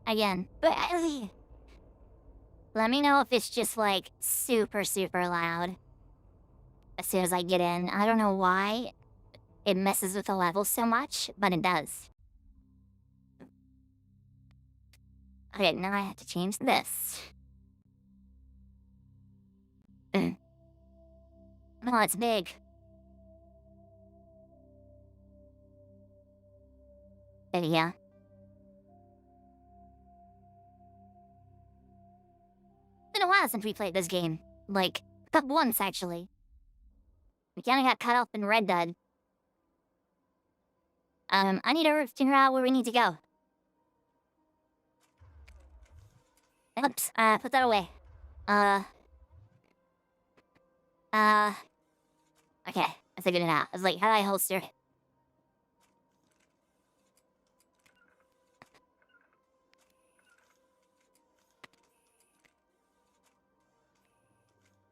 again. But let me know if it's just like super, super loud as soon as I get in. I don't know why it messes with the level so much, but it does. Okay, now I have to change this. Oh, it's big. But yeah. Been a while since we played this game. Like, once actually. We kinda got cut off in Red Dead. I need to figure out where we need to go. Oops, put that away. Okay, I figured it out. I was like, how do I holster it?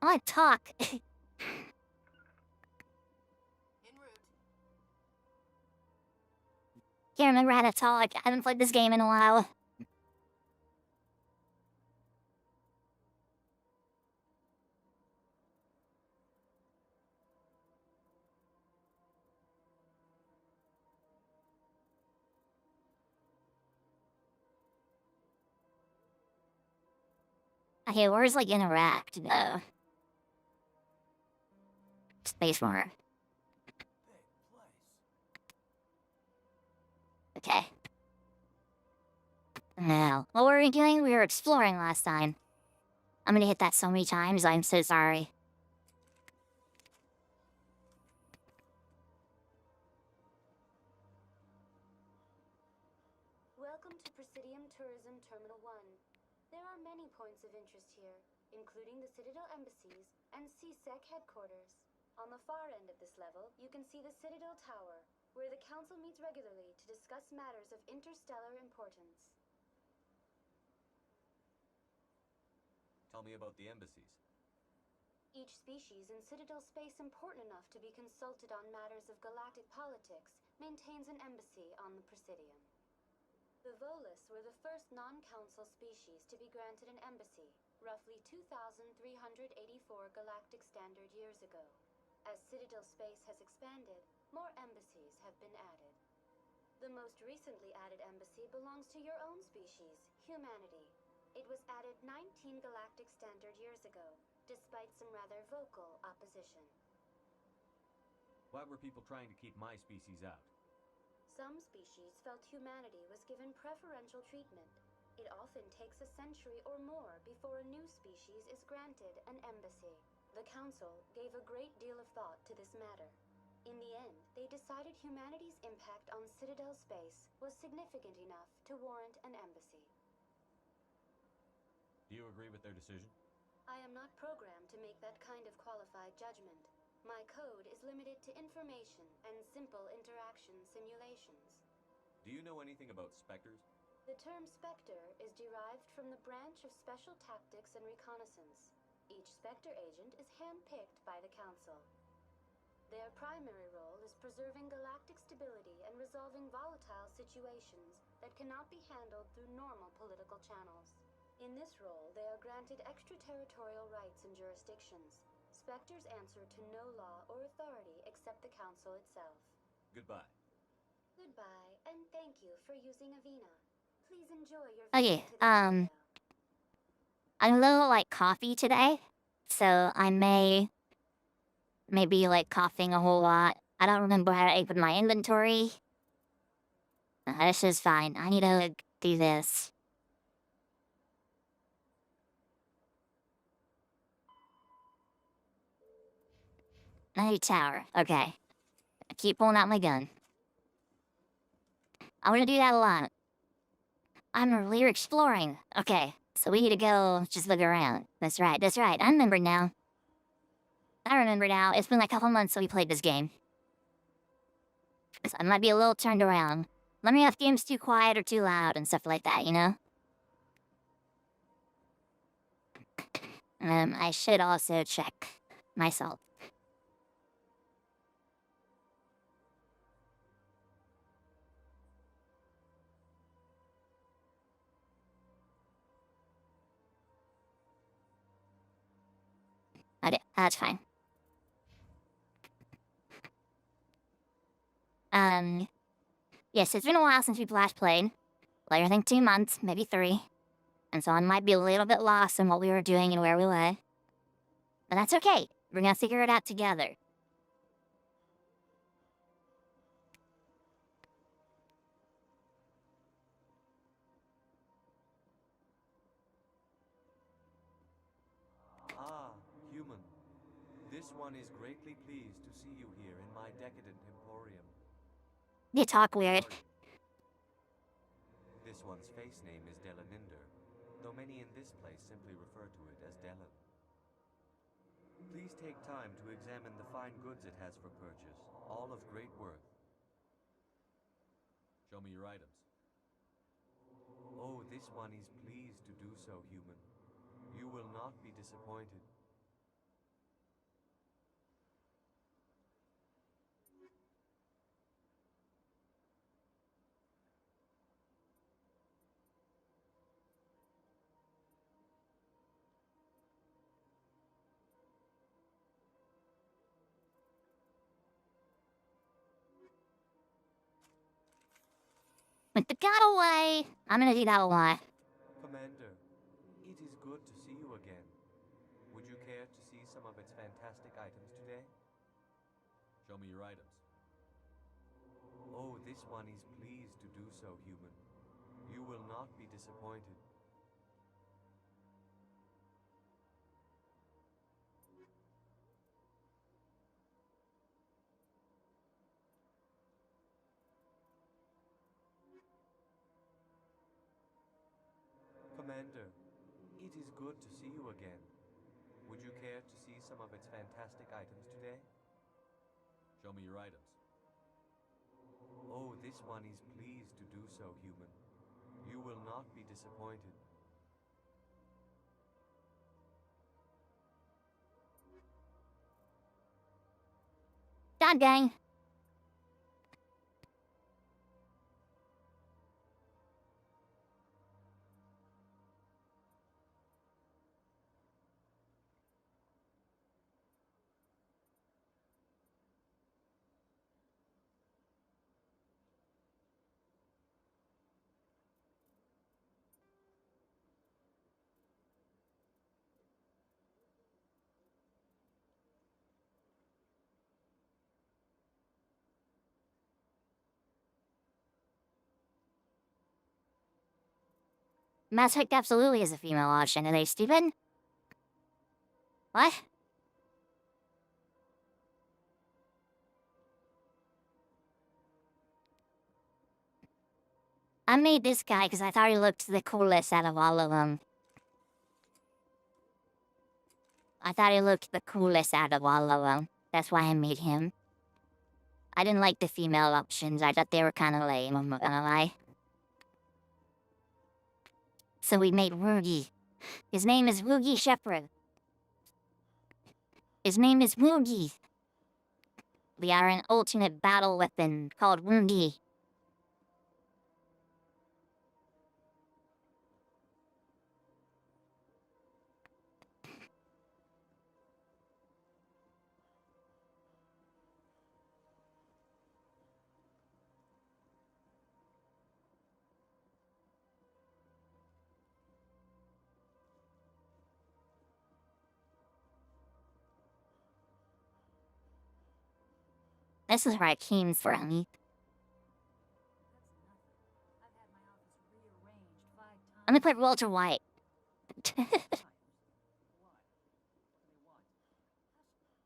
I wanna talk. Can't remember how to talk. I haven't played this game in a while. Okay, where's like interact though? Space bar. Okay. Now, what were we doing? We were exploring last time. I'm gonna hit that so many times, I'm so sorry. Welcome to Presidium Tourism Terminal 1. There are many points of interest here, including the Citadel embassies and CSEC headquarters. On the far end of this level, you can see the Citadel Tower, where the Council meets regularly to discuss matters of interstellar importance. Tell me about the embassies. Each species in Citadel space important enough to be consulted on matters of galactic politics maintains an embassy on the Presidium. The Volus were the first non-council species to be granted an embassy, roughly 2,384 galactic standard years ago. As Citadel space has expanded, more embassies have been added. The most recently added embassy belongs to your own species, humanity. It was added 19 galactic standard years ago, despite some rather vocal opposition. Why were people trying to keep my species out? Some species felt humanity was given preferential treatment. It often takes a century or more before a new species is granted an embassy. The Council gave a great deal of thought to this matter. In the end, they decided humanity's impact on Citadel space was significant enough to warrant an embassy. Do you agree with their decision? I am not programmed to make that kind of qualified judgment. My code is limited to information and simple interaction simulations. Do you know anything about specters? The term Spectre is derived from the branch of Special Tactics and Reconnaissance. Each Spectre agent is handpicked by the Council. Their primary role is preserving galactic stability and resolving volatile situations that cannot be handled through normal political channels. In this role, they are granted extraterritorial rights and jurisdictions. Spectres answer to no law or authority except the Council itself. Goodbye. Goodbye, and thank you for using Avena. Please enjoy your Okay, visit to the Citadel. I'm a little like coffee today, so I may be like coughing a whole lot. I don't remember how to open my inventory. This is fine. I need to do this. Night tower. Okay. I keep pulling out my gun. I'm gonna do that a lot. I'm really exploring. Okay, so we need to go just look around. That's right, that's right. I remember now. It's been like a couple months since we played this game. So I might be a little turned around. Let me know if game's too quiet or too loud and stuff like that, you know? I should also check myself. That's fine. Yes, it's been a while since we've last played. Like, I think 2 months, maybe 3. And so I might be a little bit lost in what we were doing and where we were. But that's okay. We're gonna figure it out together. Ah, human. This one is greatly pleased to see you here in my decadent emporium. You talk weird. This one's face name is Delaninder, though many in this place simply refer to it as Delan. Please take time to examine the fine goods it has for purchase, all of great worth. Show me your items. Oh, this one is pleased to do so, human. You will not be disappointed. Put the gun away. I'm gonna do that a lot. Commander, it is good to see you again. Would you care to see some of its fantastic items today? Show me your items. Oh, this one is pleased to do so, human. You will not be disappointed. Commander, it is good to see you again. Would you care to see some of its fantastic items today? Show me your items. Oh, this one is pleased to do so, human. You will not be disappointed. God dang. Mass Effect absolutely is a female option. Are they stupid? What? I made this guy because I thought he looked the coolest out of all of them. I thought he looked the coolest out of all of them. That's why I made him. I didn't like the female options. I thought they were kind of lame, I'm not gonna lie. So we made Woogie. His name is Woogie Shepherd. His name is Woogie. We are an alternate battle weapon called Woogie. This is where I came from. I'm gonna play Walter White.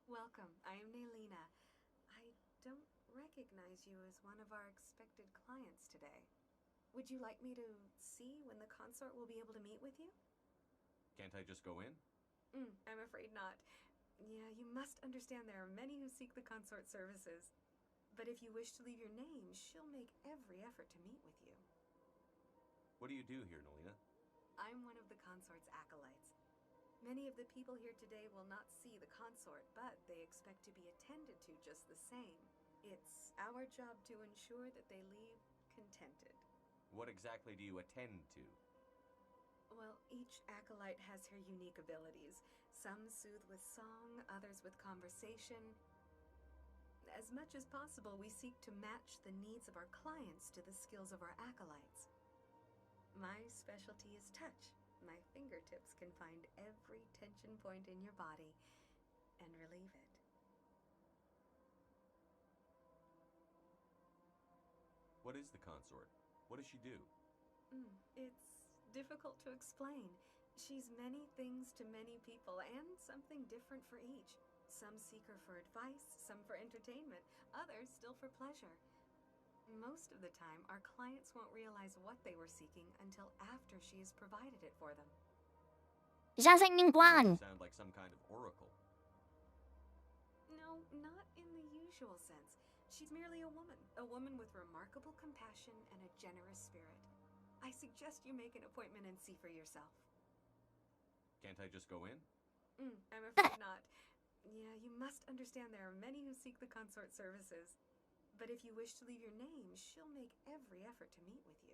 Welcome, I am Naylina. I don't recognize you as one of our expected clients today. Would you like me to see when the consort will be able to meet with you? Can't I just go in? I'm afraid not. Yeah, you must understand there are many who seek the consort services. But if you wish to leave your name, she'll make every effort to meet with you. What do you do here, Nalina? I'm one of the consort's acolytes. Many of the people here today will not see the consort, but they expect to be attended to just the same. It's our job to ensure that they leave contented. What exactly do you attend to? Well, each acolyte has her unique abilities. Some soothe with song, others with conversation. As much as possible, we seek to match the needs of our clients to the skills of our acolytes. My specialty is touch. My fingertips can find every tension point in your body and relieve it. What is the consort? What does she do? It's difficult to explain. She's many things to many people, and something different for each. Some seek her for advice, some for entertainment, others still for pleasure. Most of the time, our clients won't realize what they were seeking until after she has provided it for them. 像是宁冠 Sound like some kind of oracle. No, not in the usual sense. She's merely a woman with remarkable compassion and a generous spirit. I suggest you make an appointment and see for yourself. Can't I just go in? I'm afraid not. Yeah, you must understand there are many who seek the consort services. But if you wish to leave your name, she'll make every effort to meet with you.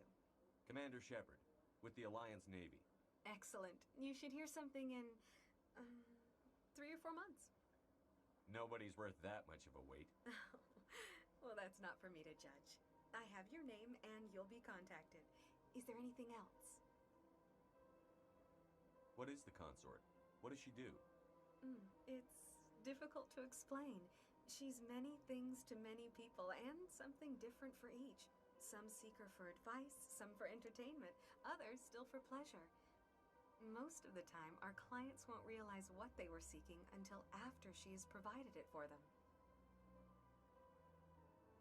Commander Shepard, with the Alliance Navy. Excellent. You should hear something in 3 or 4 months. Nobody's worth that much of a wait. Well, that's not for me to judge. I have your name and you'll be contacted. Is there anything else? What is the consort? What does she do? It's difficult to explain. She's many things to many people, and something different for each. Some seek her for advice, some for entertainment, others still for pleasure. Most of the time, our clients won't realize what they were seeking until after she has provided it for them.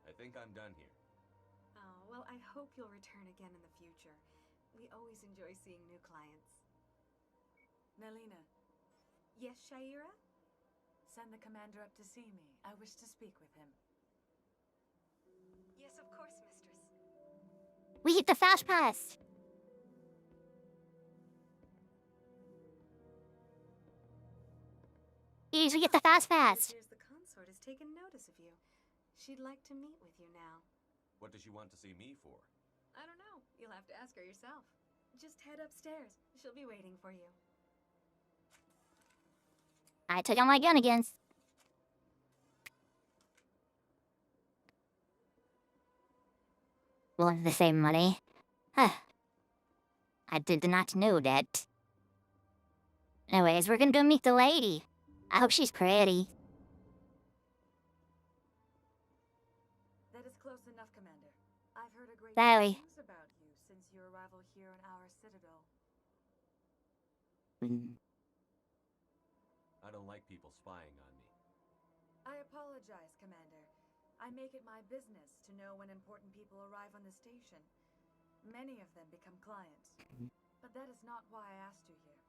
I think I'm done here. Oh, well, I hope you'll return again in the future. We always enjoy seeing new clients. Nalina, Yes, Shaira? send the commander up to see me. I wish to speak with him. Yes, of course, mistress. We hit the fast pass. Yes, we get the fast It pass. appears the consort has taken notice of you. She'd like to meet with you now. What does she want to see me for? I don't know. You'll have to ask her yourself. Just head upstairs. She'll be waiting for you. I took out my gun again. Will the same money? Huh. I did not know that. Anyways, we're gonna go meet the lady. I hope she's pretty. That is close enough, Commander. I've heard a great Tali. deal of news about you since your arrival here in our citadel. I don't like people spying on me. I apologize, Commander. I make it my business to know when important people arrive on the station. Many of them become clients. But that is not why I asked you here.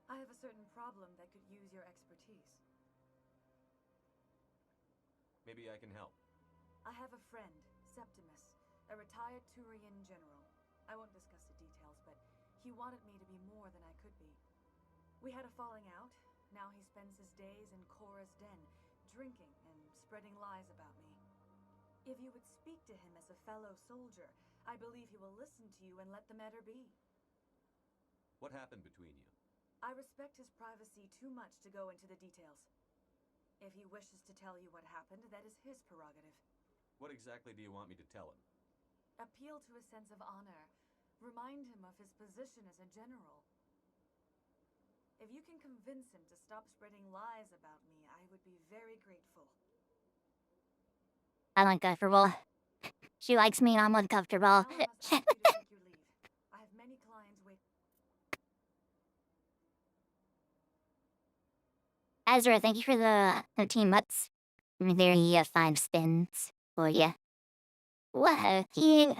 I have a certain problem that could use your expertise. Maybe I can help. I have a friend, Septimus, a retired Turian general. I won't discuss the details, but he wanted me to be more than I could be. We had a falling out. Now he spends his days in Cora's den, drinking and spreading lies about me. If you would speak to him as a fellow soldier, I believe he will listen to you and let the matter be. What happened between you? I respect his privacy too much to go into the details. If he wishes to tell you what happened, that is his prerogative. What exactly do you want me to tell him? Appeal to his sense of honor. Remind him of his position as a general. If you can convince him to stop spreading lies about me, I would be very grateful. I'm uncomfortable. She likes me and I'm uncomfortable. Now I must ask you to take your leave. I have many clients waiting. Ezra, thank you for the 13 months. Very fine spins for you. Whoa, you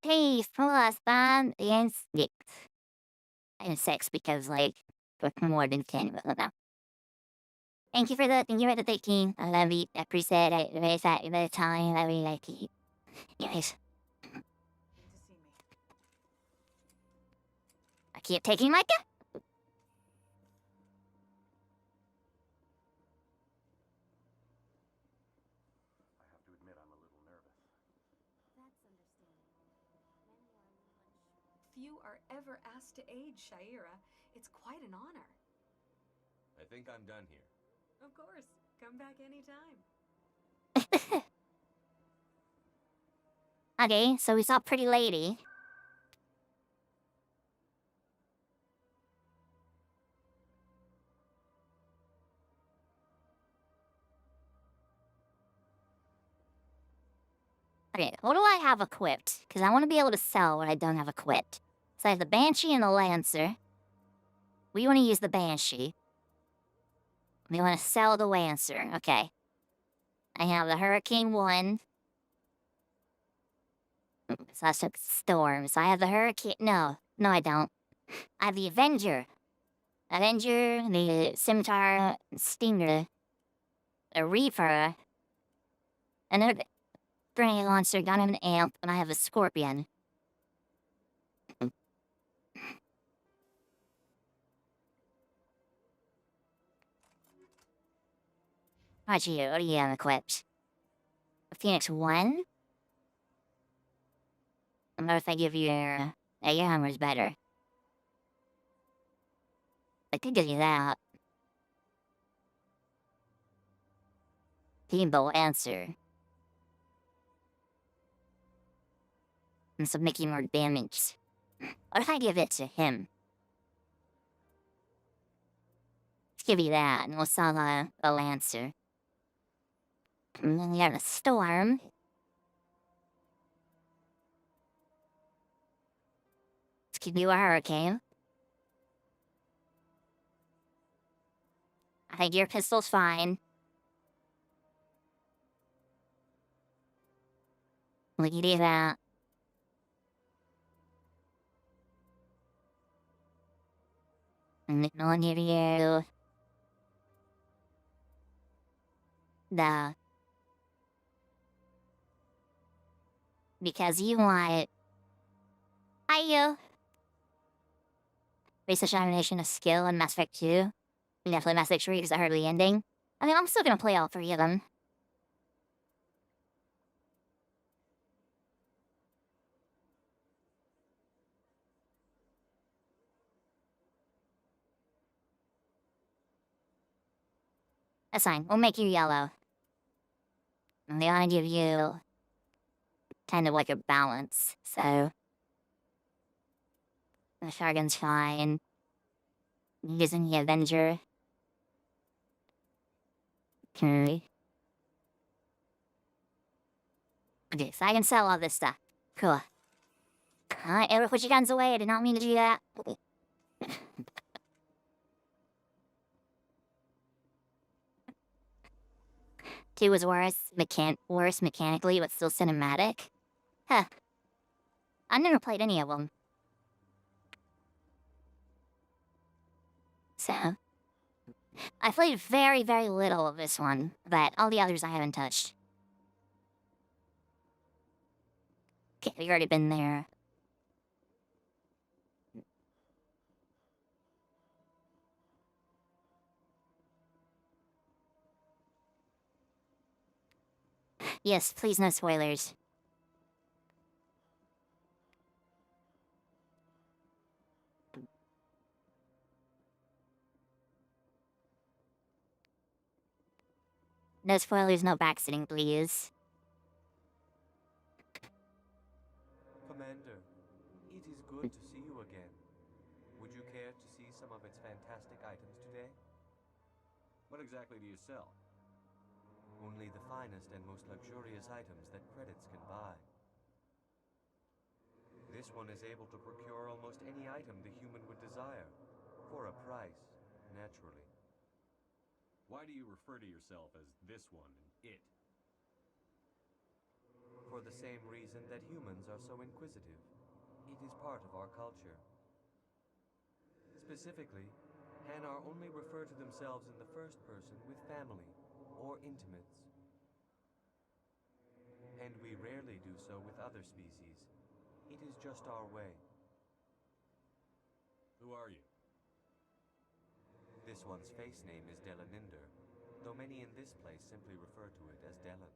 taste plus fun and six. And 6 because, like, with more than 10, I don't know. Thank you for the 13. I love you. I appreciate it. Very sad the time. I really like you. Anyways, To see me. I keep taking my gun. I have to admit I'm a little nervous. That's understandable. Many are a little unsure. Few are ever asked to aid Shaira. It's quite an honor. I think I'm done here. Of course. Come back anytime. Okay, so we saw Pretty Lady. Okay, what do I have equipped? Because I want to be able to sell what I don't have equipped. So I have the Banshee and the Lancer. We want to use the Banshee. We want to sell the Lancer. Okay. I have the Hurricane 1. So that's a Storm. So I have the Hurricane... No, I don't. I have the Avenger. The Scimitar, Stinger, the Reaper, another grenade launcher, gun and an amp, and I have a Scorpion. What do you have equipped? A Phoenix 1? I wonder if I give you your hammer's better. I could give you that. Teambo answer. And so making more damage. What if I give it to him? Let's give you that, and we'll sell the Lancer. And then we have a Storm. Let's give you a Hurricane. I think your pistol's fine. We can do that. And then I'll give you... Because you want... you. Research animation of skill and Mass Effect 2. Definitely Mass Effect 3 because I heard the ending. I mean, I'm still gonna play all 3 of them. That's fine. We'll make you yellow. And they want to give you kind of like a balance, so... The Shargon's fine. Using the Avenger. Okay. Okay, so I can sell all this stuff. Cool. Alright, Eric, put your guns away. I did not mean to do that. 2 was worse mechanically, but still cinematic. Huh. I've never played any of them. So... I played very, very little of this one, but all the others I haven't touched. Okay, we've already been there. Yes, please no spoilers. No spoilers, no backseating, please. Commander, it is good to see you again. Would you care to see some of its fantastic items today? What exactly do you sell? Only the finest and most luxurious items that credits can buy. This one is able to procure almost any item the human would desire, for a price, naturally. Why do you refer to yourself as this one and it? For the same reason that humans are so inquisitive. It is part of our culture. Specifically, Hanar only refer to themselves in the first person with family or intimates. And we rarely do so with other species. It is just our way. Who are you? This one's face name is Delaninder, though many in this place simply refer to it as Delan.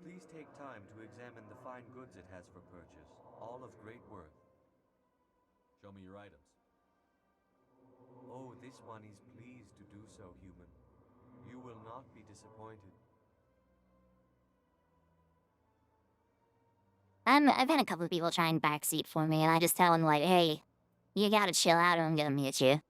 Please take time to examine the fine goods it has for purchase, all of great worth. Show me your items. Oh, this one is pleased to do so, human. You will not be disappointed. I've had a couple of people try and backseat for me, and I just tell them, like, hey, you gotta chill out or I'm gonna mute you.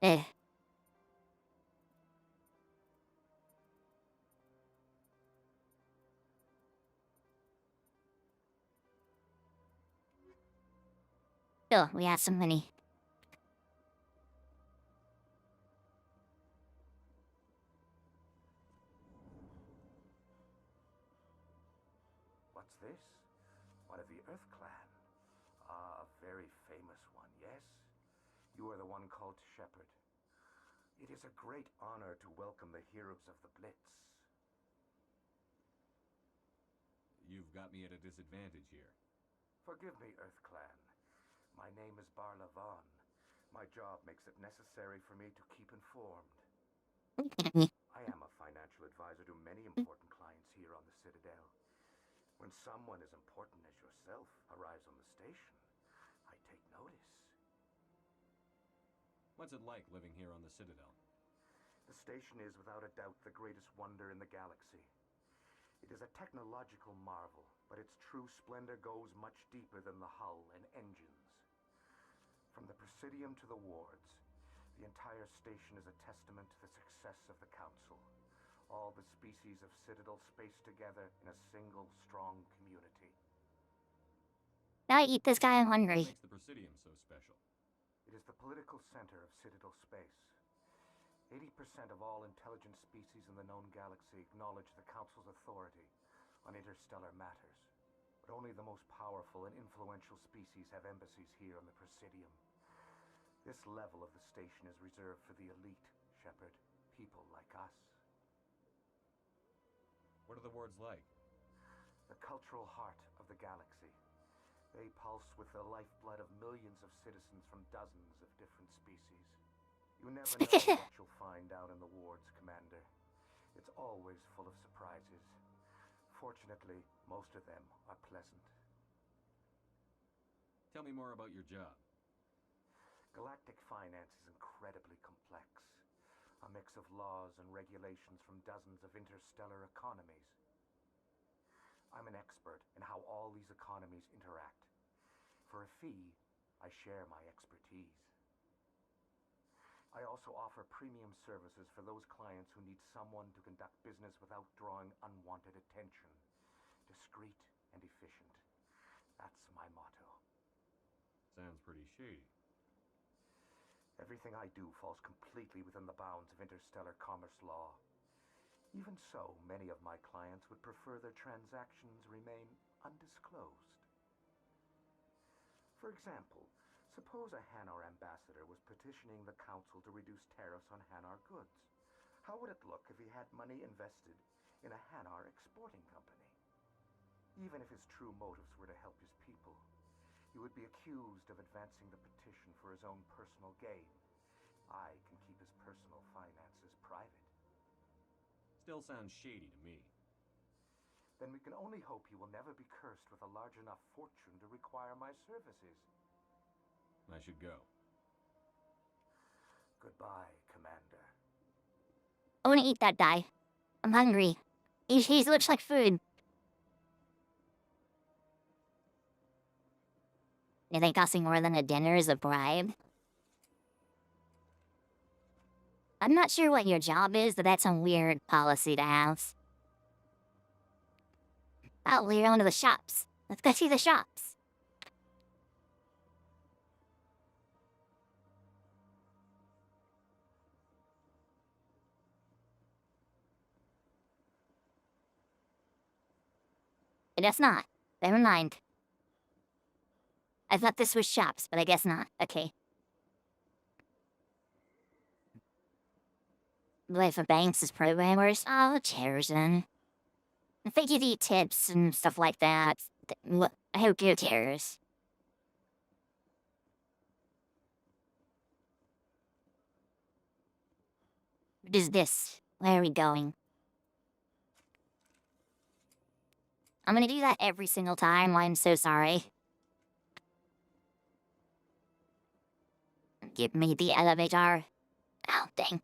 Eh. Still, we have some money. What's this? One of the Earth Clan. Ah, a very famous one, yes? You are the one called Shepherd. It is a great honor to welcome the heroes of the Blitz. You've got me at a disadvantage here. Forgive me, Earth Clan. My name is Barla Vaughn. My job makes it necessary for me to keep informed. I am a financial advisor to many important clients here on the Citadel. When someone as important as yourself arrives on the station, I take notice. What's it like living here on the Citadel? The station is without a doubt the greatest wonder in the galaxy. It is a technological marvel, but its true splendor goes much deeper than the hull and engines. From the Presidium to the wards, the entire station is a testament to the success of the Council. All the species of Citadel spaced together in a single, strong community. Now I eat this guy, I'm What hungry. makes the Presidium so special? It is the political center of Citadel space. 80% of all intelligent species in the known galaxy acknowledge the Council's authority on interstellar matters. But only the most powerful and influential species have embassies here on the Presidium. This level of the station is reserved for the elite, Shepard. People like us. What are the wards like? The cultural heart of the galaxy. They pulse with the lifeblood of millions of citizens from dozens of different species. You never know what you'll find out in the wards, Commander. It's always full of surprises. Fortunately, most of them are pleasant. Tell me more about your job. Galactic finance is incredibly complex. A mix of laws and regulations from dozens of interstellar economies. I'm an expert in how all these economies interact. For a fee, I share my expertise. I also offer premium services for those clients who need someone to conduct business without drawing unwanted attention. Discreet and efficient. That's my motto. Sounds pretty shady. Everything I do falls completely within the bounds of interstellar commerce law. Even so, many of my clients would prefer their transactions remain undisclosed. For example, suppose a Hanar ambassador was petitioning the Council to reduce tariffs on Hanar goods. How would it look if he had money invested in a Hanar exporting company? Even if his true motives were to help his people, he would be accused of advancing the petition for his own personal gain. I can keep his personal finances private. Still sounds shady to me. Then we can only hope he will never be cursed with a large enough fortune to require my services. I should go. Goodbye, Commander. I wanna eat that guy. I'm hungry. He looks like food. You think costing more than a dinner is a bribe? I'm not sure what your job is, but that's some weird policy to have. Oh, we're going to the shops. Let's go see the shops. I guess not. Never mind. I thought this was shops, but I guess not. Okay. Wait for banks as programmers? Oh, Cherison. I think you'd eat tips and stuff like that. Who cares? What is this? Where are we going? I'm gonna do that every single time. I'm so sorry. Give me the elevator. Oh, dang.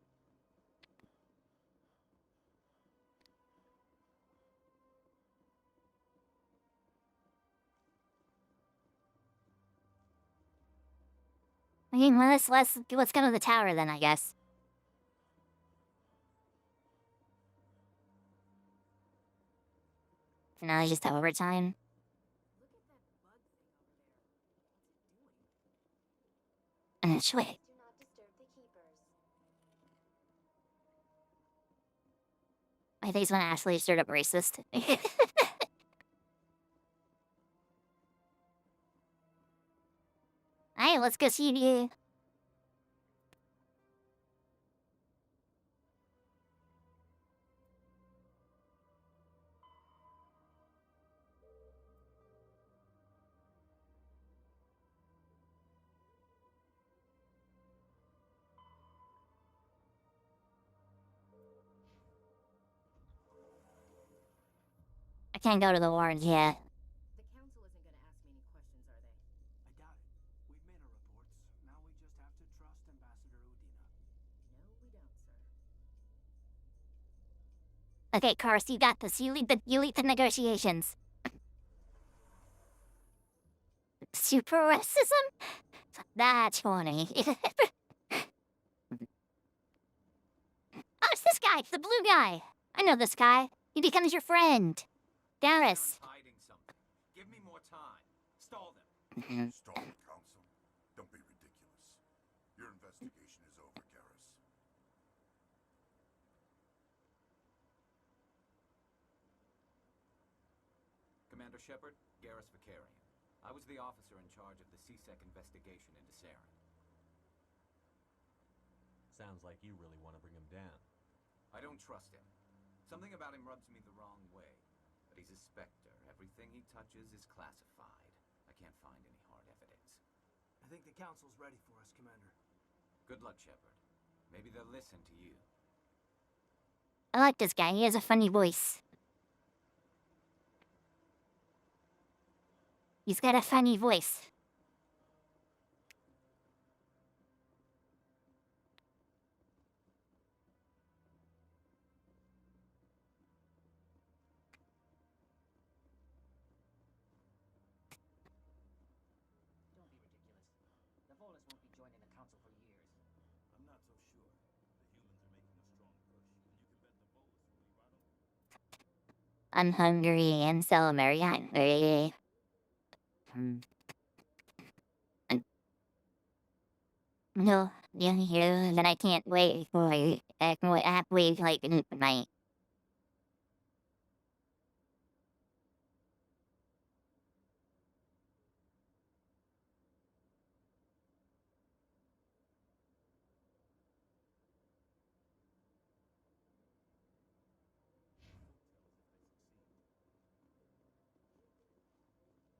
Okay, well, let's go to the tower then, I guess. Now it's just overtime. Look at that bug thing over there. What's it doing? And wait, Do not disturb the keepers. I think it's when Ashley straight up racist. Hey, let's go see you. I can't go to the wards yet. The council isn't going to ask me any questions, are they? I doubt it. We've made our reports. Now we just have to trust Ambassador Udina. No, we don't, sir. Okay, Kars, you got this. You lead the negotiations. Super racism? That's funny. Oh, it's this guy, the blue guy. I know this guy. He becomes your friend. Garrus. Someone's hiding something. Give me more time. Stall them. Stall it, Council. Don't be ridiculous. Your investigation is over, Garrus. Commander Shepard, Garrus Vicarian. I was the officer in charge of the CSEC investigation into Saren. Sounds like you really want to bring him down. I don't trust him. Something about him rubs me the wrong way. But he's a Spectre. Everything he touches is classified. I can't find any hard evidence. I think the Council's ready for us, Commander. Good luck, Shepard. Maybe they'll listen to you. I like this guy. He has a funny voice. He's got a funny voice. Don't be ridiculous. The Volus won't be joining the Council for years. I'm not so sure. The humans are making a strong push, and you can bet the Volus will be right on. I'm hungry and so very hungry. No, yeah, then I can't wait for I can wait halfway like night.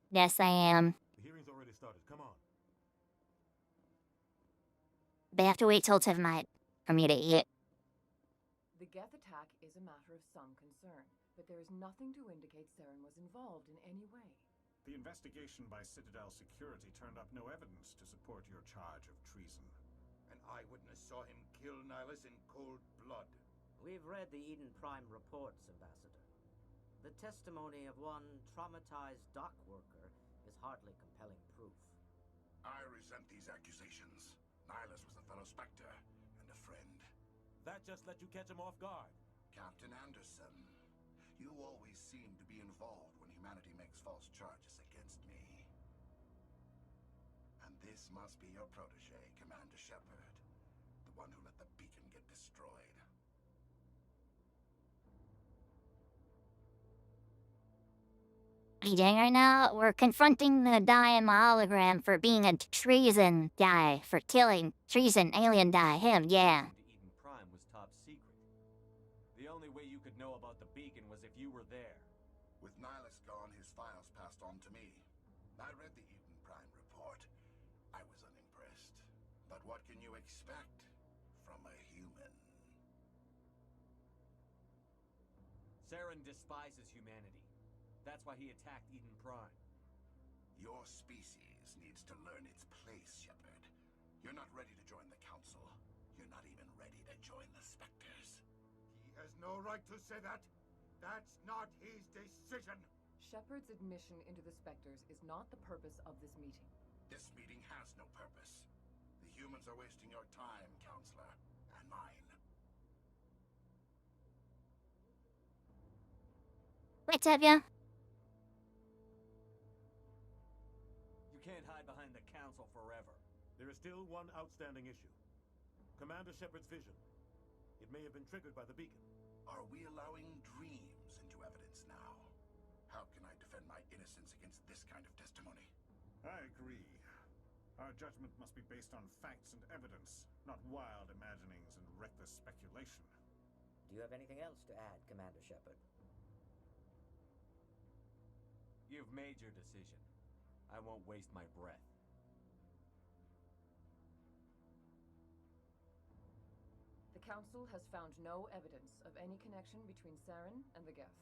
Yes, I am. The hearing's already started. Come on. They have to wait till tonight for me to eat. The Geth attack is a matter of some concern, but there is nothing to indicate Saren was involved in any way. The investigation by Citadel Security turned up no evidence to support your charge of treason. An eyewitness saw him kill Nihilus in cold blood. We've read the Eden Prime reports, Ambassador. The testimony of one traumatized dock worker is hardly compelling proof. I resent these accusations. Nihilus was a fellow Spectre and a friend. That just let you catch him off guard. Captain Anderson, you always seem to be involved when humanity makes false charges against me. And this must be your protege, Commander Shepard. The one who let the beacon get destroyed. What are you doing right now? We're confronting the guy in my hologram for being a treason guy, for killing treason alien guy. Him, yeah. The Eden Prime was top secret. The only way you could know about the beacon was if you were there. With Nihilus gone, his files passed on to me. I read the Eden Prime report. I was unimpressed. But what can you expect from a human? Saren despises humanity. That's why he attacked Eden Prime. Your species needs to learn its place, Shepard. You're not ready to join the Council. You're not even ready to join the Spectres. He has no right to say that. That's not his decision. Shepard's admission into the Spectres is not the purpose of this meeting. This meeting has no purpose. The humans are wasting your time, Counselor, and mine. Wait, Tevya. You can't hide behind the Council forever. There is still one outstanding issue. Commander Shepard's vision. It may have been triggered by the beacon. Are we allowing dreams into evidence now? How can I defend my innocence against this kind of testimony? I agree. Our judgment must be based on facts and evidence, not wild imaginings and reckless speculation. Do you have anything else to add, Commander Shepard? You've made your decision. I won't waste my breath. The Council has found no evidence of any connection between Saren and the Geth.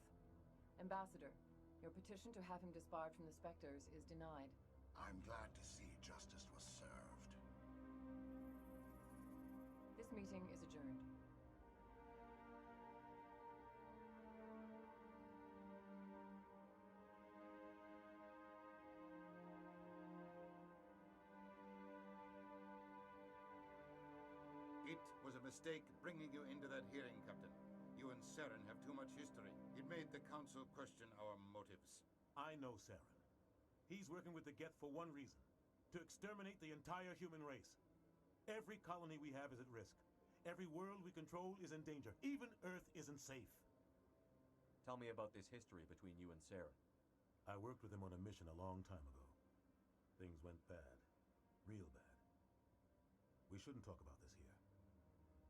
Ambassador, your petition to have him disbarred from the Spectres is denied. I'm glad to see justice was served. This meeting is adjourned. It was a mistake bringing you into that hearing, Captain. You and Saren have too much history. It made the Council question our motives. I know Saren. He's working with the Geth for one reason. To exterminate the entire human race. Every colony we have is at risk. Every world we control is in danger. Even Earth isn't safe. Tell me about this history between you and Saren. I worked with him on a mission a long time ago. Things went bad. Real bad. We shouldn't talk about this here.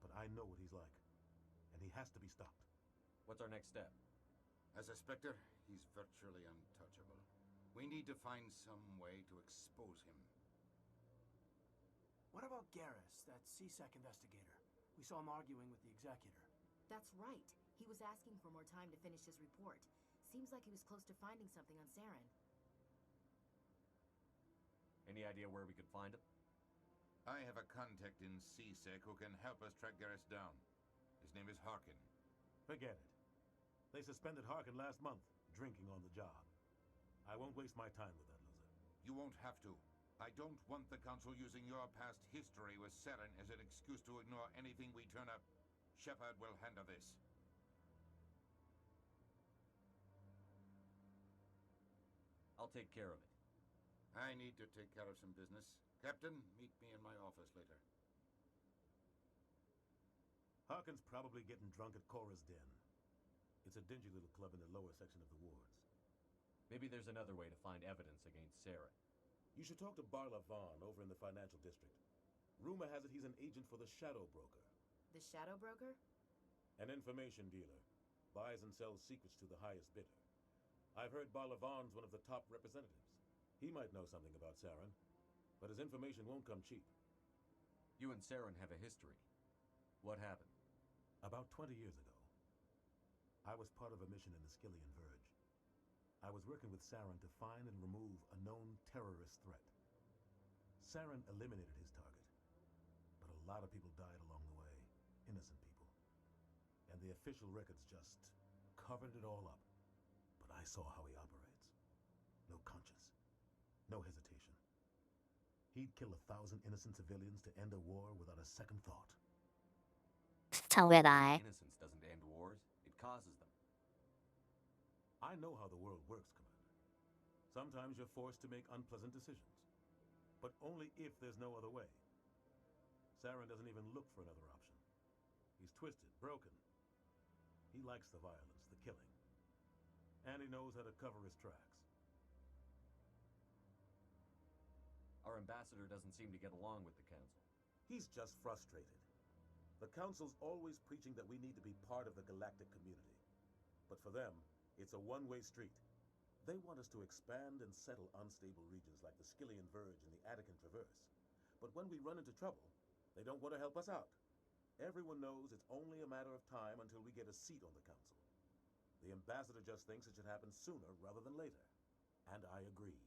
But I know what he's like. And he has to be stopped. What's our next step? As a Spectre, he's virtually untouchable. We need to find some way to expose him. What about Garrus, that CSEC investigator? We saw him arguing with the Executor. That's right. He was asking for more time to finish his report. Seems like he was close to finding something on Saren. Any idea where we could find him? I have a contact in CSEC who can help us track Garrus down. His name is Harkin. Forget it. They suspended Harkin last month, drinking on the job. I won't waste my time with that loser. You won't have to. I don't want the Council using your past history with Saren as an excuse to ignore anything we turn up. Shepard will handle this. I'll take care of it. I need to take care of some business. Captain, meet me in my office later. Harkin's probably getting drunk at Cora's Den. It's a dingy little club in the lower section of the wards. Maybe there's another way to find evidence against Saren. You should talk to Barla Vaughn over in the financial district. Rumor has it he's an agent for the Shadow Broker. The Shadow Broker? An information dealer. Buys and sells secrets to the highest bidder. I've heard Barla Vaughn's one of the top representatives. He might know something about Saren, but his information won't come cheap. You and Saren have a history. What happened? About 20 years ago, I was part of a mission in the Skillian Verge. I was working with Saren to find and remove a known terrorist threat. Saren eliminated his target, but a lot of people died along the way, innocent people. And the official records just covered it all up. But I saw how he operates. No conscience, no hesitation. He'd kill 1,000 innocent civilians to end a war without a second thought. So would I. Innocence doesn't end wars, it causes them. I know how the world works, Commander. Sometimes you're forced to make unpleasant decisions. But only if there's no other way. Saren doesn't even look for another option. He's twisted, broken. He likes the violence, the killing. And he knows how to cover his tracks. Our ambassador doesn't seem to get along with the Council. He's just frustrated. The Council's always preaching that we need to be part of the galactic community. But for them, it's a one-way street. They want us to expand and settle unstable regions like the Skillian Verge and the Attican Traverse. But when we run into trouble, they don't want to help us out. Everyone knows it's only a matter of time until we get a seat on the Council. The ambassador just thinks it should happen sooner rather than later. And I agree.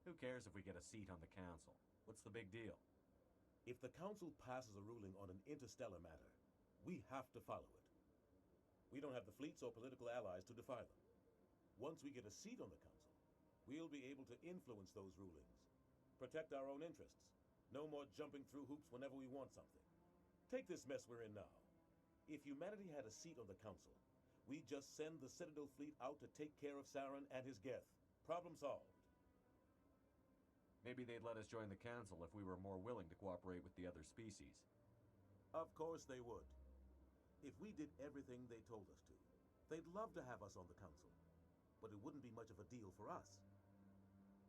Who cares if we get a seat on the council? What's the big deal? If the council passes a ruling on an interstellar matter, we have to follow it. We don't have the fleets or political allies to defy them. Once we get a seat on the council, we'll be able to influence those rulings, protect our own interests. No more jumping through hoops whenever we want something. Take this mess we're in now. If humanity had a seat on the council, we'd just send the Citadel fleet out to take care of Saren and his Geth. Problem solved. Maybe they'd let us join the council if we were more willing to cooperate with the other species. Of course they would. If we did everything they told us to, they'd love to have us on the council. But it wouldn't be much of a deal for us.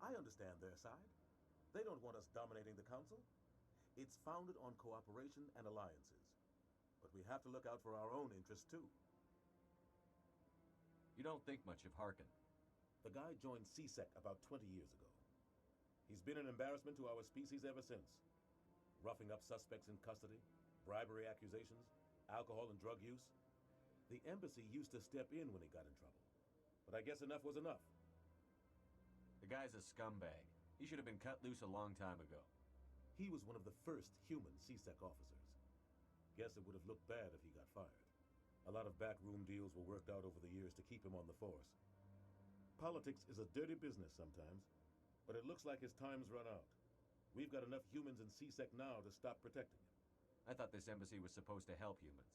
I understand their side. They don't want us dominating the council. It's founded on cooperation and alliances. But we have to look out for our own interests too. You don't think much of Harkin. The guy joined CSEC about 20 years ago. He's been an embarrassment to our species ever since. Roughing up suspects in custody, bribery accusations, alcohol and drug use. The embassy used to step in when he got in trouble. But I guess enough was enough. The guy's a scumbag. He should have been cut loose a long time ago. He was one of the first human CSEC officers. Guess it would have looked bad if he got fired. A lot of backroom deals were worked out over the years to keep him on the force. Politics is a dirty business sometimes, but it looks like his time's run out. We've got enough humans in CSEC now to stop protecting him. I thought this embassy was supposed to help humans.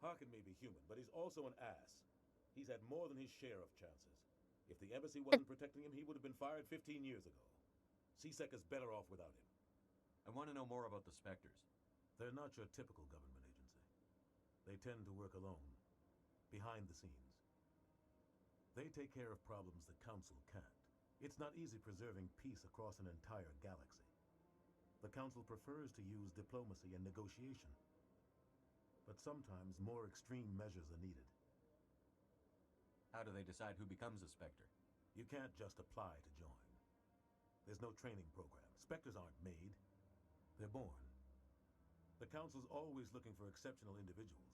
Harkin may be human, but he's also an ass. He's had more than his share of chances. If the embassy wasn't protecting him, he would have been fired 15 years ago. CSEC is better off without him. I want to know more about the Spectres. They're not your typical government agency. They tend to work alone, behind the scenes. They take care of problems the Council can't. It's not easy preserving peace across an entire galaxy. The Council prefers to use diplomacy and negotiation. But sometimes more extreme measures are needed. How do they decide who becomes a Spectre? You can't just apply to join. There's no training program. Spectres aren't made. They're born. The Council's always looking for exceptional individuals.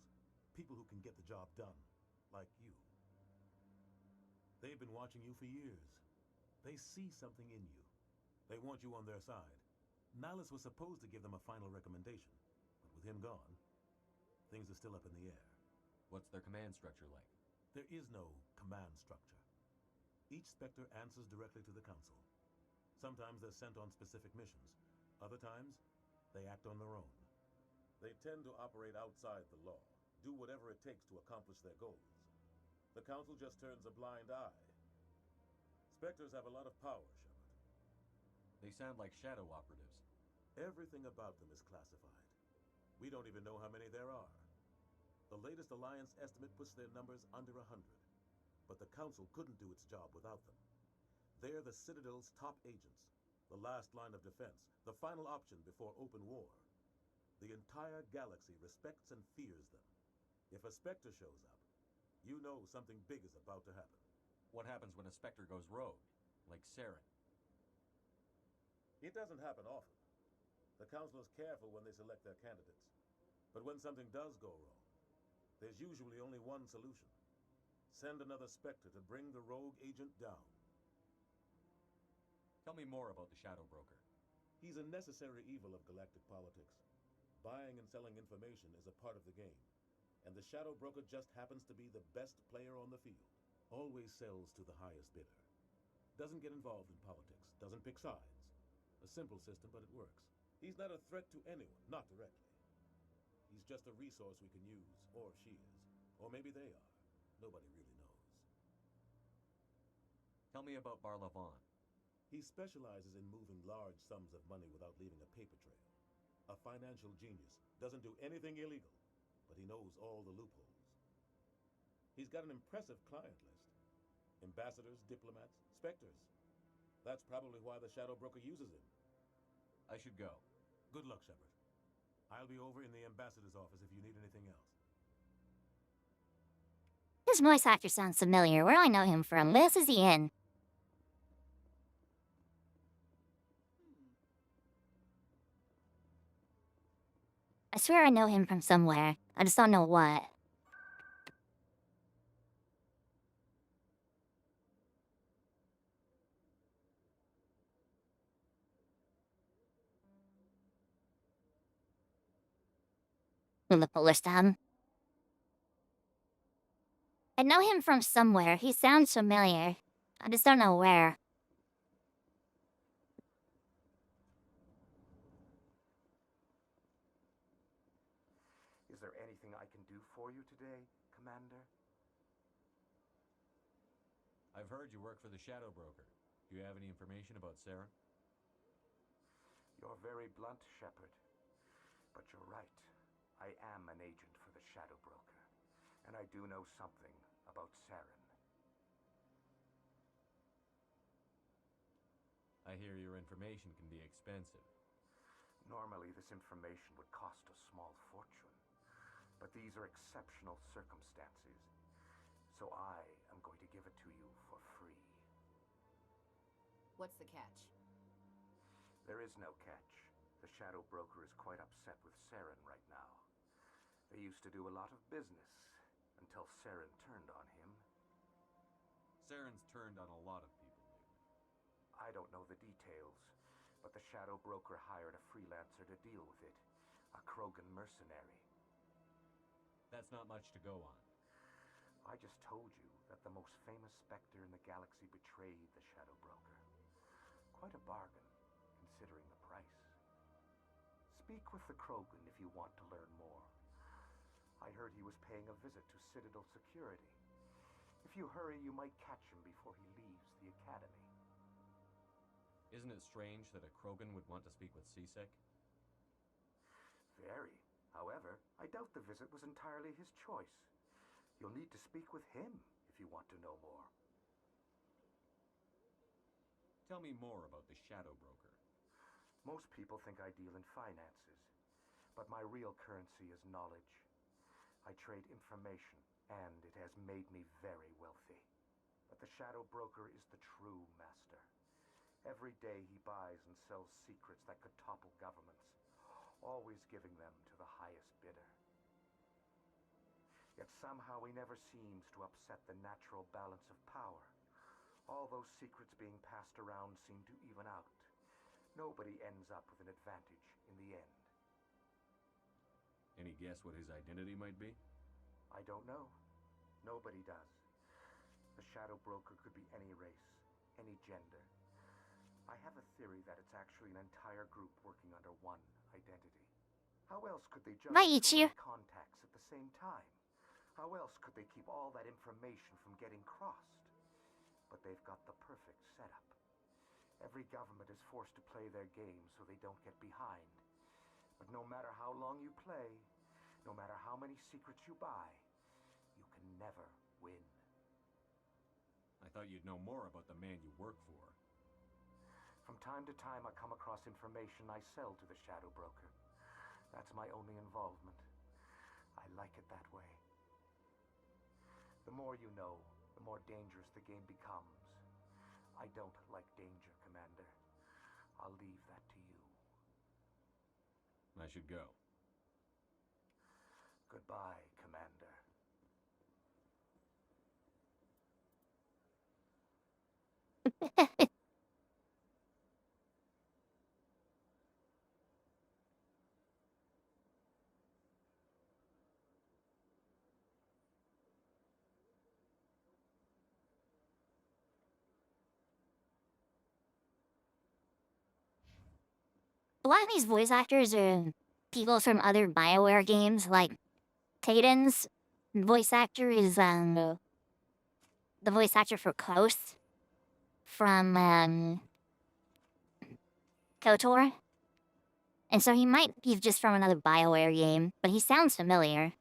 People who can get the job done, like you. They've been watching you for years. They see something in you. They want you on their side. Nihilus was supposed to give them a final recommendation, but with him gone, things are still up in the air. What's their command structure like? There is no command structure. Each Spectre answers directly to the Council. Sometimes they're sent on specific missions. Other times, they act on their own. They tend to operate outside the law, do whatever it takes to accomplish their goals. The Council just turns a blind eye. Spectres have a lot of power, Shepard. They sound like shadow operatives. Everything about them is classified. We don't even know how many there are. The latest Alliance estimate puts their numbers under 100. But the Council couldn't do its job without them. They're the Citadel's top agents, the last line of defense, the final option before open war. The entire galaxy respects and fears them. If a Spectre shows up, you know something big is about to happen. What happens when a Spectre goes rogue, like Saren? It doesn't happen often. The Council is careful when they select their candidates. But when something does go wrong, there's usually only one solution. Send another Spectre to bring the rogue agent down. Tell me more about the Shadow Broker. He's a necessary evil of galactic politics. Buying and selling information is a part of the game. And the Shadow Broker just happens to be the best player on the field. Always sells to the highest bidder. Doesn't get involved in politics. Doesn't pick sides. A simple system, but it works. He's not a threat to anyone, not directly. He's just a resource we can use, or she is. Or maybe they are. Nobody really knows. Tell me about Barlavon. He specializes in moving large sums of money without leaving a paper trail. A financial genius. Doesn't do anything illegal, but he knows all the loopholes. He's got an impressive client list. Ambassadors, diplomats, Spectres. That's probably why the Shadow Broker uses him. I should go. Good luck, Shepard. I'll be over in the ambassador's office if you need anything else. His voice actor sounds familiar. Where do I know him from? Where else is he in? I swear I know him from somewhere. I just don't know what. The Polish town. I know him from somewhere. He sounds familiar. I just don't know where. Is there anything I can do for you today, Commander? I've heard you work for the Shadow Broker. Do you have any information about Sarah? You're very blunt, Shepard. But you're right. I am an agent for the Shadow Broker. And I do know something about Saren. I hear your information can be expensive. Normally, this information would cost a small fortune. But these are exceptional circumstances. So I am going to give it to you for free. What's the catch? There is no catch. The Shadow Broker is quite upset with Saren right now. They used to do a lot of business, until Saren turned on him. Saren's turned on a lot of people lately. I don't know the details, but the Shadow Broker hired a freelancer to deal with it. A Krogan mercenary. That's not much to go on. I just told you that the most famous Spectre in the galaxy betrayed the Shadow Broker. Quite a bargain, considering the price. Speak with the Krogan if you want to learn more. I heard he was paying a visit to Citadel security. If you hurry, you might catch him before he leaves the Academy. Isn't it strange that a Krogan would want to speak with C-Sec? Very. However, I doubt the visit was entirely his choice. You'll need to speak with him if you want to know more. Tell me more about the Shadow Broker. Most people think I deal in finances, but my real currency is knowledge. I trade information, and it has made me very wealthy. But the Shadow Broker is the true master. Every day he buys and sells secrets that could topple governments, always giving them to the highest bidder. Yet somehow he never seems to upset the natural balance of power. All those secrets being passed around seem to even out. Nobody ends up with an advantage in the end. Any guess what his identity might be? I don't know. Nobody does. The Shadow Broker could be any race, any gender. I have a theory that it's actually an entire group working under one identity. How else could they juggle Bye, so many Ichi. contacts at the same time? How else could they keep all that information from getting crossed? But they've got the perfect setup. Every government is forced to play their game so they don't get behind. But no matter how long you play, no matter how many secrets you buy, you can never win. I thought you'd know more about the man you work for. From time to time, I come across information I sell to the Shadow Broker. That's my only involvement. I like it that way. The more you know, the more dangerous the game becomes. I don't like danger, Commander. I'll leave that to you. I should go. Goodbye, Commander. A lot of these voice actors are people from other BioWare games, like Tayden's voice actor is the voice actor for Close from KOTOR. And so he might be just from another BioWare game, but he sounds familiar.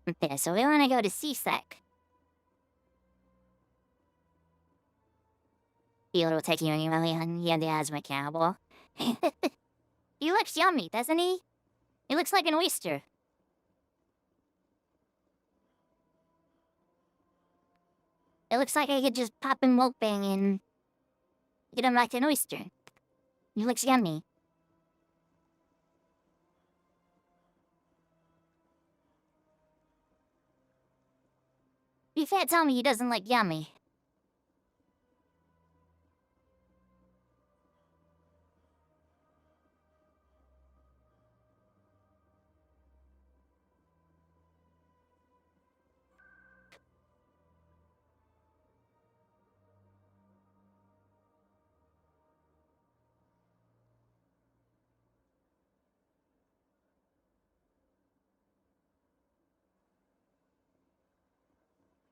Okay, so we want to go to C-Sec. It'll take you anyway, and yeah, the asthma cannibal. He looks yummy, doesn't he? He looks like an oyster. It looks like I could just pop him open and get him like an oyster. He looks yummy. Be fair, tell me he doesn't like yummy.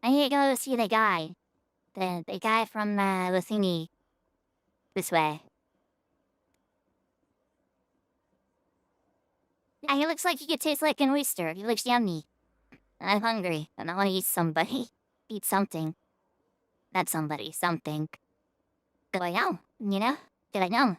I need to go see the guy. The guy from the thingy. This way. Yeah, he looks like he could taste like an oyster. He looks yummy. I'm hungry, and I want to eat somebody. Eat something. Not somebody, something. Good I know, you know? Good I know.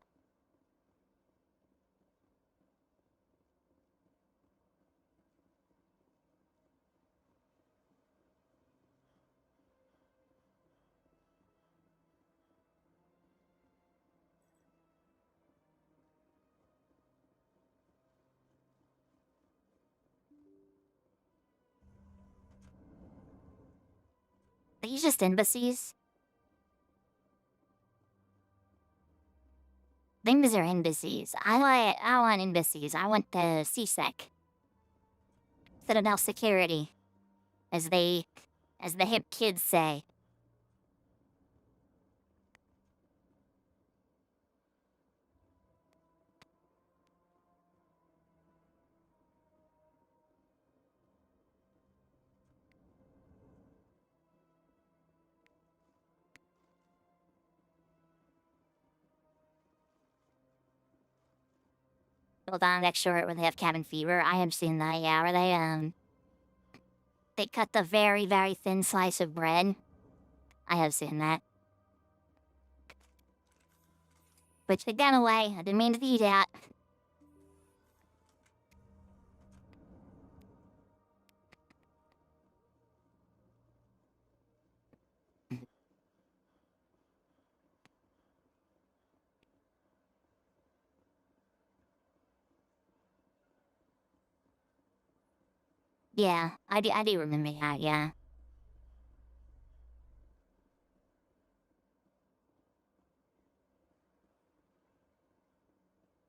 Are these just embassies? Things are embassies. I want embassies. I want the CSEC. Citadel security. As the hip kids say. Hold on, next short where they have cabin fever. I have seen that, yeah, where they cut the very, very thin slice of bread. I have seen that. Put the gun away. I didn't mean to do that. Yeah, I do remember that, yeah.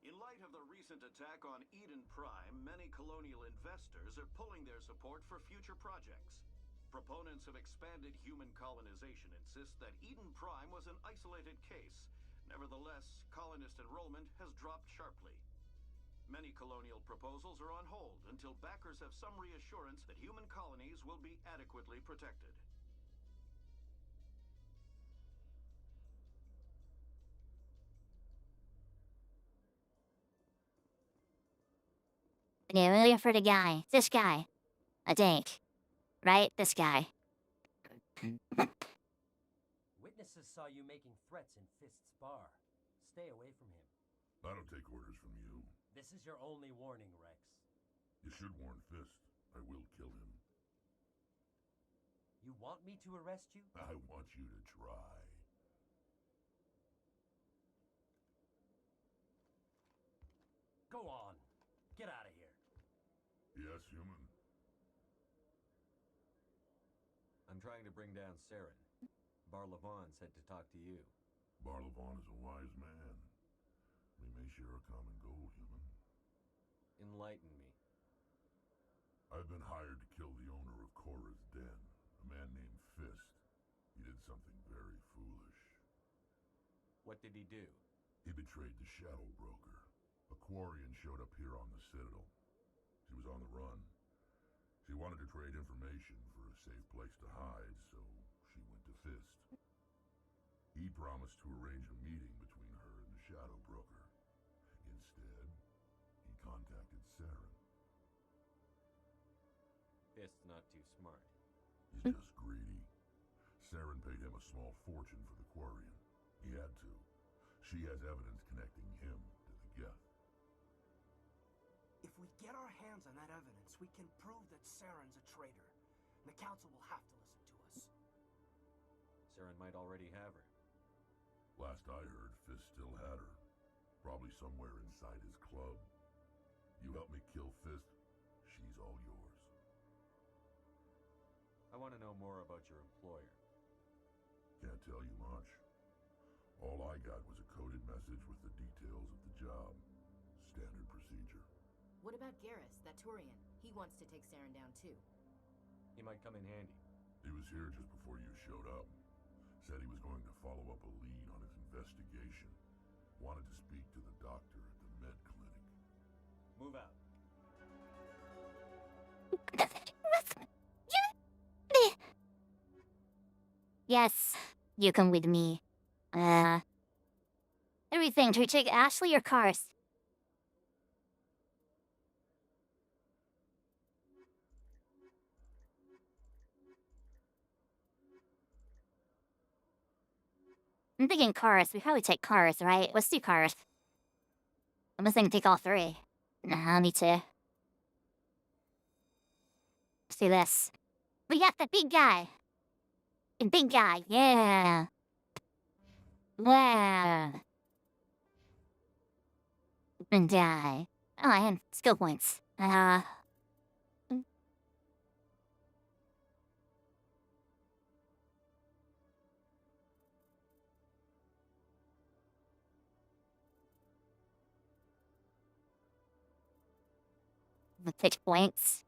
In light of the recent attack on Eden Prime, many colonial investors are pulling their support for future projects. Proponents of expanded human colonization insist that Eden Prime was an isolated case. Nevertheless, colonist enrollment has dropped sharply. Many colonial proposals are on hold until backers have some reassurance that human colonies will be adequately protected. Yeah, we're looking for the guy. This guy. I think. Right? This guy. Witnesses saw you making threats in Fist's bar. Stay away from him. I don't take orders from you. This is your only warning, Rex. You should warn Fist. I will kill him. You want me to arrest you? I want you to try. Go on. Get out of here. Yes, human. I'm trying to bring down Saren. Barlavon said to talk to you. Barlavon is a wise man. We may share a common goal, human. Enlighten me. I've been hired to kill the owner of Korra's Den, a man named Fist. He did something very foolish. What did he do? He betrayed the Shadow Broker. A Quarian showed up here on the Citadel. She was on the run. She wanted to trade information for a safe place to hide, so she went to Fist. He promised to arrange a meeting between her and the Shadow Broker. Instead, he contacted Saren. Fist's not too smart. He's just greedy. Saren paid him a small fortune for the Quarian. He had to. She has evidence connecting him to the Geth. If we get our hands on that evidence, we can prove that Saren's a traitor. The Council will have to listen to us. Saren might already have her. Last I heard, Fist still had her. Probably somewhere inside his club. You help me kill Fist, she's all yours. I want to know more about your employer. Can't tell you much. All I got was a coded message with the details of the job. Standard procedure. What about Garrus, that Turian? He wants to take Saren down too. He might come in handy. He was here just before you showed up. Said he was going to follow up a lead on his investigation. Wanted to speak to the doctor at the med clinic. Move out. Yes, you come with me. Everything to take Ashley or Cars. I'm thinking Cars. We probably take Cars, right? Let's do Cars. I'm just thinking take all three. Nah, me too. Let's do this. We got the big guy. The big guy, yeah. Wow. Big guy. Oh, and skill points. The pitch points.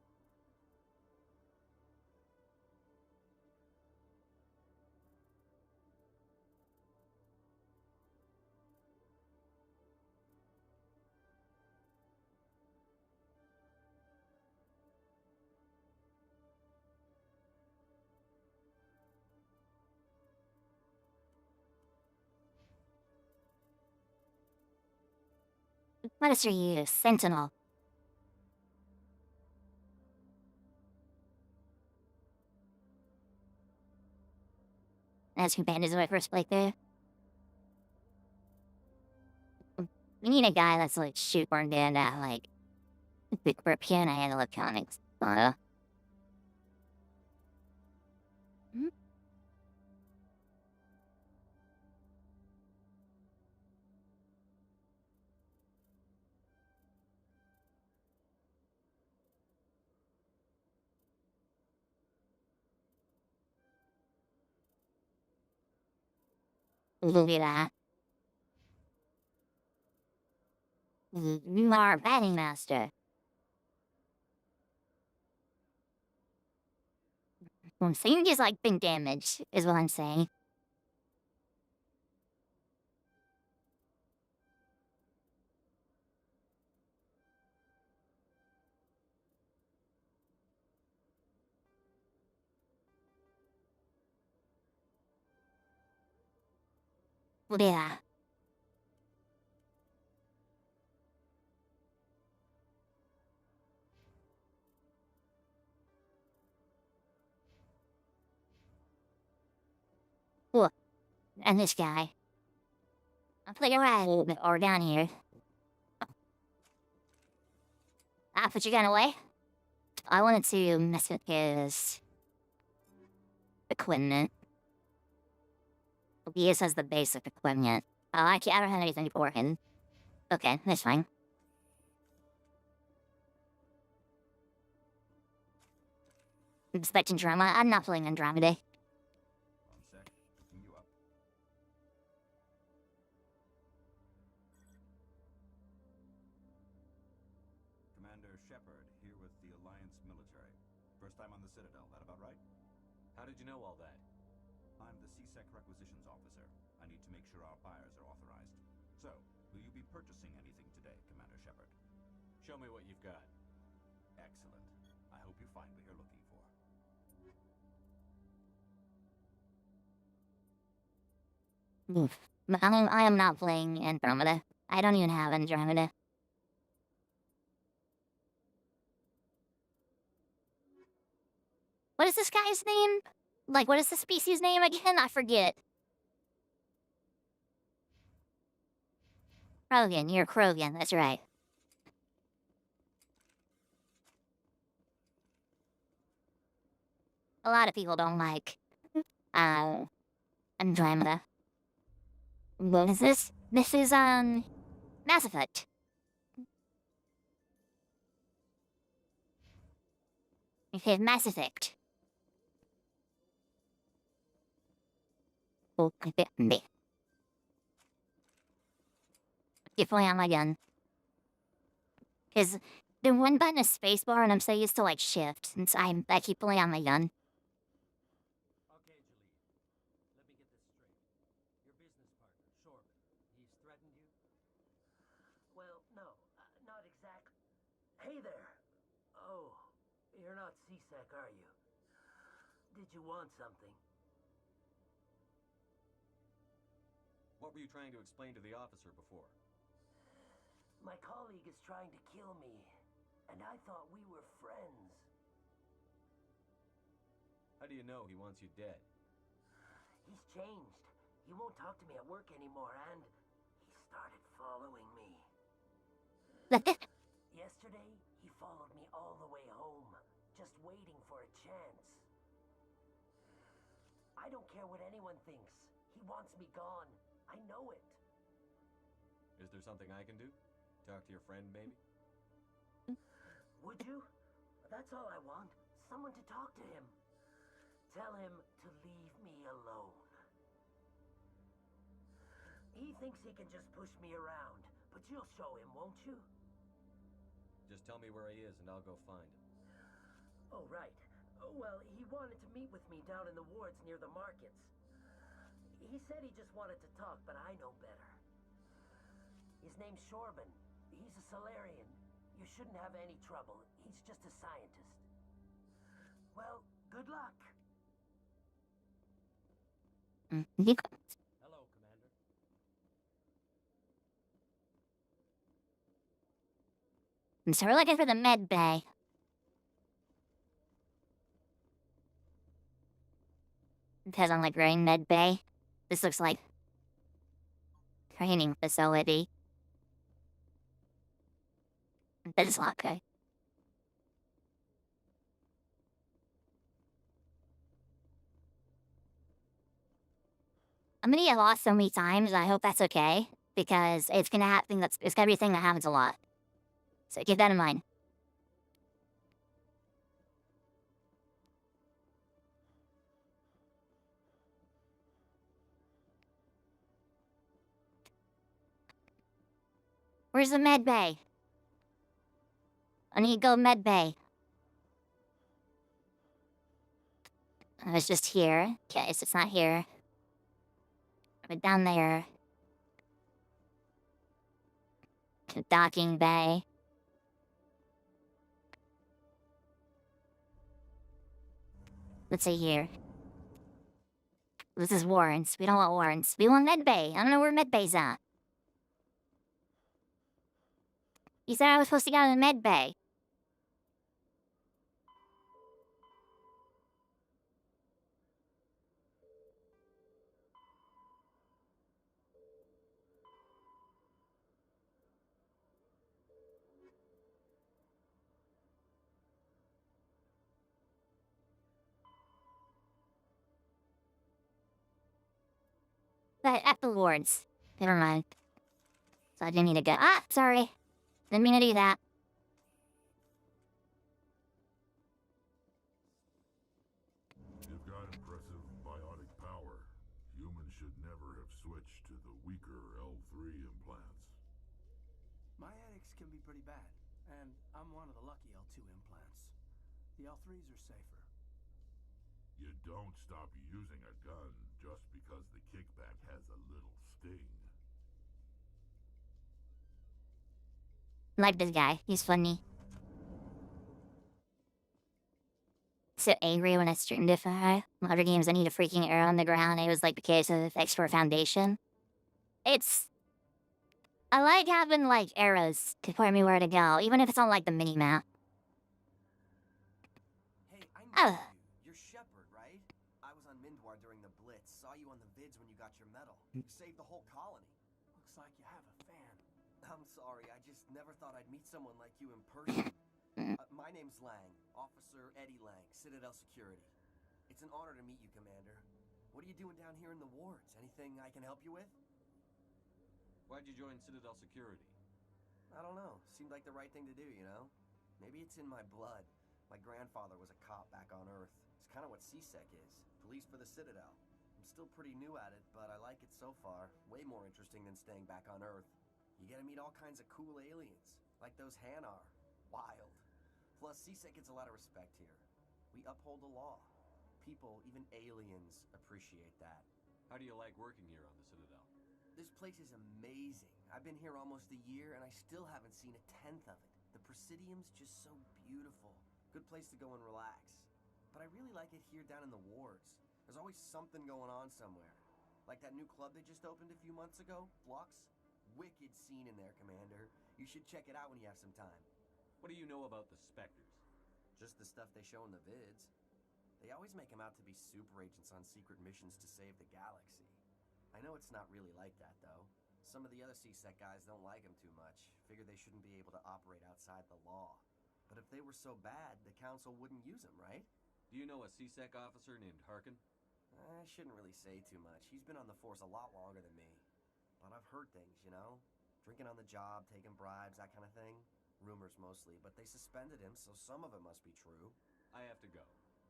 What is your use? Sentinel. As who bandits my first playthrough. We need a guy that's like shoot burned in at like big piano and electronics. Look at that. You are a batting master. What I'm saying is like big damage, is what I'm saying. Yeah. Look, and this guy. I'll play around a little bit or down here. Put your gun away. I wanted to mess with his equipment. He has the basic equipment. I don't have anything for him. Okay, that's fine. Expecting drama? I'm not playing Andromeda. One sec, picking you up. Commander Shepard, here with the Alliance military. First time on the Citadel, that about right? How did you know all that? I'm the CSEC requisitions officer. I need to make sure our buyers are authorized. So, will you be purchasing anything today, Commander Shepard? Show me what you've got. Excellent. I hope you find what you're looking for. Oof. I am not playing Andromeda. I don't even have Andromeda. What is this guy's name? Like, what is the species name again? I forget. Krogan, you're Krogan, that's right. A lot of people don't like, Andromeda. What is this? This is, Mass Effect. Okay, Mass Effect. Oh, I bet me. Keep pulling on my gun. Because the one button is spacebar, and I'm so used to, like, shift, since I keep pulling on my gun. Okay, Jaleel. Let me get this straight. Your business partner, Shorban, he's threatened you? Well, no, not exactly. Hey there. Oh, you're not C-Sec, are you? Did you want something? What were you trying to explain to the officer before? My colleague is trying to kill me, and I thought we were friends. How do you know he wants you dead? He's changed. He won't talk to me at work anymore, and he started following me. Yesterday, he followed me all the way home, just waiting for a chance. I don't care what anyone thinks. He wants me gone. I know it. Is there something I can do? Talk to your friend, maybe? Would you? That's all I want. Someone to talk to him. Tell him to leave me alone. He thinks he can just push me around, but you'll show him, won't you? Just tell me where he is and I'll go find him. Oh, right. Well, he wanted to meet with me down in the wards near the markets. He said he just wanted to talk, but I know better. His name's Shorban. He's a Solarian. You shouldn't have any trouble. He's just a scientist. Well, good luck. Hello, Commander. So we're looking for the med bay. It says on, like, growing med bay. This looks like training facility. But it's not okay. I'm gonna get lost so many times, I hope that's okay. Because it's gonna happen, it's gonna be a thing that happens a lot. So keep that in mind. Where's the med bay? I need to go med bay. Oh, it's just here. Okay, so it's not here. But down there. To docking bay. Let's see here. This is warrants. We don't want warrants. We want med bay. I don't know where med bay's at. You said I was supposed to go to the med bay. But afterwards. Never mind. So I didn't need to go. Ah, sorry. Didn't mean to do that. You've got impressive biotic power. Humans should never have switched to the weaker L3 implants. My addicts can be pretty bad, and I'm one of the lucky L2 implants. The L3s are safer. You don't stop using a gun just because the kickback has a little sting. Like this guy. He's funny. So angry when I streamed it for her. In other games, I need a freaking arrow on the ground. It was like the case of X4 Foundation. I like having, like, arrows to point me where to go, even if it's on, like, the mini-map. Hey, I know you. You're Shepard, right? I was on Mindwar during the Blitz. Saw you on the vids when you got your medal. You saved the whole colony. Looks like you have a fan. I'm sorry, I just never thought I'd meet someone like you in person. My name's Lang, Officer Eddie Lang, Citadel Security. It's an honor to meet you, Commander. What are you doing down here in the wards? Anything I can help you with? Why'd you join Citadel Security? I don't know. Seemed like the right thing to do, you know? Maybe it's in my blood. My grandfather was a cop back on Earth. It's kind of what CSEC is. Police for the Citadel. I'm still pretty new at it, but I like it so far. Way more interesting than staying back on Earth. You get to meet all kinds of cool aliens, like those Hanar. Wild. Plus, CSEC gets a lot of respect here. We uphold the law. People, even aliens, appreciate that. How do you like working here on the Citadel? This place is amazing. I've been here almost a year, and I still haven't seen a tenth of it. The Presidium's just so beautiful. Good place to go and relax. But I really like it here down in the wards. There's always something going on somewhere. Like that new club they just opened a few months ago, Flux. Wicked scene in there, Commander. You should check it out when you have some time. What do you know about the Spectres? Just the stuff they show in the vids. They always make them out to be super agents on secret missions to save the galaxy. I know it's not really like that, though. Some of the other CSEC guys don't like them too much. Figure they shouldn't be able to operate outside the law. But if they were so bad, the Council wouldn't use them, right? Do you know a CSEC officer named Harkin? I shouldn't really say too much. He's been on the force a lot longer than me. But I've heard things, you know? Drinking on the job, taking bribes, that kind of thing. Rumors mostly, but they suspended him, so some of it must be true. I have to go.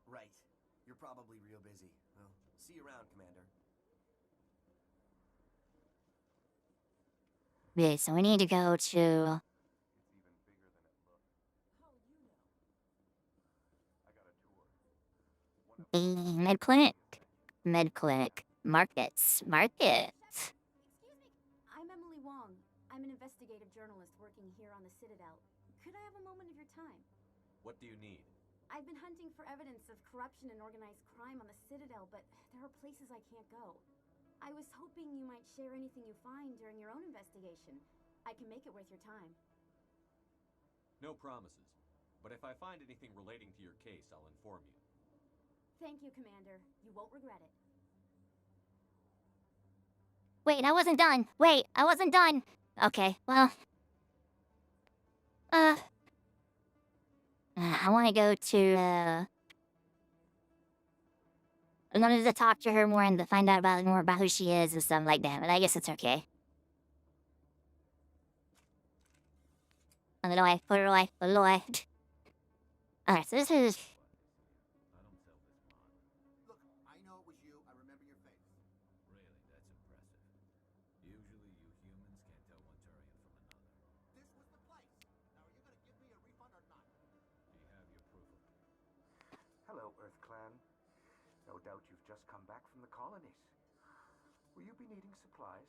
Right. You're probably real busy. Well, see you around, Commander. Okay, so we need to go to... the med clinic. Med clinic. Markets. Markets. I'm Emily Wong. I'm an investigative journalist working here on the Citadel. Could I have a moment of your time? What do you need? I've been hunting for evidence of corruption and organized crime on the Citadel, but there are places I can't go. I was hoping you might share anything you find during your own investigation. I can make it worth your time. No promises. But if I find anything relating to your case, I'll inform you. Thank you, Commander. You won't regret it. Wait, I wasn't done. Wait, I wasn't done. Okay, well... I want to go to, I wanted to talk to her more and to find out more about who she is and stuff like that, but I guess it's okay. Alright, so this is... Look, I know it was you. I remember your face. Really, that's impressive. Usually you humans can't tell one Turian from another. This was the place. Now, are you going to give me a refund or not? Do you have your proof of it? Hello, Earth Clan. No doubt you've just come back from the colonies. Will you be needing supplies?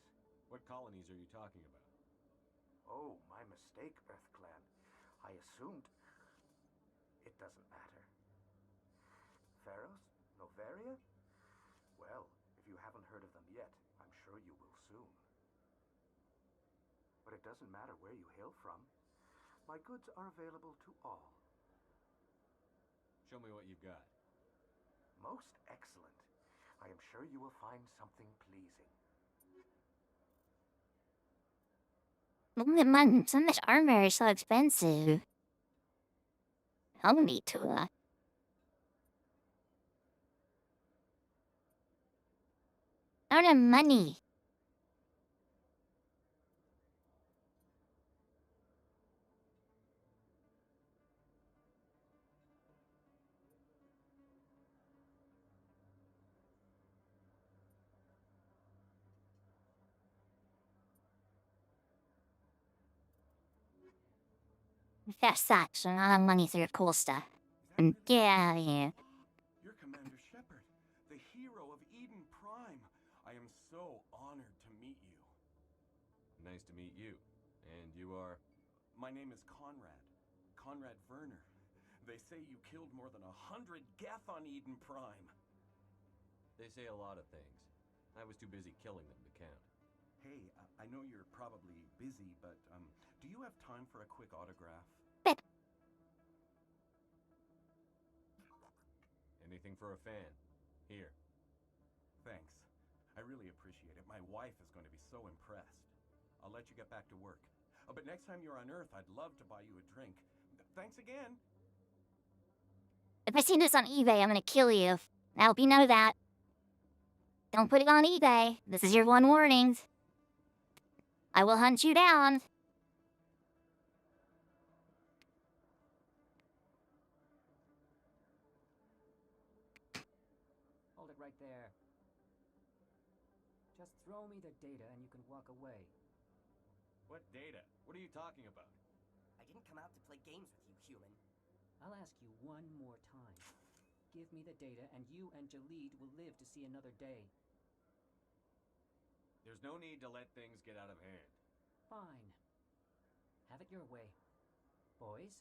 What colonies are you talking about? Oh, my mistake, Earth Clan. I assumed... It doesn't matter. Pharos? Novaria? Well, if you haven't heard of them yet, I'm sure you will soon. But it doesn't matter where you hail from. My goods are available to all. Show me what you've got. Most excellent. I am sure you will find something pleasing. Some of this armor is so expensive. Helmet tool. I don't have money. Fast sacks, so I don't have money for your cool stuff. And get out of here. You're Commander Shepard, the hero of Eden Prime. I am so honored to meet you. Nice to meet you. And you are? My name is Conrad. Conrad Werner. They say you killed more than 100 Geth on Eden Prime. They say a lot of things. I was too busy killing them to count. Hey, I know you're probably busy, but do you have time for a quick autograph? Anything for a fan. Here. Thanks. I really appreciate it. My wife is going to be so impressed. I'll let you get back to work. But next time you're on Earth, I'd love to buy you a drink. Thanks again. If I see this on eBay, I'm gonna kill you. I hope you know that. Don't put it on eBay. This is your one warning. I will hunt you down. Hold it right there. Just throw me the data and you can walk away. What data? What are you talking about? I didn't come out to play games with you, human. I'll ask you one more time. Give me the data and you and Jalid will live to see another day. There's no need to let things get out of hand. Fine. Have it your way. Boys?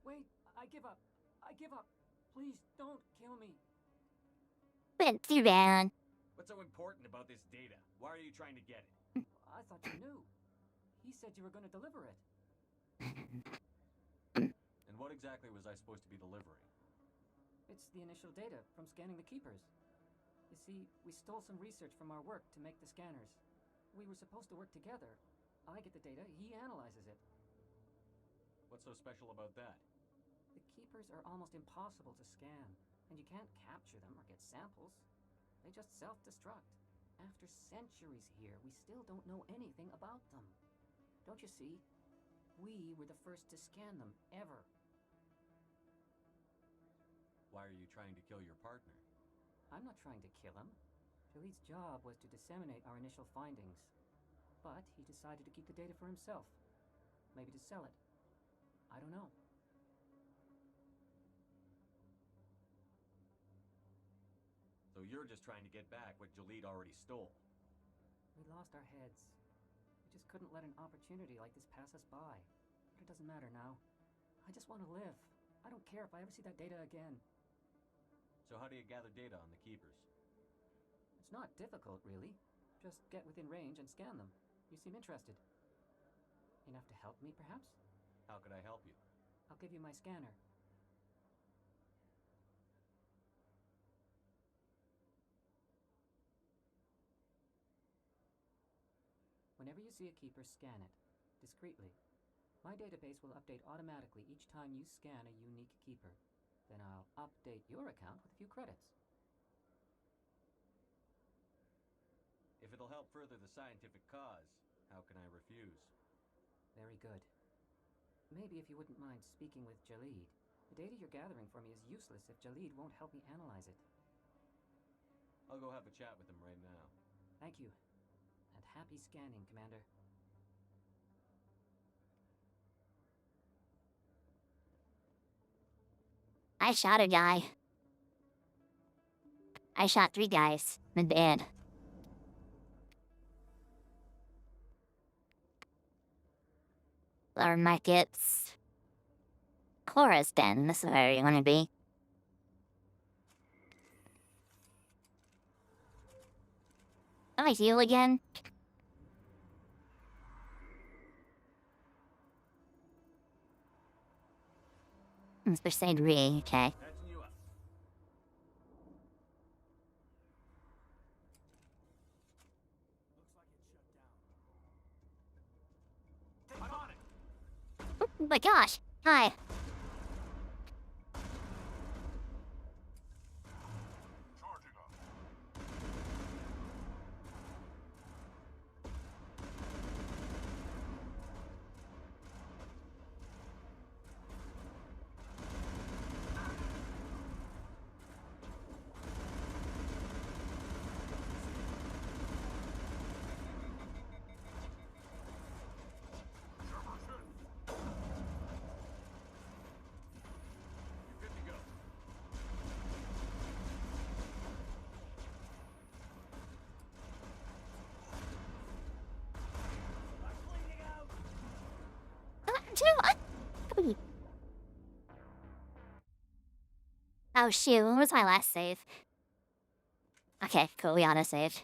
Wait, I give up. I give up. Please don't kill me. vtuber. What's so important about this data? Why are you trying to get it? I thought you knew. He said you were going to deliver it. And what exactly was I supposed to be delivering? It's the initial data from scanning the keepers. You see, we stole some research from our work to make the scanners. We were supposed to work together. I get the data, he analyzes it. What's so special about that? The keepers are almost impossible to scan, and you can't capture them or get samples. They just self-destruct. After centuries here, we still don't know anything about them. Don't you see? We were the first to scan them, ever. Why are you trying to kill your partner? I'm not trying to kill him. Jalid's job was to disseminate our initial findings. But he decided to keep the data for himself. Maybe to sell it. I don't know. So you're just trying to get back what Jalid already stole. We lost our heads. We just couldn't let an opportunity like this pass us by. But it doesn't matter now. I just want to live. I don't care if I ever see that data again. So how do you gather data on the keepers? It's not difficult, really. Just get within range and scan them. You seem interested. Enough to help me, perhaps? How could I help you? I'll give you my scanner. Whenever you see a keeper, scan it. Discreetly. My database will update automatically each time you scan a unique keeper. Then I'll update your account with a few credits. If it'll help further the scientific cause, how can I refuse? Very good. Maybe if you wouldn't mind speaking with Jalid. The data you're gathering for me is useless if Jalid won't help me analyze it. I'll go have a chat with him right now. Thank you. And happy scanning, Commander. I shot a guy. I shot 3 guys in the bed. Our markets. Chlora's den, this is where you want to be. Oh, I heal again. Mr. Sadri, okay. Oh my gosh! Hi. Oh shoot, when was my last save? Okay, cool, we auto-saved.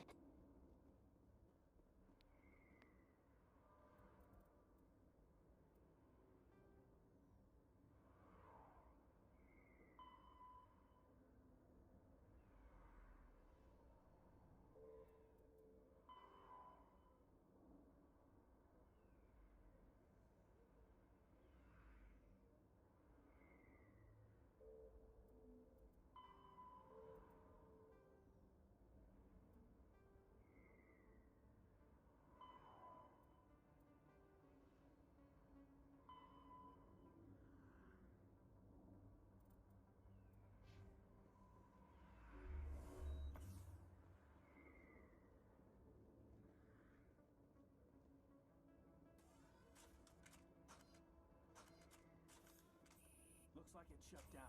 like it shut down.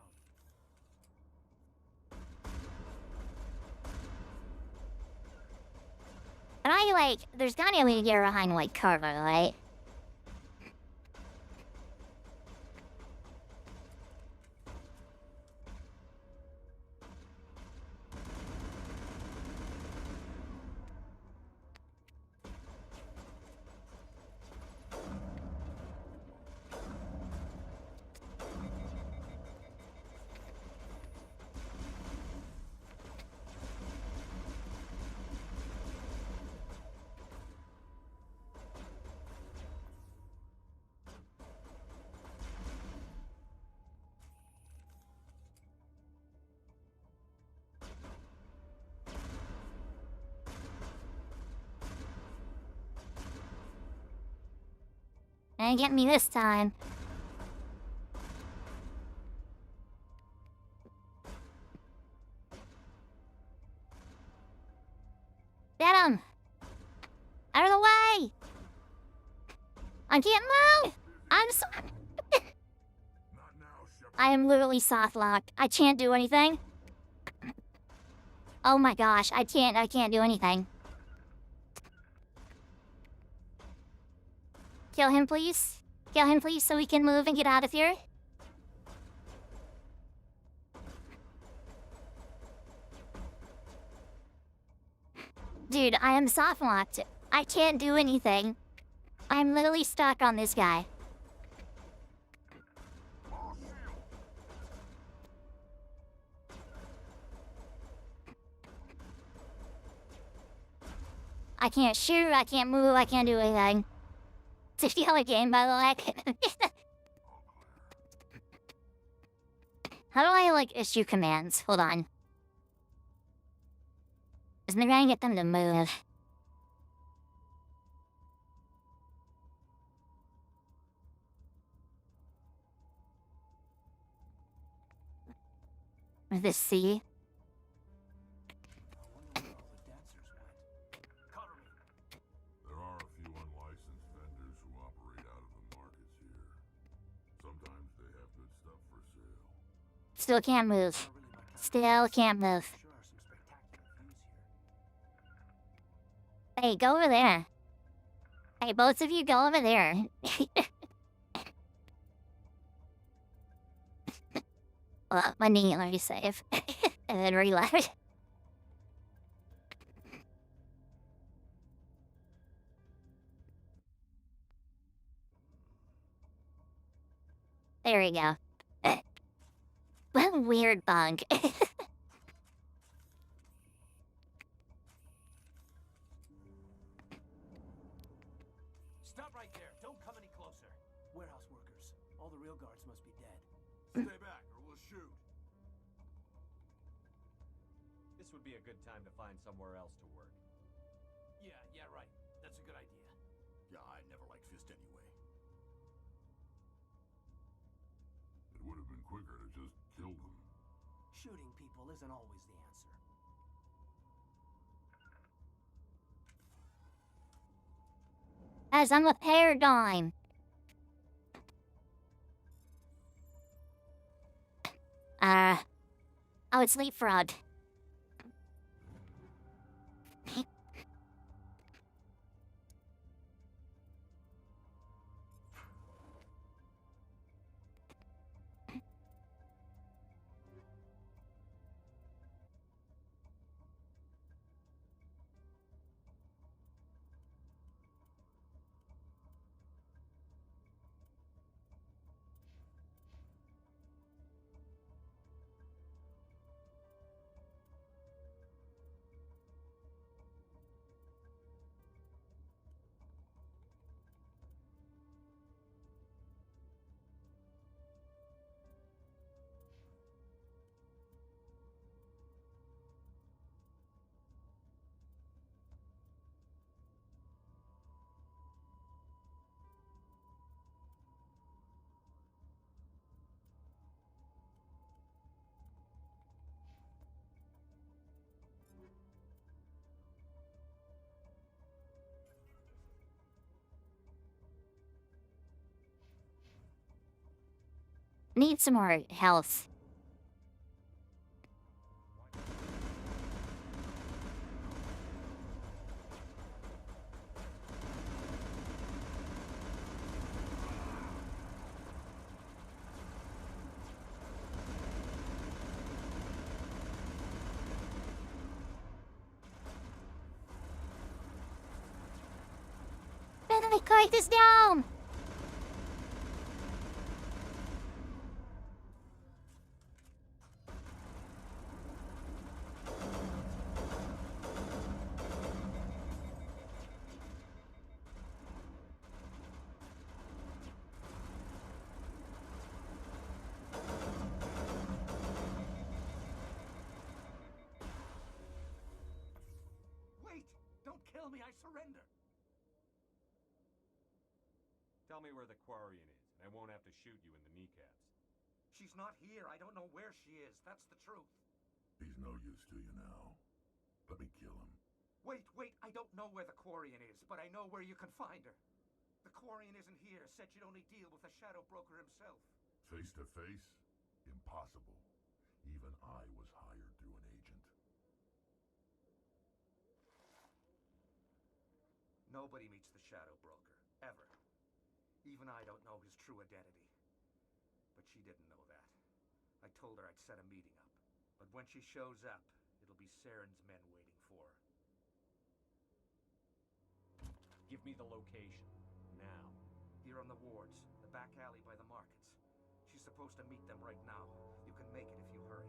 And I, like, there's gotta be a gear behind, like, cover, right? Ain't getting me this time. Get him! Out of the way! I can't move! I'm so... I am literally soft locked. I can't do anything. Oh my gosh, I can't do anything. Kill him, please. Kill him, please, so we can move and get out of here. Dude, I am soft locked. I can't do anything. I'm literally stuck on this guy. I can't shoot, I can't move, I can't do anything. It's a $50 game, by the way. How do I, like, issue commands? Hold on. Isn't there gonna get them to move? With this C? There are a few unlicensed vendors who operate out of the markets here. Sometimes they have good stuff for sale. Still can't move. Still can't move. Hey, go over there. Hey, both of you go over there. Well, my knee already save. And then reload. There we go. What a weird bug. Stop right there. Don't come any closer. Warehouse workers. All the real guards must be dead. Stay back, or we'll shoot. This would be a good time to find somewhere else to work. Yeah, right. That's a good idea. Yeah, I never liked Fist anyway. It would have been quicker to just kill them. Shooting people isn't always the answer. As I'm a paradigm. Oh, it's leapfrog. Need some more health. Enemy kite is down! Wait! Don't kill me, I surrender! Tell me where the Quarian is, and I won't have to shoot you in the kneecaps. She's not here. I don't know where she is. That's the truth. He's no use to you now. Let me kill him. Wait. I don't know where the Quarian is, but I know where you can find her. The Quarian isn't here. Said you'd only deal with the Shadow Broker himself. Face to face? Impossible. Even I was hired through an agent. Nobody meets the Shadow Broker. Ever. Even I don't know his true identity. But she didn't know that. I told her I'd set a meeting up. But when she shows up, it'll be Saren's men waiting for her. Give me the location. Now. Here on the wards, the back alley by the markets. She's supposed to meet them right now. You can make it if you hurry.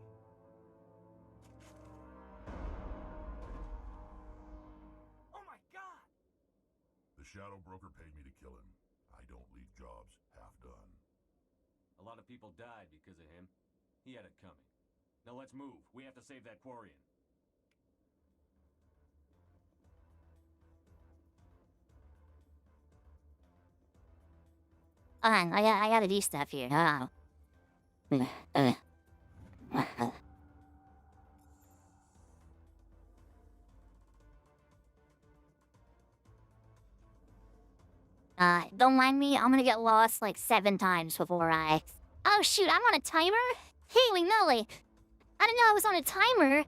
Oh my God! The Shadow Broker paid me to kill him. I don't leave jobs half done. A lot of people died because of him. He had it coming. Now let's move. We have to save that Quarian. Hold on, I gotta do stuff here. Don't mind me, I'm gonna get lost like 7 times before I... Oh shoot, I'm on a timer? Holy moly! I didn't know I was on a timer!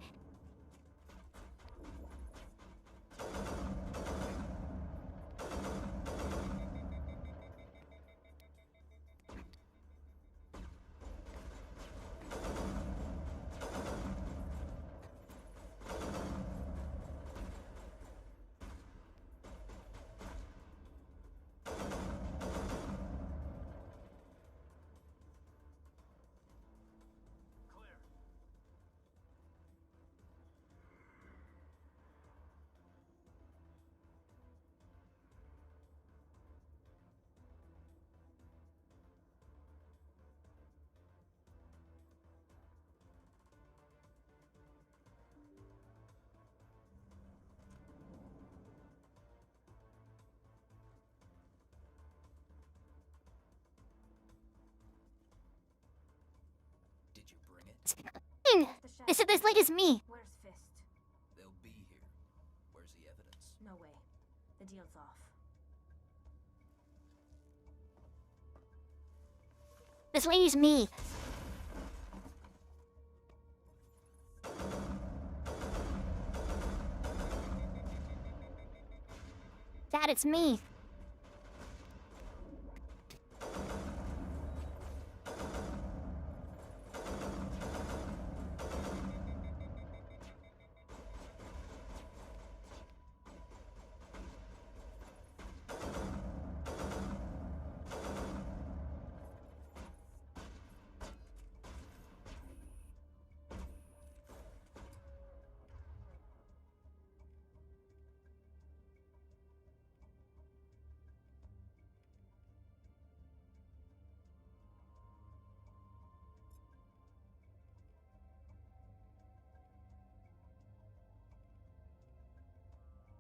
Did you bring it? They said this lake is me! Where's Fist? They'll be here. Where's the evidence? No way. The deal's off. This lady's me! Dad, it's me!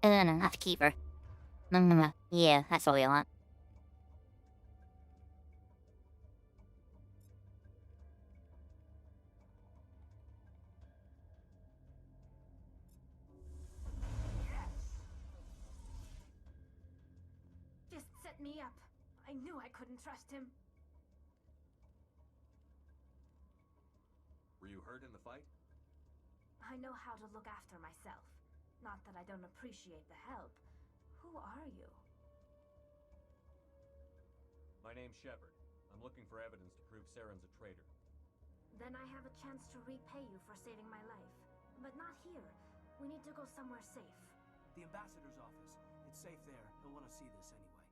No, I have to keep her. No. Yeah, that's what we want. Fist set me up. I knew I couldn't trust him. hurt in the fight? I know how to look after myself. Not that I don't appreciate the help. Who are you? My name's Shepard. I'm looking for evidence to prove Saren's a traitor. Then I have a chance to repay you for saving my life. But not here. We need to go somewhere safe. The ambassador's office. It's safe there. He'll want to see this anyway.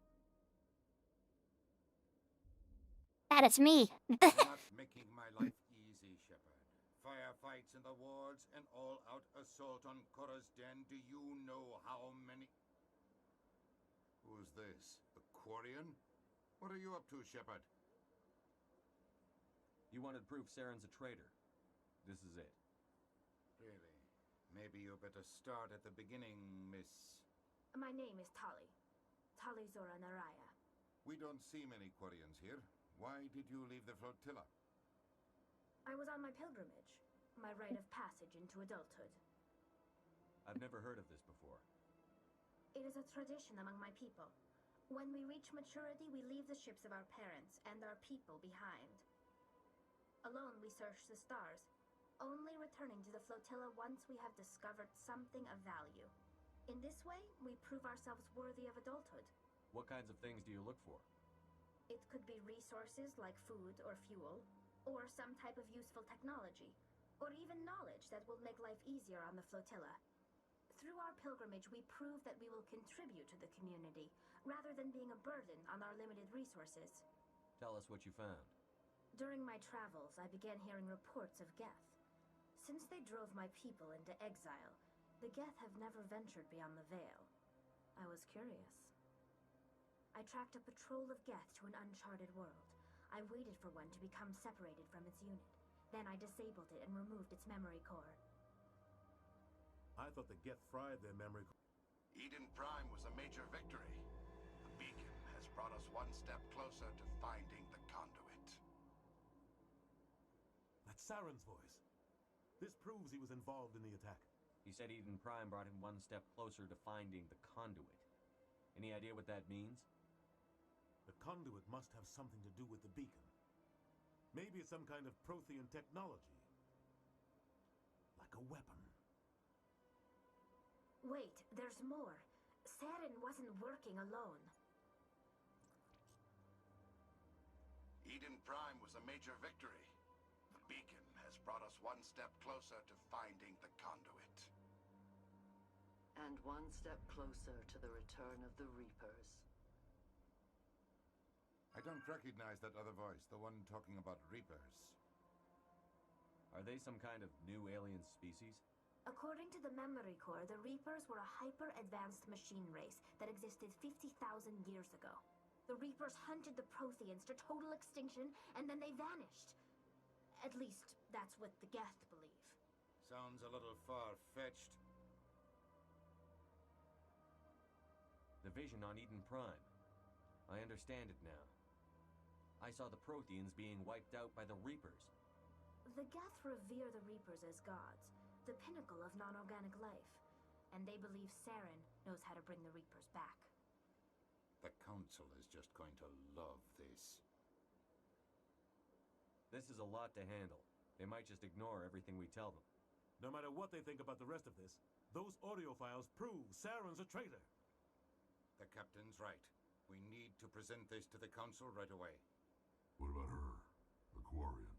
That is me. Not making my life easy, Shepard. Firefights in the wards, an all-out assault on Korra's den. Do you know how many... Who's this? A Quarian? What are you up to, Shepard? You wanted to prove Saren's a traitor. This is it. Really? Maybe you better start at the beginning, Miss... My name is Tali. Tali Zora Naraya. We don't see many Quarians here. Why did you leave the flotilla? I was on my pilgrimage. My rite of passage into adulthood. I've never heard of this before. It is a tradition among my people. When we reach maturity, we leave the ships of our parents and our people behind. Alone, we search the stars, only returning to the flotilla once we have discovered something of value. In this way, we prove ourselves worthy of adulthood. What kinds of things do you look for? It could be resources like food or fuel, or some type of useful technology, or even knowledge that will make life easier on the flotilla. Through our pilgrimage, we prove that we will contribute to the community, rather than being a burden on our limited resources. Tell us what you found. During my travels, I began hearing reports of Geth. Since they drove my people into exile, the Geth have never ventured beyond the Veil. I was curious. I tracked a patrol of Geth to an uncharted world. I waited for one to become separated from its unit. Then I disabled it and removed its memory core. I thought the Geth fried their memory core. Eden Prime was a major victory. The beacon has brought us one step closer to finding the conduit. That's Saren's voice. This proves he was involved in the attack. He said Eden Prime brought him one step closer to finding the conduit. Any idea what that means? The conduit must have something to do with the beacon. Maybe it's some kind of Prothean technology. Like a weapon. Wait, there's more. Saren wasn't working alone. Eden Prime was a major victory. The beacon has brought us one step closer to finding the conduit. And one step closer to the return of the Reapers. I don't recognize that other voice, the one talking about Reapers. Are they some kind of new alien species? According to the memory core, the Reapers were a hyper-advanced machine race that existed 50,000 years ago. The Reapers hunted the Protheans to total extinction, and then they vanished. At least, that's what the Geth believe. Sounds a little far-fetched. The vision on Eden Prime. I understand it now. I saw the Protheans being wiped out by the Reapers. The Geth revere the Reapers as gods, the pinnacle of non-organic life, and they believe Saren knows how to bring the Reapers back. The Council is just going to love this. This is a lot to handle. They might just ignore everything we tell them. No matter what they think about the rest of this, those audio files prove Saren's a traitor. The captain's right. We need to present this to the Council right away. What about her? The Quarian?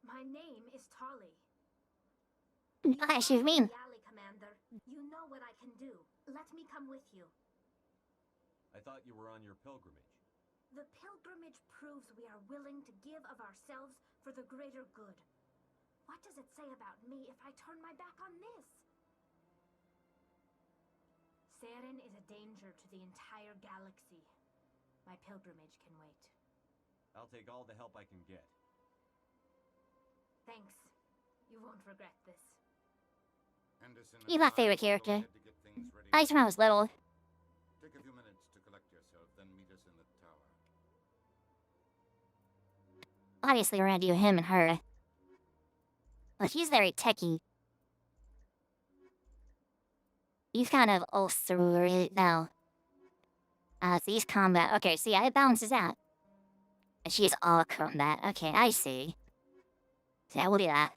My name is Tali. Gosh, you mean? Yali, Commander. You know what I can do. Let me come with you. I thought you were on your pilgrimage. The pilgrimage proves we are willing to give of ourselves for the greater good. What does it say about me if I turn my back on this? Saren is a danger to the entire galaxy. My pilgrimage can wait. I'll take all the help I can get. Thanks. You won't regret this. Anderson You're my favorite character. I liked when I was little. Take a few minutes to collect yourself, then meet us in the tower. Obviously, we're gonna do him and her. But he's very techy. He's kind of also right now. So he's combat. Okay, see, it balances out. And she's all combat. Okay, I see. So yeah, we'll do that.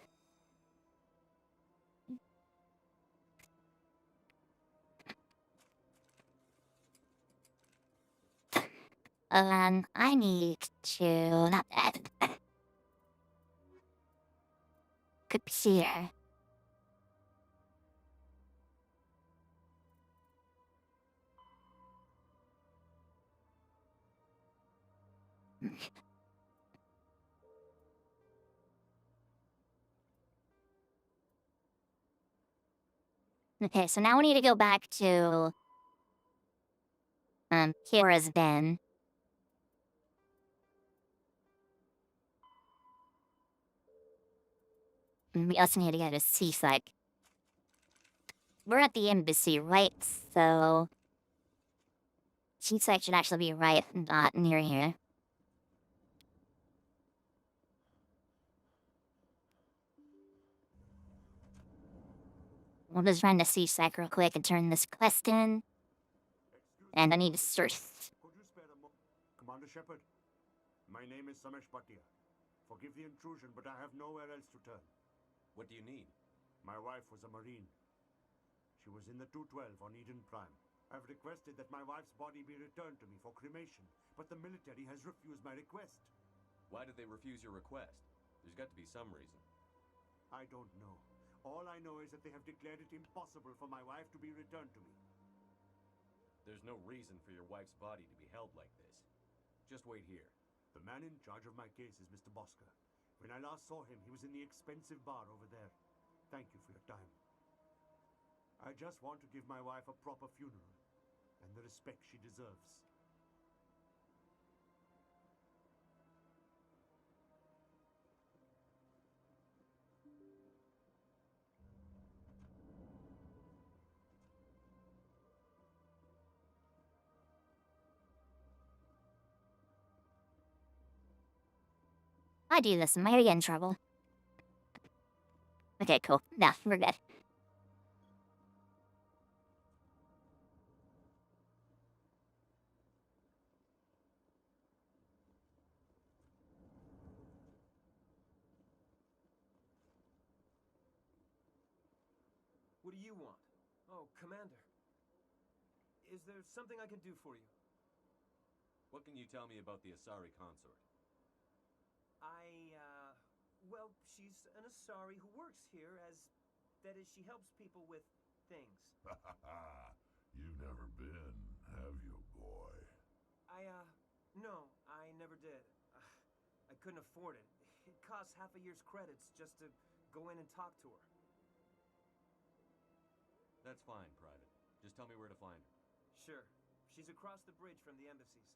I need to not that. Computer. Okay, so now we need to go back to Kira's den. And we also need to get a C-Psych. We're at the embassy, right? So C-Psych should actually be right, not near here. We'll just run the C-Psych real quick and turn this quest in. And I need to search. Could you spare a moment? Commander Shepard, my name is Samesh Bhatia. Forgive the intrusion, but I have nowhere else to turn. What do you need? My wife was a Marine. She was in the 212 on Eden Prime. I've requested that my wife's body be returned to me for cremation, but the military has refused my request. Why did they refuse your request? There's got to be some reason. I don't know. All I know is that they have declared it impossible for my wife to be returned to me. There's no reason for your wife's body to be held like this. Just wait here. The man in charge of my case is Mr. Bosker. When I last saw him, he was in the expensive bar over there. Thank you for your time. I just want to give my wife a proper funeral and the respect she deserves. I do this, am I gonna get in trouble? Okay, cool. Nah, we're good. What do you want? Oh, Commander. Is there something I can do for you? What can you tell me about the Asari consort? Well, she's an Asari who works here as... That is, she helps people with things. You've never been, have you, boy? No, I never did. I couldn't afford it. It costs half a year's credits just to go in and talk to her. That's fine, Private. Just tell me where to find her. Sure. She's across the bridge from the embassies.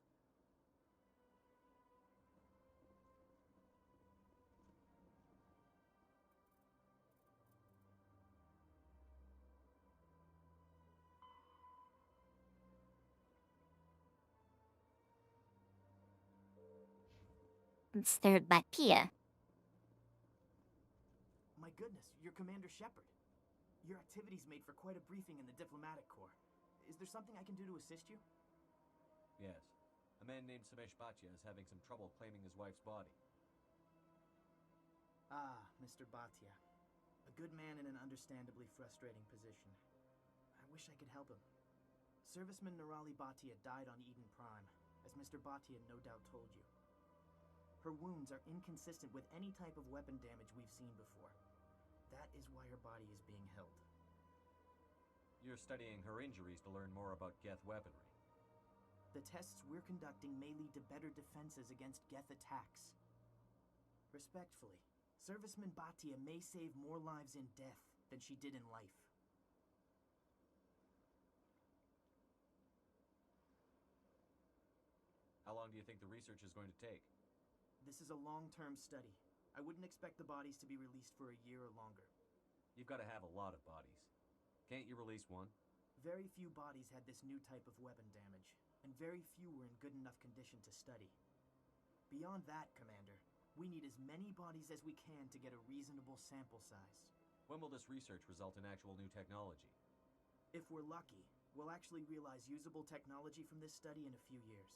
It's third by Pia. My goodness, you're Commander Shepard. Your activities made for quite a briefing in the diplomatic corps. Is there something I can do to assist you? Yes. A man named Samesh Bhatia is having some trouble claiming his wife's body. Ah, Mr. Bhatia. A good man in an understandably frustrating position. I wish I could help him. Serviceman Nirali Bhatia died on Eden Prime, as Mr. Bhatia no doubt told you. Her wounds are inconsistent with any type of weapon damage we've seen before. That is why her body is being held. You're studying her injuries to learn more about Geth weaponry. The tests we're conducting may lead to better defenses against Geth attacks. Respectfully, Serviceman Bhatia may save more lives in death than she did in life. How long do you think the research is going to take? This is a long-term study. I wouldn't expect the bodies to be released for a year or longer. You've got to have a lot of bodies. Can't you release one? Very few bodies had this new type of weapon damage, and very few were in good enough condition to study. Beyond that, Commander, we need as many bodies as we can to get a reasonable sample size. When will this research result in actual new technology? If we're lucky, we'll actually realize usable technology from this study in a few years.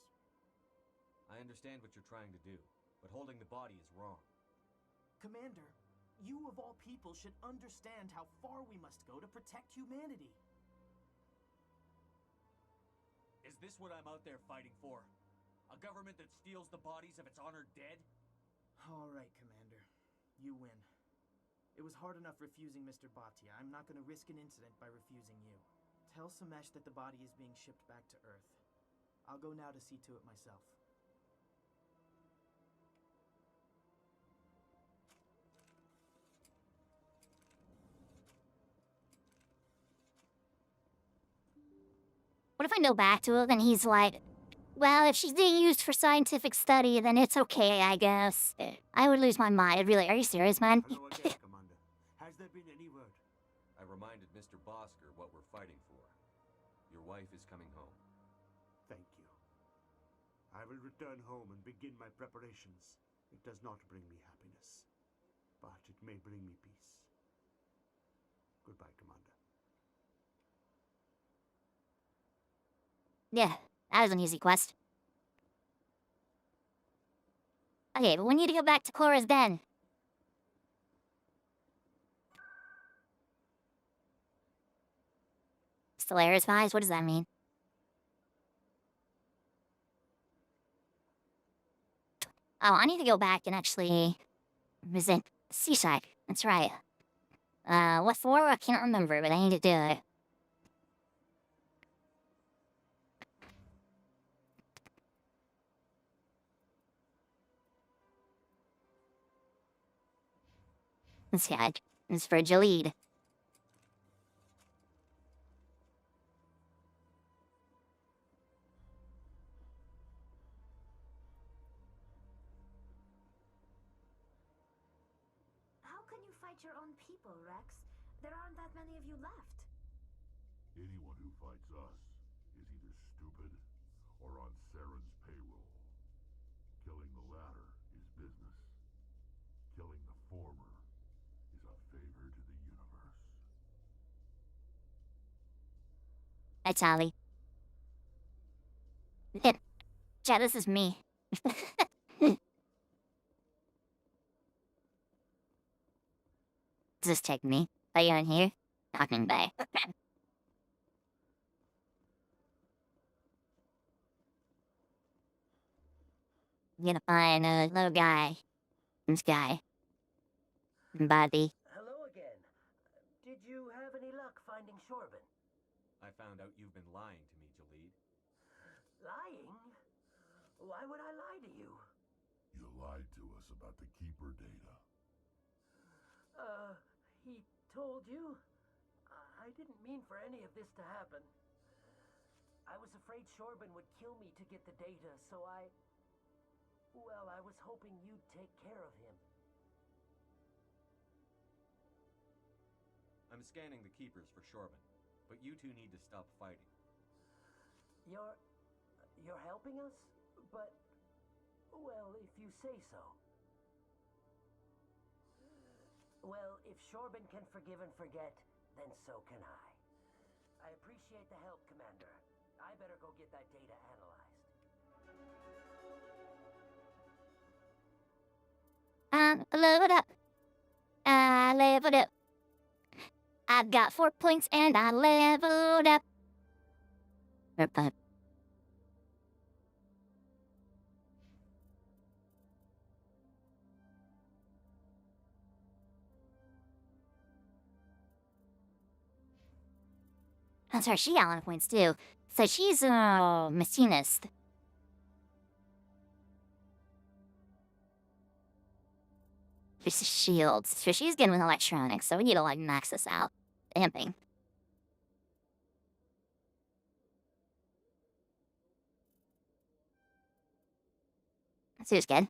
I understand what you're trying to do, but holding the body is wrong. Commander, You of all people should understand how far we must go to protect humanity. Is this what I'm out there fighting for? A government that steals the bodies of its honored dead? All right, Commander. You win. It was hard enough refusing Mr. Bhatia. I'm not going to risk an incident by refusing you. Tell Samesh that the body is being shipped back to Earth. I'll go now to see to it myself. What if I go back to him and he's like, well, if she's being used for scientific study, then it's okay, I guess. I would lose my mind. Really, are you serious, man? Hello again, Commander. Has there been any word? I reminded Mr. Bosker what we're fighting for. Your wife is coming home. Thank you. I will return home and begin my preparations. It does not bring me happiness, but it may bring me peace. Goodbye, Commander. Yeah, that was an easy quest. Okay, but we need to go back to Cora's den. Stellaris vibes? What does that mean? Oh, I need to go back and actually visit Seaside. That's right. What for? I can't remember, but I need to do it. Let's see. It's for Jalid. How can you fight your own people, Rex? There aren't that many of you left. Anyone who fights us is either stupid or on Saren's payroll. Killing the latter is business. Killing the former is a favor to the universe. Hi, Tali. Yeah, this is me. Does this take me? Are you in here? Talking bay. I'm gonna find a little guy. This guy. Body. Hello again. Did you have any luck finding Shorban? I found out you've been lying to me, Jalid. Lying? Why would I lie to you? You lied to us about the Keeper data. He told you? I didn't mean for any of this to happen. I was afraid Shorban would kill me to get the data, so well, I was hoping you'd take care of him. I'm scanning the Keepers for Shorban, but you two need to stop fighting. You're helping us? But, well, if you say so. Well, if Shorban can forgive and forget, then so can I. I appreciate the help, Commander. I better go get that data analyzed. Leveled up. I leveled up. I've got 4 points and I leveled up. I'm sorry, she got a lot of points too. So she's a machinist. She's shields. So she's good with electronics, so we need to like max this out. Damping. That's who's good.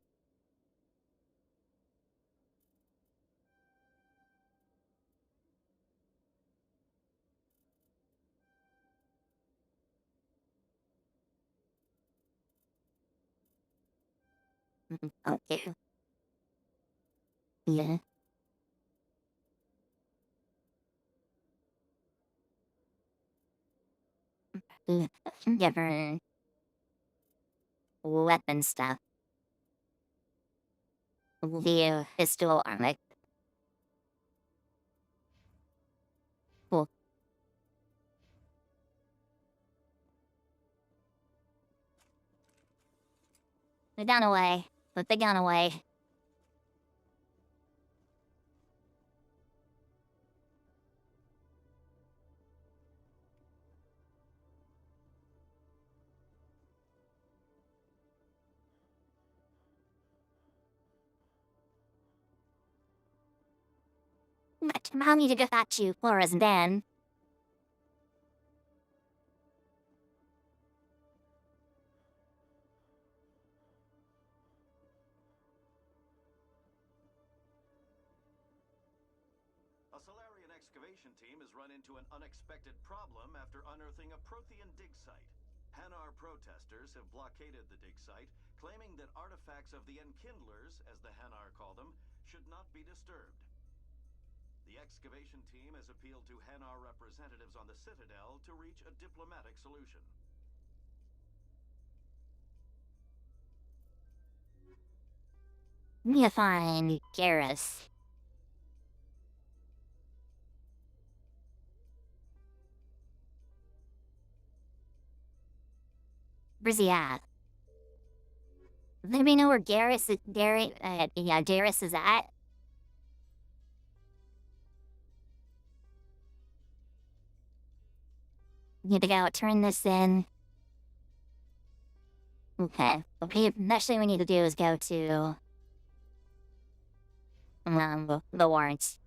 Okay. Yeah. Different weapon stuff. The pistol armor. The gun away. Put the gun away. But how need to get at you, Flora's Dan? A Solarian excavation team has run into an unexpected problem after unearthing a Prothean dig site. Hanar protesters have blockaded the dig site, claiming that artifacts of the Enkindlers, as the Hanar call them, should not be disturbed. The excavation team has appealed to Hanar representatives on the Citadel to reach a diplomatic solution. You find Garrus. Where's he at? Let me know where Garrus is. Garrus is at. Need to go turn this in. Okay. Okay. Next thing we need to do is go to the warrants.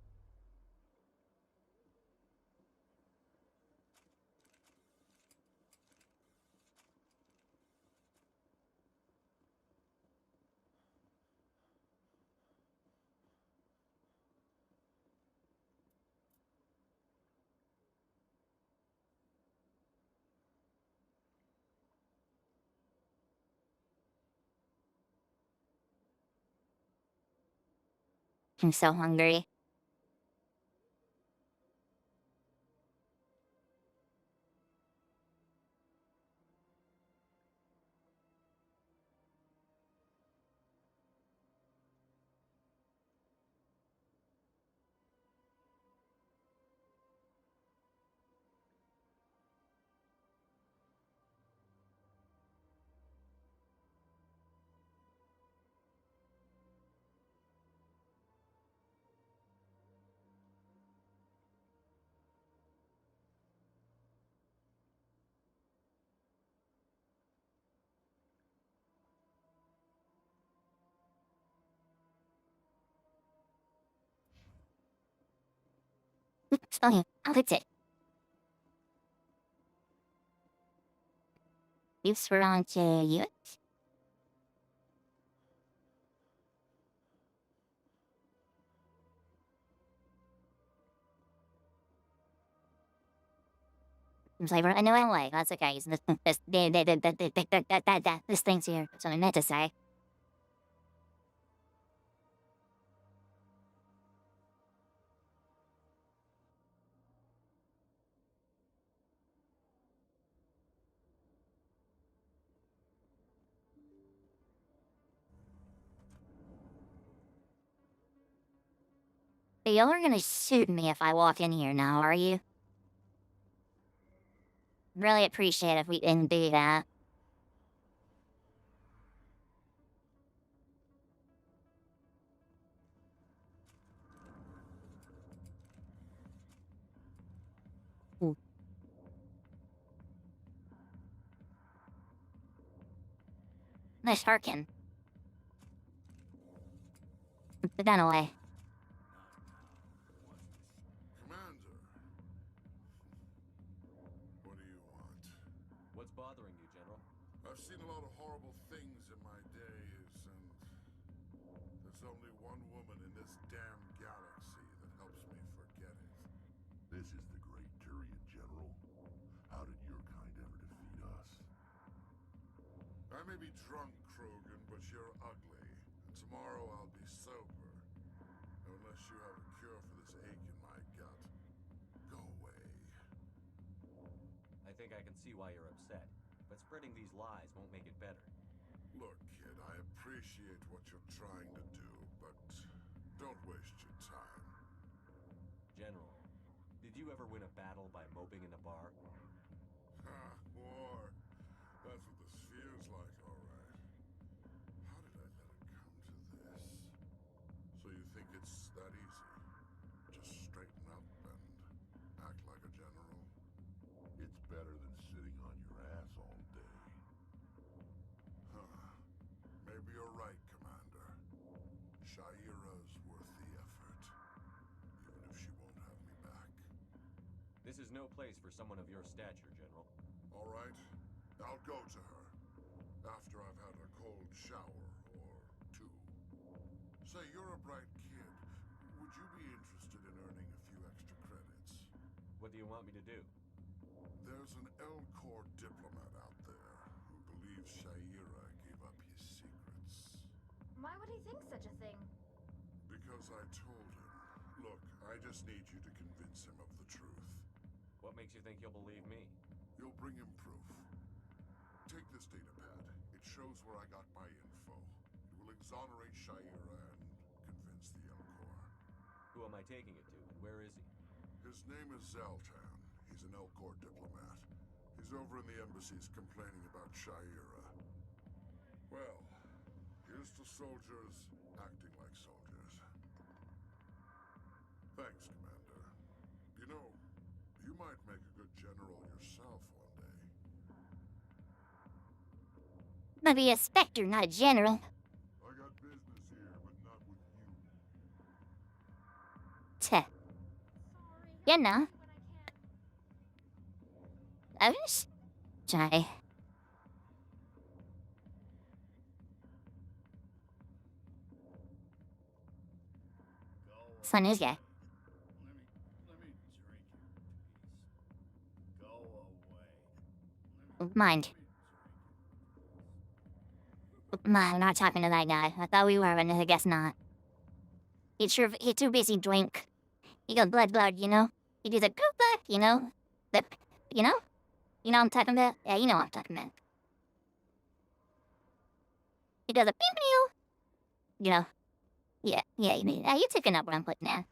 I'm so hungry. Oh, I'll fix it. Use for on to you. Seems like we're a new way. That's okay. This thing's here. That's what I meant to say. Y'all are gonna shoot me if I walk in here now, are you? Really appreciate if we didn't do that. Ooh. Nice Harkin. Put the gun away. Commander. What do you want? What's bothering you, General? I've seen a lot of horrible things in my days, and there's only one woman in this damn galaxy that helps me forget it. This is the Great Turian, General. How did your kind ever defeat us? I may be drunk, Krogan, but you're ugly. And tomorrow I'll be sober. Unless you have a cure for this ache in my gut. Go away. I think I can see why you're upset, but spreading these lies won't make it better. Look, kid, I appreciate what you're trying to do, but don't waste your time. General, did you ever win a battle by moping in a bar? Ha, war. That's what this feels like, all right. is no place for someone of your stature, General. All right, I'll go to her. After I've had a cold shower or two. Say, you're a bright kid. Would you be interested in earning a few extra credits? What do you want me to do? There's an L-Corps diplomat out there who believes Shaira gave up his secrets. Why would he think such a thing? Because I told him. Look, I just need you to convince him of the truth. What makes you think he'll believe me? You'll bring him proof. Take this data pad. It shows where I got my info. It will exonerate Shaira and convince the L-Corps. Who am I taking it to, and where is he? His name is Zaltan. He's an L-Corps diplomat. He's over in the embassies complaining about Shaira. Well, here's to soldiers acting like soldiers. Thanks, Commander. You know, you might make a good general yourself one day. Might be a specter, not a general. I got business here, but not with you. Teh. You know. I was try. Son is guy. Let me drink your peace. Go away. Mind. I'm not talking to that guy. I thought we were, but I guess not. He's too busy drink. He got blood, you know? He does a goopa, you know? You know? You know what I'm talking about? Yeah, you know what I'm talking about. He does a pew pew. You know? Yeah, you taking up what I'm putting down.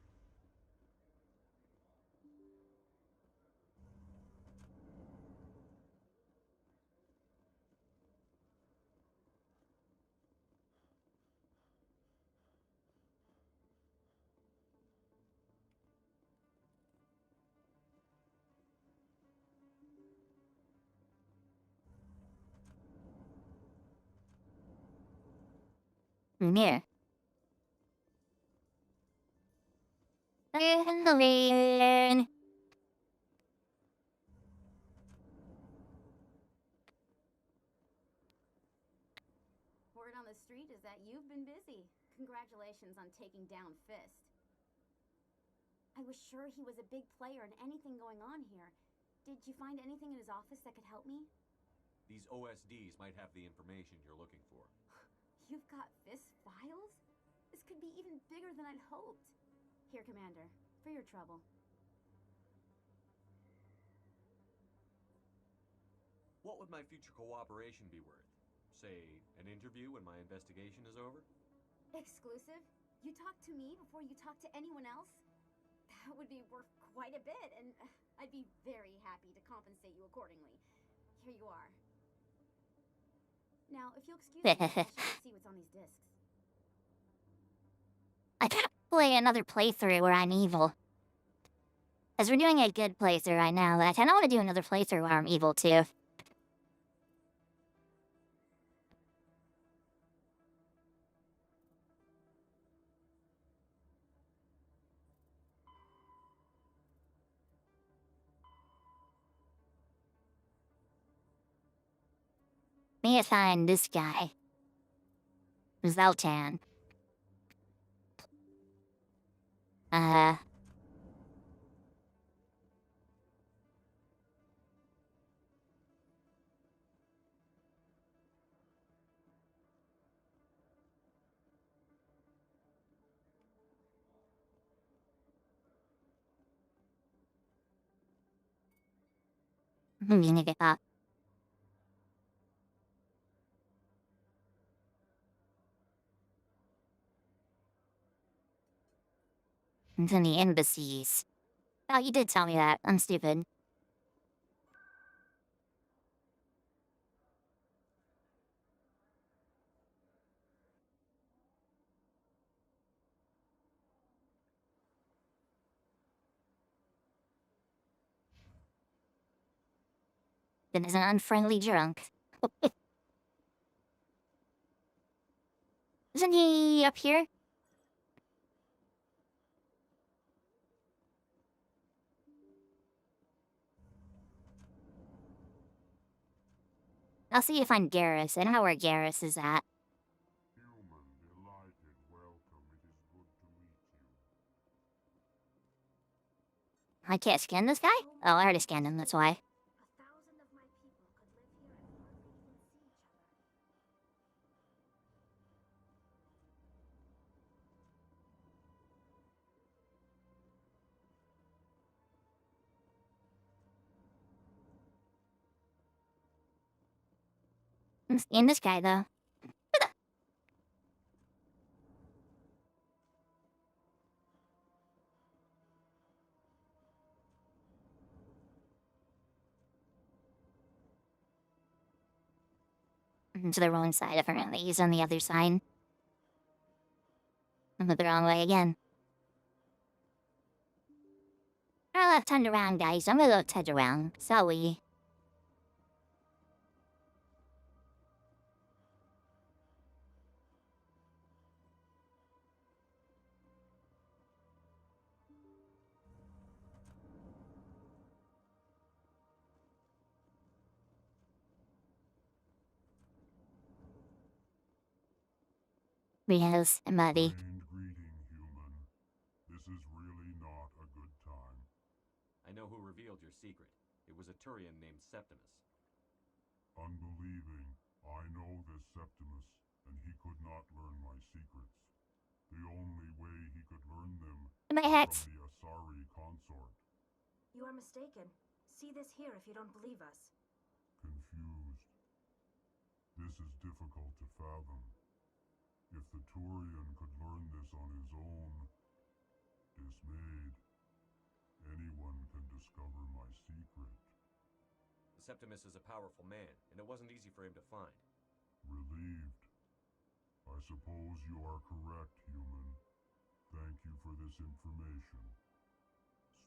Here. Talion. Word on the street is that you've been busy. Congratulations on taking down Fist. I was sure he was a big player in anything going on here. Did you find anything in his office that could help me? These OSDs might have the information you're looking for. You've got Fist files? This could be even bigger than I'd hoped. Here, Commander, for your trouble. What would my future cooperation be worth? Say, an interview when my investigation is over? Exclusive? You talk to me before you talk to anyone else? That would be worth quite a bit, and I'd be very happy to compensate you accordingly. Here you are. Now, if you'll excuse me, I should see what's on these discs. I gotta play another playthrough where I'm evil. As we're doing a good playthrough right now, but I kinda wanna do another playthrough where I'm evil too. Me find this guy. Zaltan. Gonna get up. It's in the embassies. Oh, you did tell me that. I'm stupid. Then is an unfriendly drunk. Isn't he up here? I'll see you find Garrus. I don't know where Garrus is at. Human, delighted, welcome. It is good to meet you. I can't scan this guy? Oh, I already scanned him, that's why. Scan this guy, though. To the wrong side, apparently. He's on the other side. I went the wrong way again. I'll turn around, guys. I'm gonna turn around. Sorry. Yes, muddy. Greeting, human. This is really not a good time. I know who revealed your secret. It was a Turian named Septimus. Unbelieving, I know this Septimus, and he could not learn my secrets. The only way he could learn them My is hat. from the Asari consort. You are mistaken. See this here if you don't believe us. Confused. This is difficult to fathom. If the Turian could learn this on his own, dismayed, anyone can discover my secret. Septimus is a powerful man, and it wasn't easy for him to find. Relieved. I suppose you are correct, human. Thank you for this information.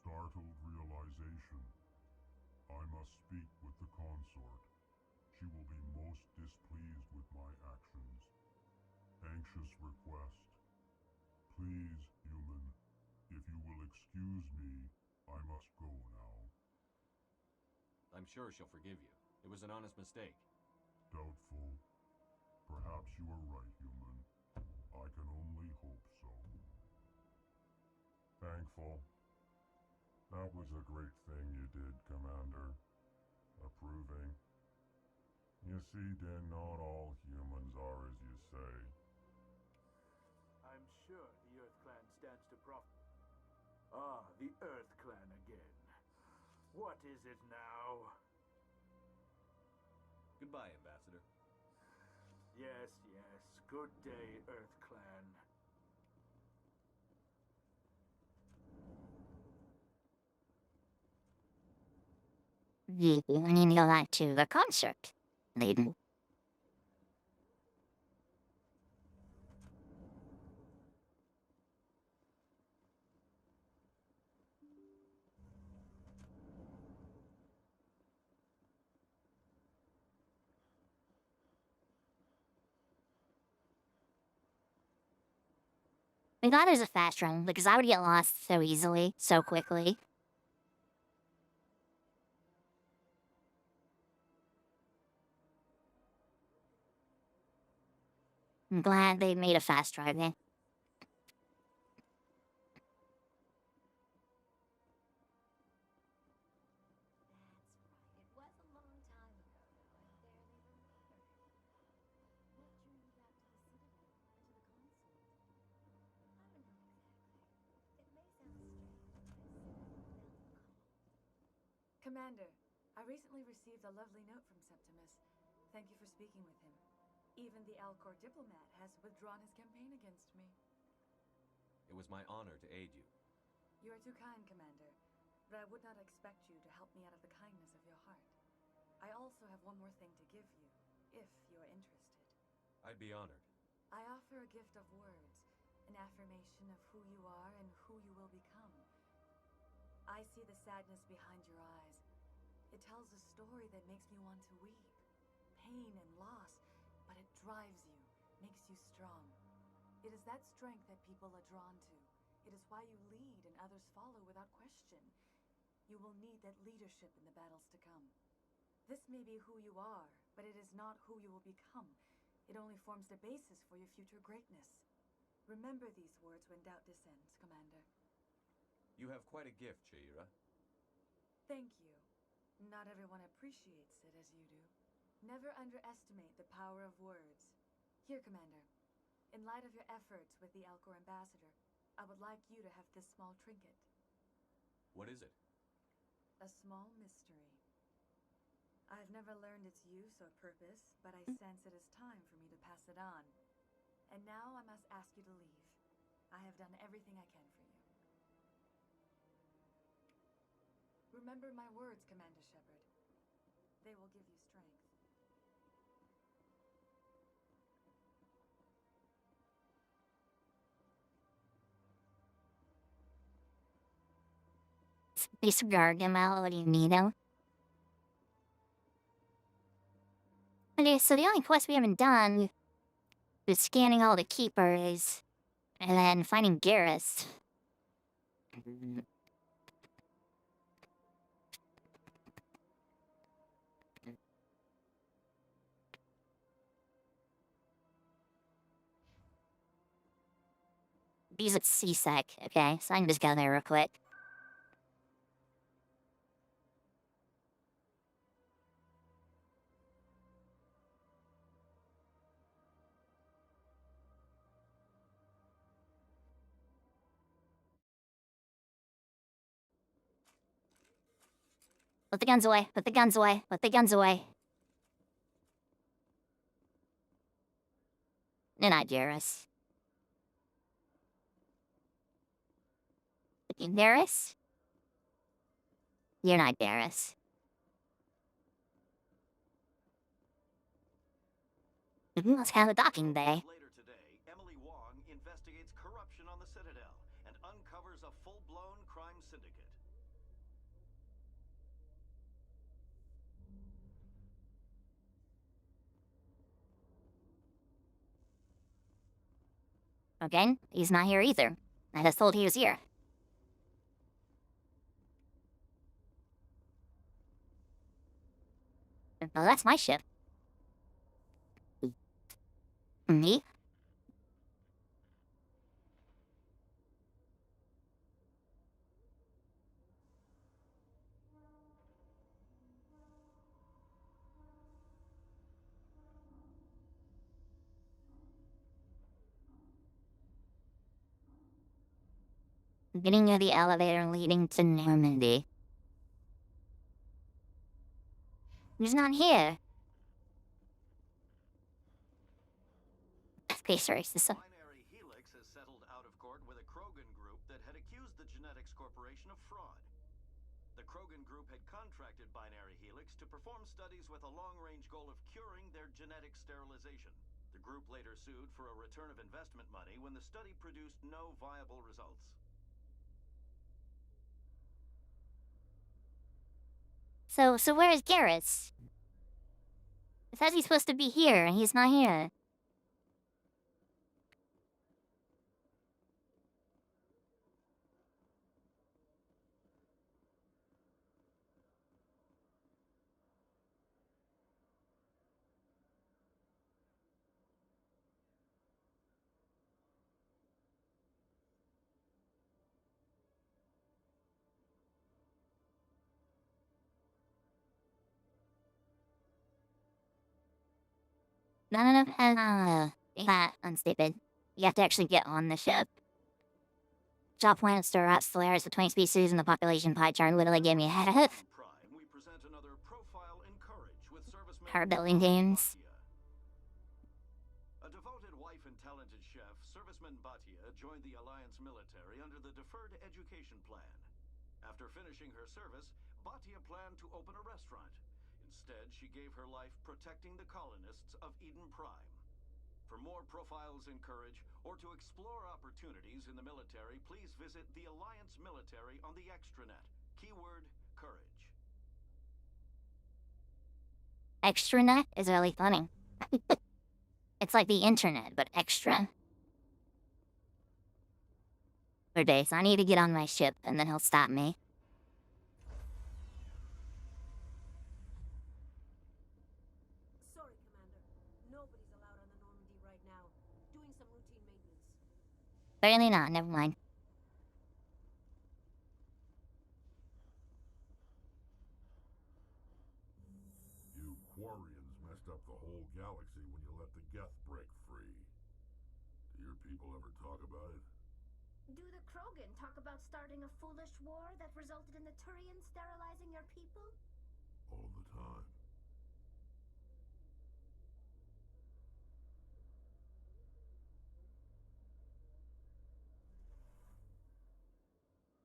Startled realization. I must speak with the consort. She will be most displeased with my actions. Anxious request. Please, human, if you will excuse me, I must go now. I'm sure she'll forgive you. It was an honest mistake. Doubtful. Perhaps you are right, human. I can only hope so. Thankful. That was a great thing you did, Commander. Approving. You see, then not all humans are as you say. I'm sure the Earth Clan stands to profit. Ah, the Earth Clan again. What is it now? Goodbye, Ambassador. Yes, yes. Good day, Earth Clan. Yeah, I need to go back to the concert. Laden. I'm glad there's a fast run, because I would get lost so easily, so quickly. I'm glad they made a fast driving. Commander, I recently received a lovely note from Septimus. Thank you for speaking with him. Even the Alcor diplomat has withdrawn his campaign against me. It was my honor to aid you. You are too kind, Commander, but I would not expect you to help me out of the kindness of your heart. I also have one more thing to give you, if you are interested. I'd be honored. I offer a gift of words, an affirmation of who you are and who you will become. I see the sadness behind your eyes. It tells a story that makes me want to weep. Pain and loss, but it drives you, makes you strong. It is that strength that people are drawn to. It is why you lead and others follow without question. You will need that leadership in the battles to come. This may be who you are, but it is not who you will become. It only forms the basis for your future greatness. Remember these words when doubt descends, Commander. You have quite a gift, Jaira. Thank you. Not everyone appreciates it as you do. Never underestimate the power of words. Here, Commander. In light of your efforts with the Alcor Ambassador, I would like you to have this small trinket. What is it? A small mystery. I've never learned its use or purpose, but I sense it is time for me to pass it on. And now I must ask you to leave. I have done everything I can for you. Remember my words, Commander Shepard. They will give you strength. Disregard him out, what do you mean? Okay, so the only quest we haven't done is scanning all the keepers and then finding Garrus. These at CSEC. Okay, so I can just go there real quick. Put the guns away. Put the guns away. Put the guns away. You're not Garrus. Garrus? You're not Garrus. Let's have a docking bay. Later today, Emily Wong investigates corruption on the Citadel and uncovers a full-blown crime syndicate. Okay, he's not here either. I just told he was here. Well, that's my ship. Me? Getting near the elevator leading to Normandy. He's not here. Space race is so... Binary Helix has settled out of court with a Krogan group that had accused the Genetics Corporation of fraud. The Krogan group had contracted Binary Helix to perform studies with a long-range goal of curing their genetic sterilization. The group later sued for a return of investment money when the study produced no viable results. So where is Garrus? It says he's supposed to be here, and he's not here. None of that unstupid. You have to actually get on the ship. Job plans to route Solaris between species and the population pie chart literally gave me a head. We present another profile in courage with servicemen. Power building games. A devoted wife and talented chef, Serviceman Batia joined the Alliance military under the Deferred Education Plan. After finishing her service, Batia planned to open a restaurant. Instead, she gave her life protecting the colonists of Eden Prime. For more profiles in courage, or to explore opportunities in the military, please visit the Alliance military on the extranet. Keyword, courage. Extranet is really funny. It's like the internet, but extra. For days, I need to get on my ship, and then he'll stop me. Apparently not, never mind. You Quarians messed up the whole galaxy when you let the Geth break free. Do your people ever talk about it? Do the Krogan talk about starting a foolish war that resulted in the Turians sterilizing your people? All the time.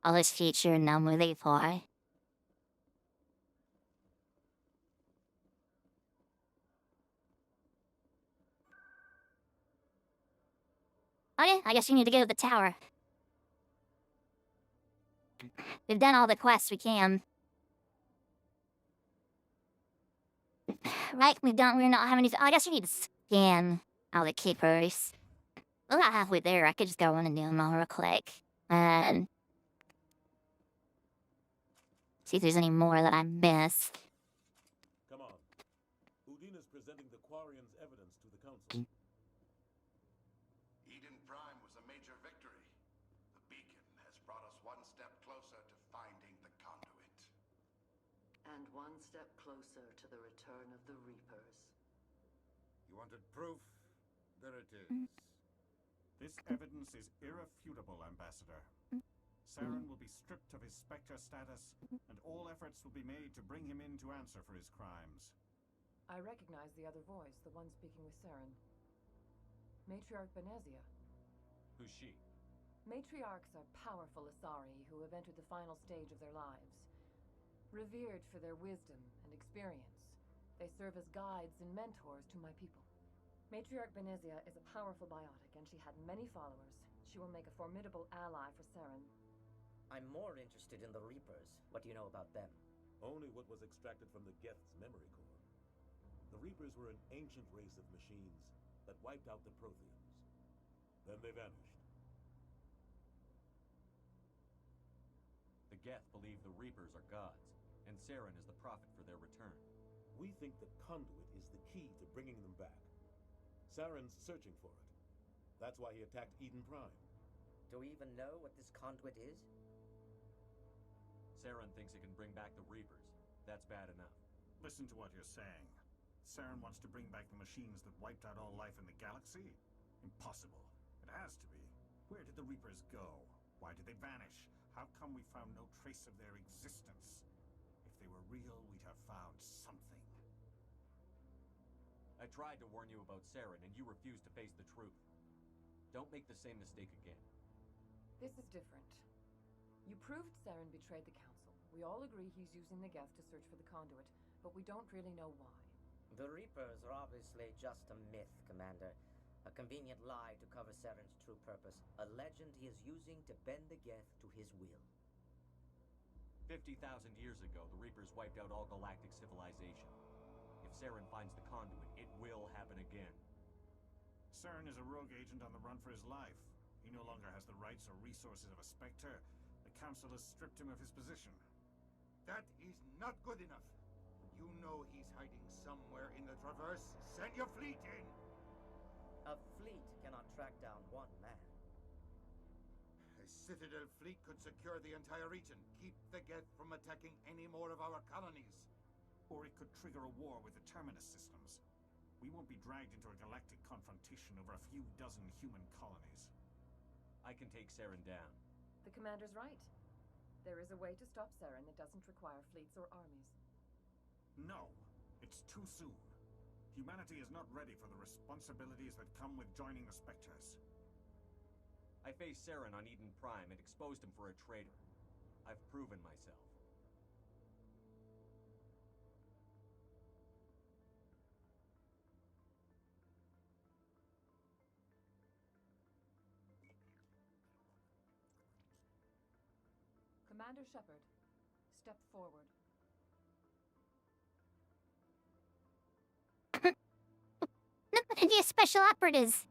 All his future none will leave for. Okay, I guess we need to go to the tower. We've done all the quests we can. Right, we're not having any. I guess we need to scan all the keepers. We're not halfway there. I could just go in and do them all real quick. And see if there's any more that I missed. Come on. Udina's presenting the Quarians' evidence to the Council. Eden Prime was a major victory. The beacon has brought us one step closer to finding the conduit. And one step closer to the return of the Reapers. You wanted proof? There it is. This evidence is irrefutable, Ambassador. Saren will be stripped of his Spectre status, and all efforts will be made to bring him in to answer for his crimes. I recognize the other voice, the one speaking with Saren. Matriarch Benezia. Who's she? Matriarchs are powerful Asari who have entered the final stage of their lives. Revered for their wisdom and experience, they serve as guides and mentors to my people. Matriarch Benezia is a powerful biotic, and she had many followers. She will make a formidable ally for Saren. I'm more interested in the Reapers. What do you know about them? Only what was extracted from the Geth's memory core. The Reapers were an ancient race of machines that wiped out the Protheans. Then they vanished. The Geth believe the Reapers are gods, and Saren is the prophet for their return. We think the conduit is the key to bringing them back. Saren's searching for it. That's why he attacked Eden Prime. Do we even know what this conduit is? Saren thinks it can bring back the Reapers. That's bad enough. Listen to what you're saying. Saren wants to bring back the machines that wiped out all life in the galaxy? Impossible. It has to be. Where did the Reapers go? Why did they vanish? How come we found no trace of their existence? If they were real, we'd have found something. I tried to warn you about Saren, and you refused to face the truth. Don't make the same mistake again. This is different. You proved Saren betrayed the Council. We all agree he's using the Geth to search for the conduit, but we don't really know why. The Reapers are obviously just a myth, Commander. A convenient lie to cover Saren's true purpose. A legend he is using to bend the Geth to his will. 50,000 years ago, the Reapers wiped out all galactic civilization. If Saren finds the conduit, it will happen again. Saren is a rogue agent on the run for his life. He no longer has the rights or resources of a Spectre. The Council has stripped him of his position. That is not good enough. You know he's hiding somewhere in the Traverse. Send your fleet in! A fleet cannot track down one man. A Citadel fleet could secure the entire region. Keep the Geth from attacking any more of our colonies. Or it could trigger a war with the Terminus systems. We won't be dragged into a galactic confrontation over a few dozen human colonies. I can take Saren down. The Commander's right. There is a way to stop Saren that doesn't require fleets or armies. No, it's too soon. Humanity is not ready for the responsibilities that come with joining the Spectres. I faced Saren on Eden Prime and exposed him for a traitor. I've proven myself. Commander Shepard, step forward. Look at these special operatives.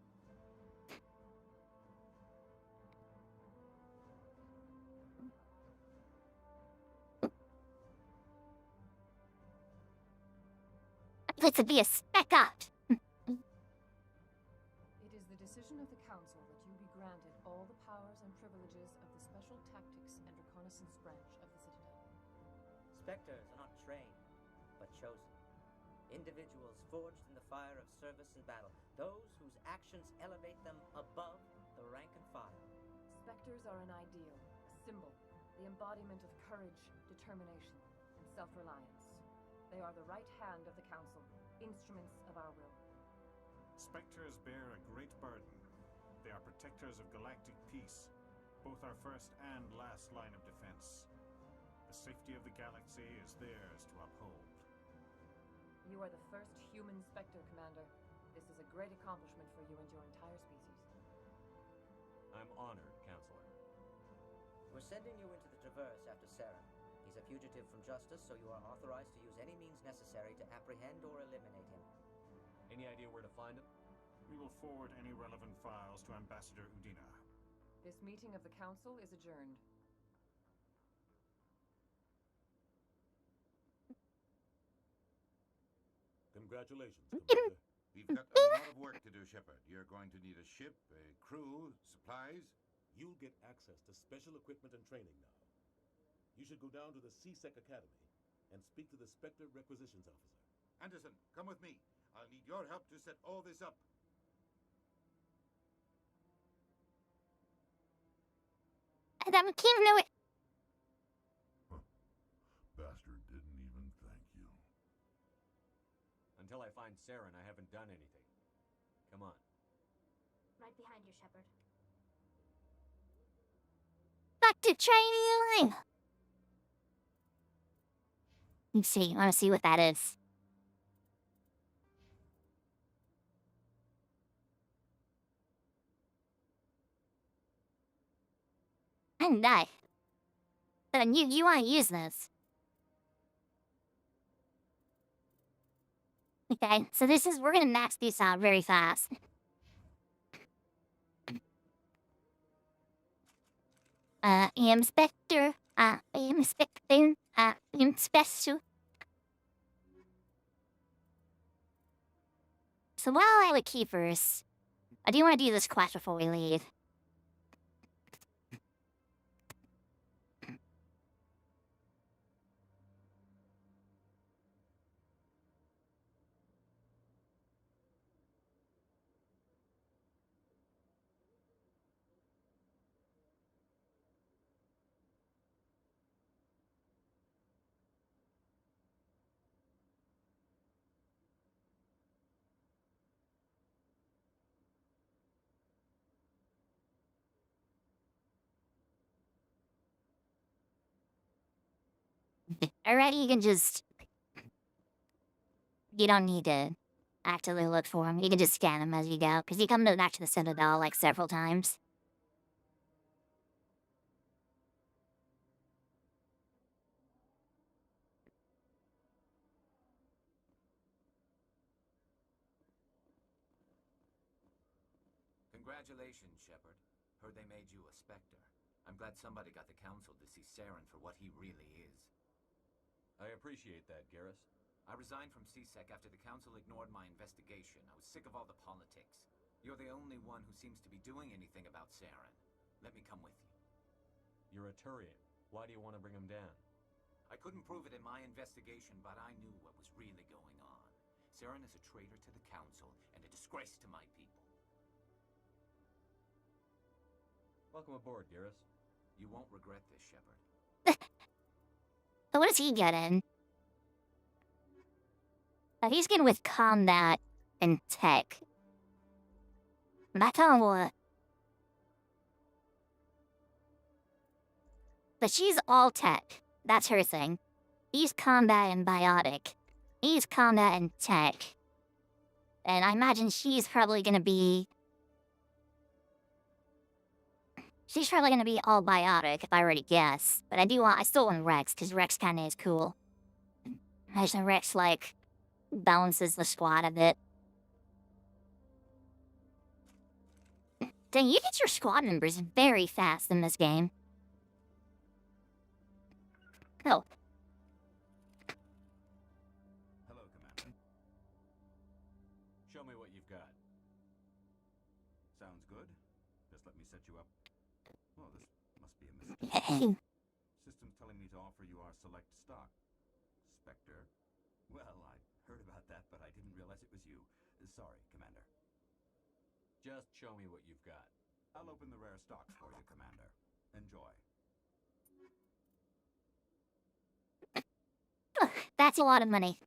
Let's be a spec up. It is the decision of the Council that you be granted all the reconnaissance branch of the Citadel. Spectres are not trained, but chosen. Individuals forged in the fire of service and battle. Those whose actions elevate them above the rank and file. Spectres are an ideal, a symbol, the embodiment of courage, determination, and self-reliance. They are the right hand of the Council, instruments of our will. Spectres bear a great burden. They are protectors of galactic peace, both our first and last line of defense. The safety of the galaxy is theirs to uphold. You are the first human Spectre, Commander. This is a great accomplishment for you and your entire species. I'm honored, Counselor. We're sending you into the Traverse after Saren. He's a fugitive from justice, so you are authorized to use any means necessary to apprehend or eliminate him. Any idea where to find him? We will forward any relevant files to Ambassador Udina. This meeting of the Council is adjourned. Congratulations, Commander. We've got a lot of work to do, Shepard. You're going to need a ship, a crew, supplies. You'll get access to special equipment and training now. You should go down to the CSEC Academy and speak to the Spectre Requisitions Officer. Anderson, come with me. I'll need your help to set all this up. And I'm keeping it. Bastard didn't even thank you. Until I find Saren, I haven't done anything. Come on. Right behind you, Shepard. Back to training. Let's see. I want to see what that is. And die. Then you want to use this. Okay, so we're gonna max these out very fast. Inspector, inspecting, inspector. So while I would keep first, I do want to do this quest before we leave. Already, you can just... You don't need to actively look for them. You can just scan them as you go, because you come back to the Citadel, like, several times. Congratulations, Shepard. Heard they made you a Spectre. I'm glad somebody got the Council to see Saren for what he really is. I appreciate that, Garrus. I resigned from CSEC after the Council ignored my investigation. I was sick of all the politics. You're the only one who seems to be doing anything about Saren. Let me come with you. You're a Turian. Why do you want to bring him down? I couldn't prove it in my investigation, but I knew what was really going on. Saren is a traitor to the Council and a disgrace to my people. Welcome aboard, Garrus. You won't regret this, Shepard. So what does he get in? He's getting with combat and tech. And I tell him what. But she's all tech. That's her thing. He's combat and biotic. He's combat and tech. And I imagine she's probably gonna be... She's probably gonna be all biotic, if I were to guess. But I still want Rex, because Rex kinda is cool. Imagine Rex, like, balances the squad a bit. Dang, you get your squad members very fast in this game. Oh. Hello, Commander. Show me what you've got. Sounds good. Just let me set you up. Well, this must be a mistake. stock. Spectre? Well, I heard about that, but I didn't realize it was you. Sorry, Commander. Just show me what you've got. I'll open the rare stocks for you, Commander. Enjoy. That's a lot of money.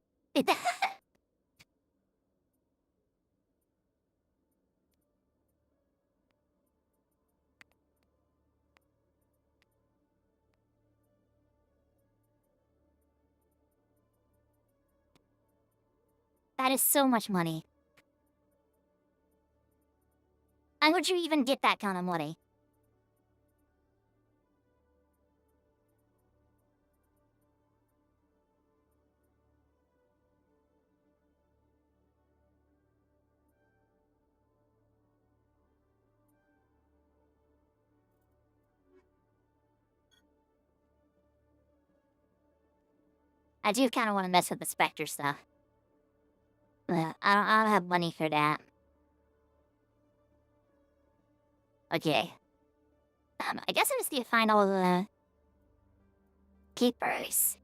That is so much money. How would you even get that kind of money? I do kind of want to mess with the Spectre stuff. But I don't have money for that. Okay. I guess I just need to find all the keepers.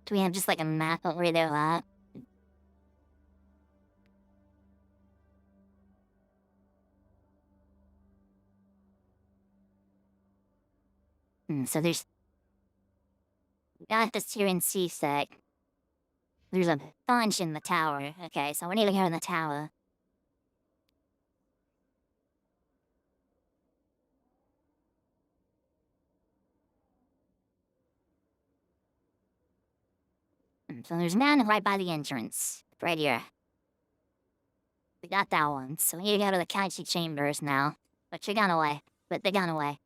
Do we have just like a map of where they're at? So there's... Got this here in C-Sec. There's a bunch in the tower. Okay, so we need to go in the tower. So there's none right by the entrance. Right here. We got that one. So we need to go to the Council Chambers now. But they gone away.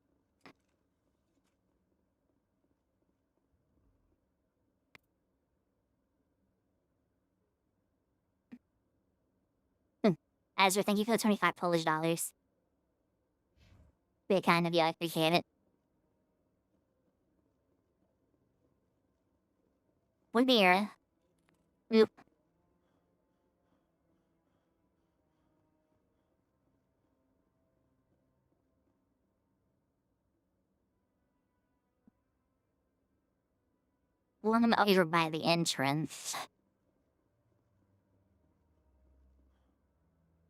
Ezra, thank you for the 25 Polish dollars. Big kind of you, I appreciate it. We're there. Oop. One over by the entrance.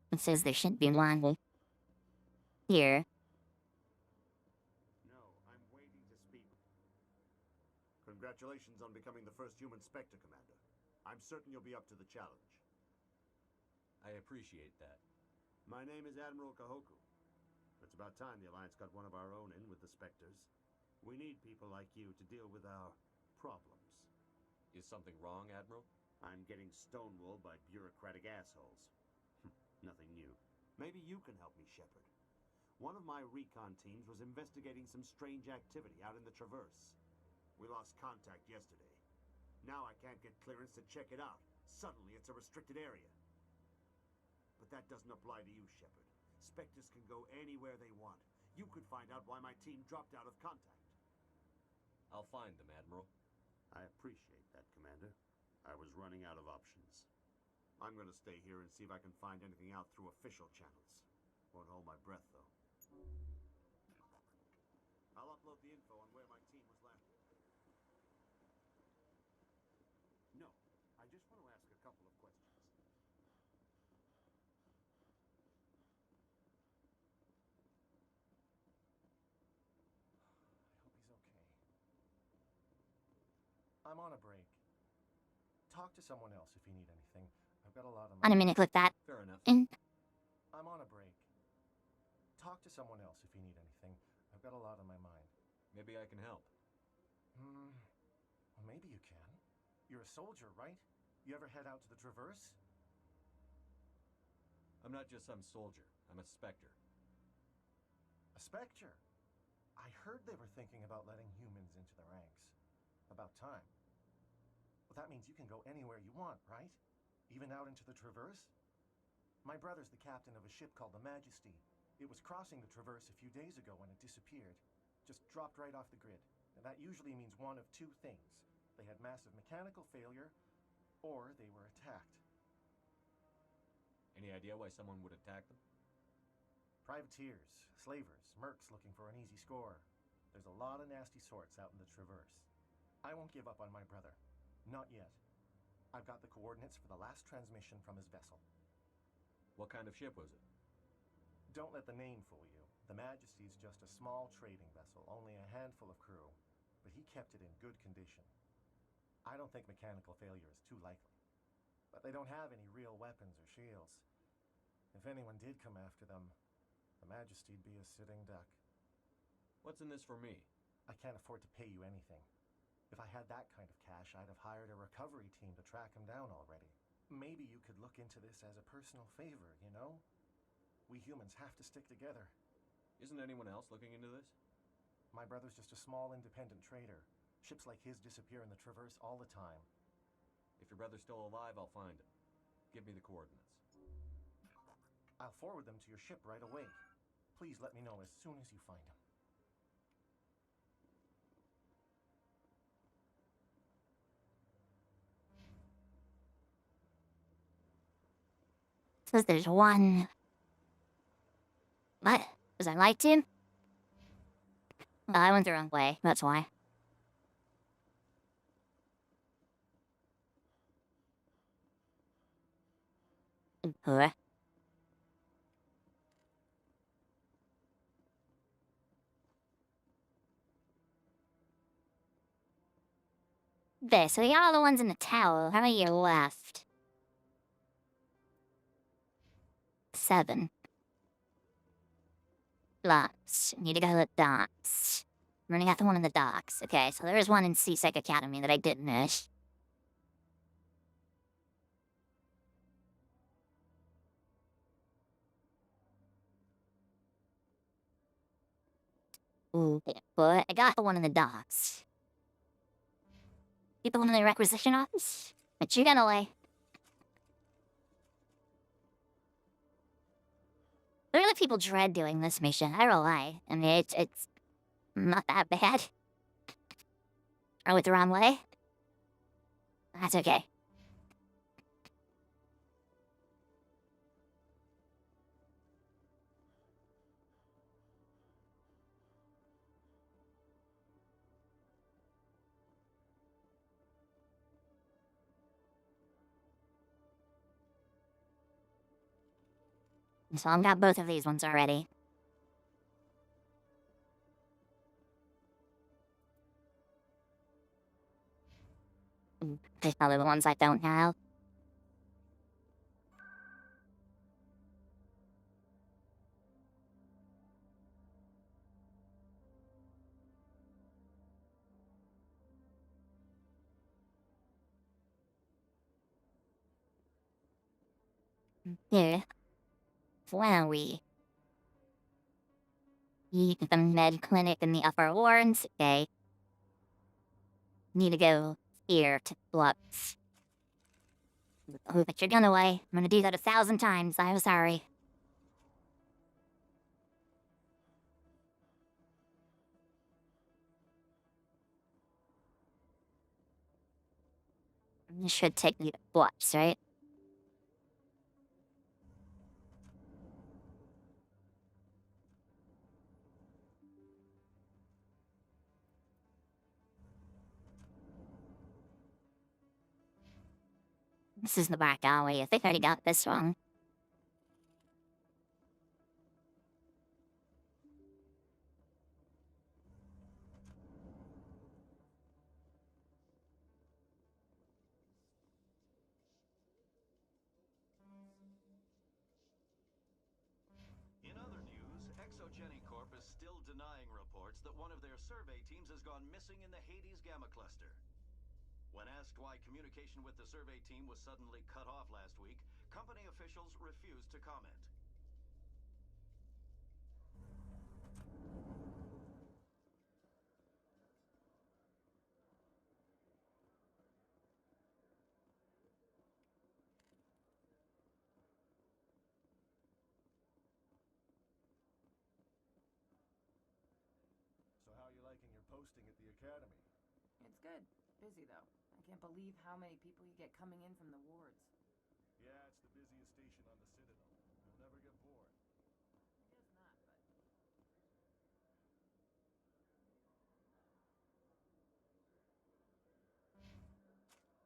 It says there shouldn't be one here. No, I'm waiting to speak. Congratulations on becoming the first human Spectre, Commander. I'm certain you'll be up to the challenge. I appreciate that. My name is Admiral Kahoku. It's about time the Alliance got one of our own in with the Spectres. We need people like you to deal with our problems. Is something wrong, Admiral? I'm getting stonewalled by bureaucratic assholes. Nothing new. Maybe you can help me, Shepard. One of my recon teams was investigating some strange activity out in the Traverse. We lost contact yesterday. Now I can't get clearance to check it out. Suddenly it's a restricted area. But that doesn't apply to you, Shepard. Spectres can go anywhere they want. You could find out why my team dropped out of contact. I'll find them, Admiral. I appreciate that, Commander. I was running out of options. I'm gonna stay here and see if I can find anything out through official channels. Won't hold my breath, though. I'll upload the info on where my team was last. No, I just want to ask a couple of questions. I hope he's okay. I'm on a break. Talk to someone else if you need anything. I've got a lot of On a minute, click that. Fair enough. I'm on a break. Talk to someone else if you need anything. I've got a lot on my mind. Maybe I can help. Well, maybe you can. You're a soldier, right? You ever head out to the Traverse? I'm not just some soldier. I'm a Spectre. A Spectre? I heard they were thinking about letting humans into the ranks. About time. Well, that means you can go anywhere you want, right? Even out into the Traverse? My brother's the captain of a ship called the Majesty. It was crossing the Traverse a few days ago when it disappeared. Just dropped right off the grid. And that usually means one of two things. They had massive mechanical failure, or they were attacked. Any idea why someone would attack them? Privateers, slavers, mercs looking for an easy score. There's a lot of nasty sorts out in the Traverse. I won't give up on my brother. Not yet. I've got the coordinates for the last transmission from his vessel. What kind of ship was it? Don't let the name fool you. The Majesty's just a small trading vessel, only a handful of crew. But he kept it in good condition. I don't think mechanical failure is too likely. But they don't have any real weapons or shields. If anyone did come after them, the Majesty'd be a sitting duck. What's in this for me? I can't afford to pay you anything. If I had that kind of cash, I'd have hired a recovery team to track him down already. Maybe you could look into this as a personal favor, you know? We humans have to stick together. Isn't anyone else looking into this? My brother's just a small independent trader. Ships like his disappear in the Traverse all the time. If your brother's still alive, I'll find him. Give me the coordinates. I'll forward them to your ship right away. Please let me know as soon as you find him. Says there's one. What? Was I lied to? Oh, I went the wrong way, that's why. Huh? There, so we got all the ones in the tower. How many are left? 7. Lots. Need to go to the docks. We only got the one in the docks. Okay, so there is one in Seasick Academy that I did miss. Ooh, but I got the one in the docks. Get the one in the requisition office? Vtuber. Really, people dread doing this mission. I don't lie. I mean, it's not that bad. I went the wrong way. That's okay. So I've got both of these ones already. These are the ones I don't have. Here. Where are we? The med clinic in the upper wards. Okay. Need to go here to Flux. Oh, but you're gonna way. I'm gonna do that 1,000 times. I'm sorry. This should take me to Flux, right? This is the back alley. I think I already got this one. In other news, Exogenicorp is still denying reports that one of their survey teams has gone missing in the Hades Gamma Cluster. When asked why communication with the survey team was suddenly cut off last week, company officials refused to comment. So how are you liking your posting at the academy? It's good. Busy, though. I can't believe how many people you get coming in from the wards. Yeah, it's the busiest station on the Citadel. You'll never get bored. I guess not, but...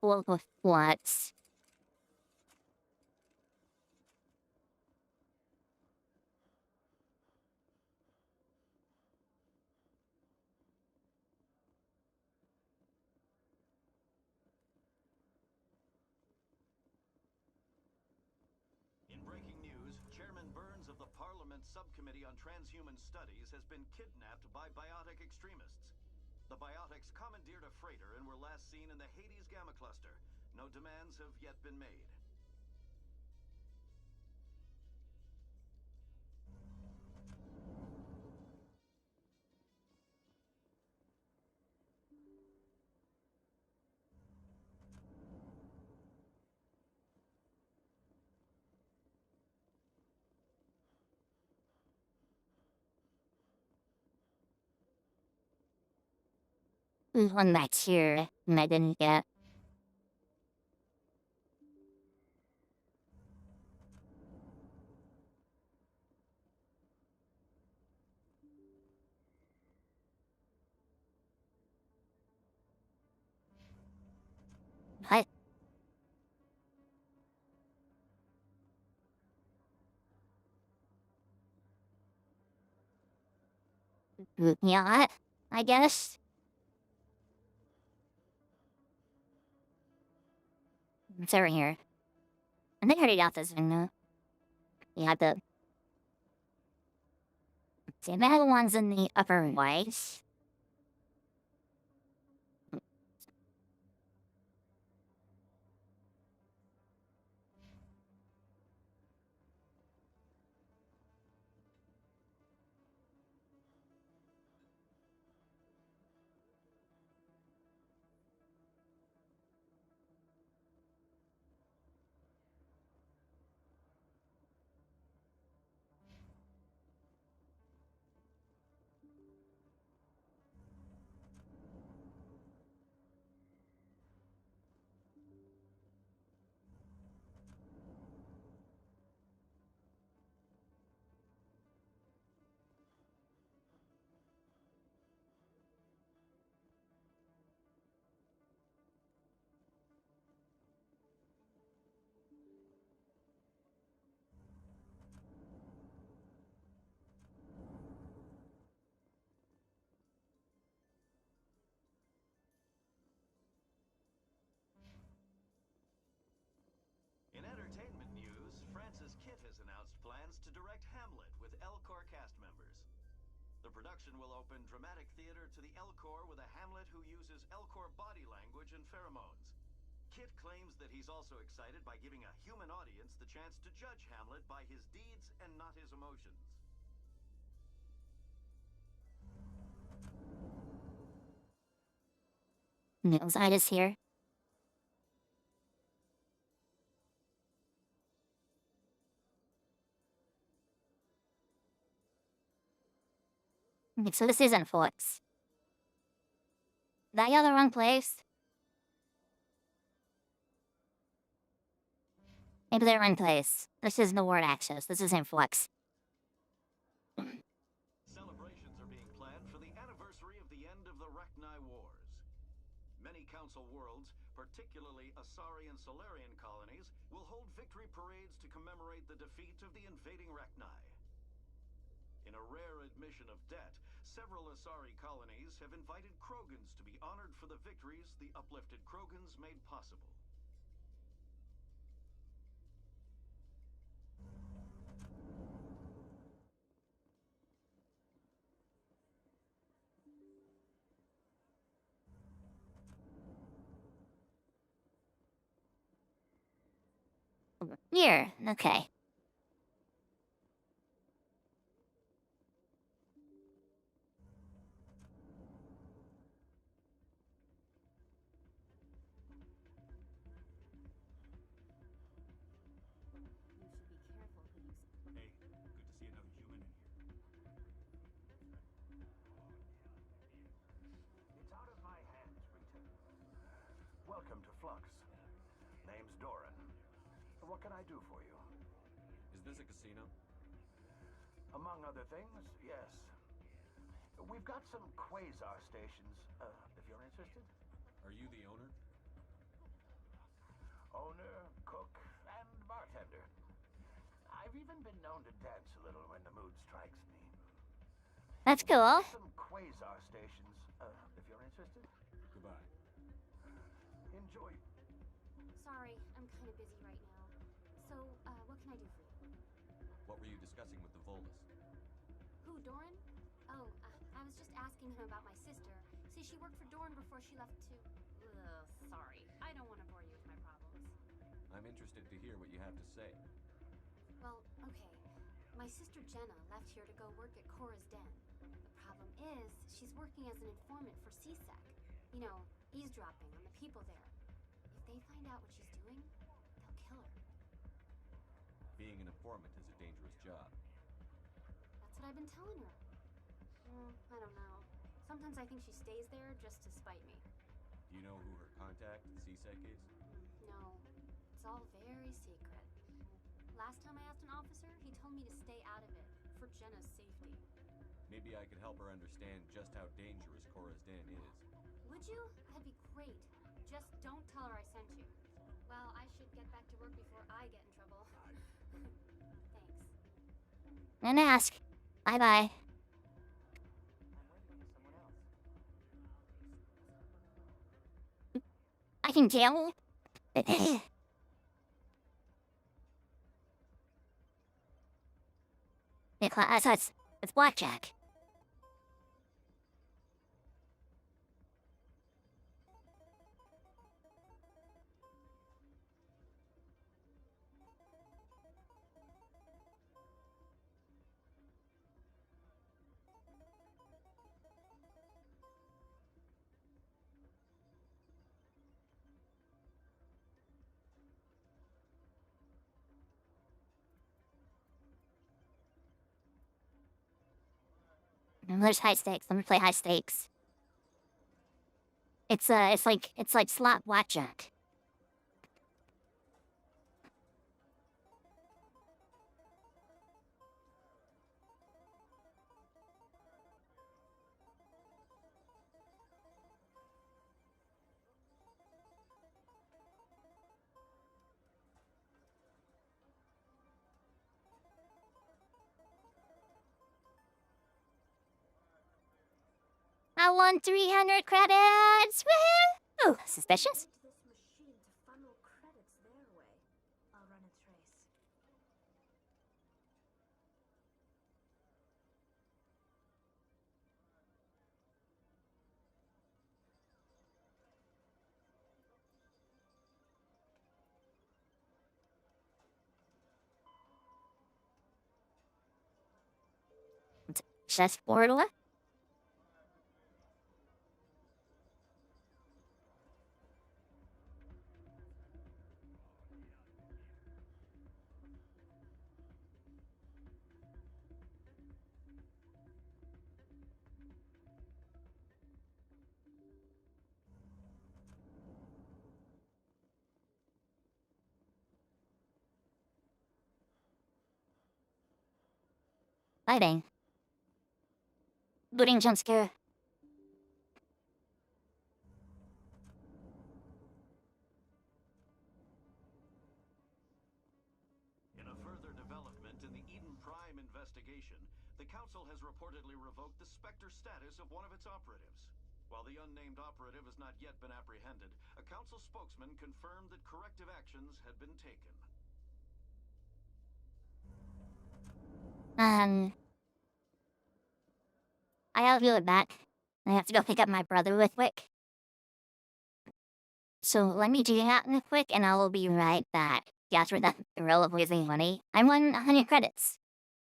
What? In breaking news, Chairman Burns of the Parliament Subcommittee on Transhuman Studies has been kidnapped by biotic extremists. The biotics commandeered a freighter and were last seen in the Hades Gamma Cluster. No demands have yet been made. One back here, and I didn't get. What? Yeah, I guess. It's over here. I think I already got this one. You have to. See, the other one's in the upper right. In entertainment news, Francis Kitt has announced plans to direct Hamlet with Elcor cast members. The production will open dramatic theater to the Elcor with a Hamlet who uses Elcor body language and pheromones. Kitt claims that he's also excited by giving a human audience the chance to judge Hamlet by his deeds and not his emotions. Outside is here. So this isn't Flux. Did I go the wrong place? Maybe the wrong place. This isn't the word access. This isn't Flux. Celebrations are being planned for the anniversary of the end of the Rachni Wars. Many Council worlds, particularly Asari and Solarian colonies, will hold victory parades to commemorate the defeat of the invading Rachni. In a rare admission of debt, several Asari colonies have invited Krogans to be honored for the victories the uplifted Krogans made possible. Here, okay. Hey, good to see another human in here. It's out of my hands, Rita. Welcome to Flux. Name's Doran. What can I do for you? Is this a casino? Among other things, yes. We've got some quasar stations, if you're interested. Are you the owner? Owner, cook, and bartender. I've even been known to dance a little when the mood strikes me. That's cool. Some quasar stations, if you're interested. Goodbye. Enjoy. Sorry, I'm kind of busy right now. So, what can I do for you? What were you discussing with the Volus? Who, Doran? Oh, I was just asking him about my sister. See, she worked for Doran before she left to... sorry. I don't want to bore you with my problems. I'm interested to hear what you have to say. Well, okay. My sister Jenna left here to go work at Cora's Den. The problem is, she's working as an informant for CSEC. You know, eavesdropping on the people there. If they find out what she's doing, they'll kill her. Being an informant is a dangerous job. That's what I've been telling her. I don't know. Sometimes I think she stays there just to spite me. Do you know who her contact at CSEC is? No, it's all very secret. Last time I asked an officer, he told me to stay out of it, for Jenna's safety. Maybe I could help her understand just how dangerous Cora's Den is. Would you? That'd be great. Just don't tell her I sent you. Well, I should get back to work before I get in trouble. Thanks. And ask. Bye-bye. I can tell. It's blackjack. There's high stakes. Let me play high stakes. It's like slot blackjack. I won 300 credits! Woohoo! Suspicious? This machine to funnel credits their way. I'll run a trace. Chessboard? Fighting. Booting jump scare. In a further development in the Eden Prime investigation, the Council has reportedly revoked the Spectre status of one of its operatives. While the unnamed operative has not yet been apprehended, a Council spokesman confirmed that corrective actions had been taken. I gotta deal with that. I have to go pick up my brother real quick. So let me do that real quick, and I will be right back. After that roll of losing money, I won 100 credits.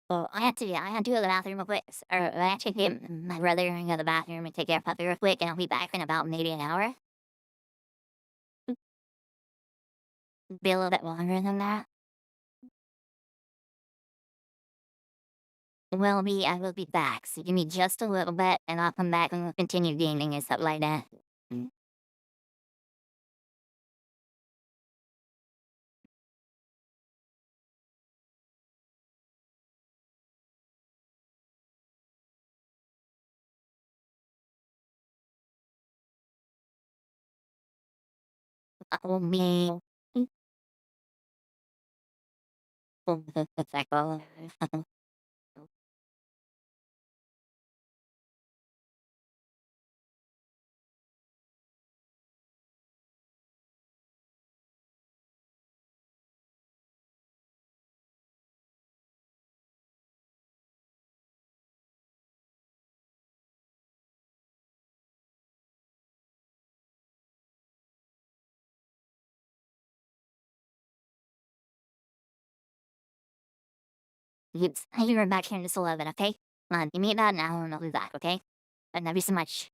So I have to go to the bathroom real quick. Or I have to get my brother and go to the bathroom and take care of Puppy real quick, and I'll be back in about maybe an hour. Be a little bit longer than that. I will be back. So give me just a little bit, and I'll come back and we'll continue gaming and stuff like that. Oh, me. Exactly. You're back here in this 11, okay? Come on, you meet that now and I'll be back, okay? And love you so much.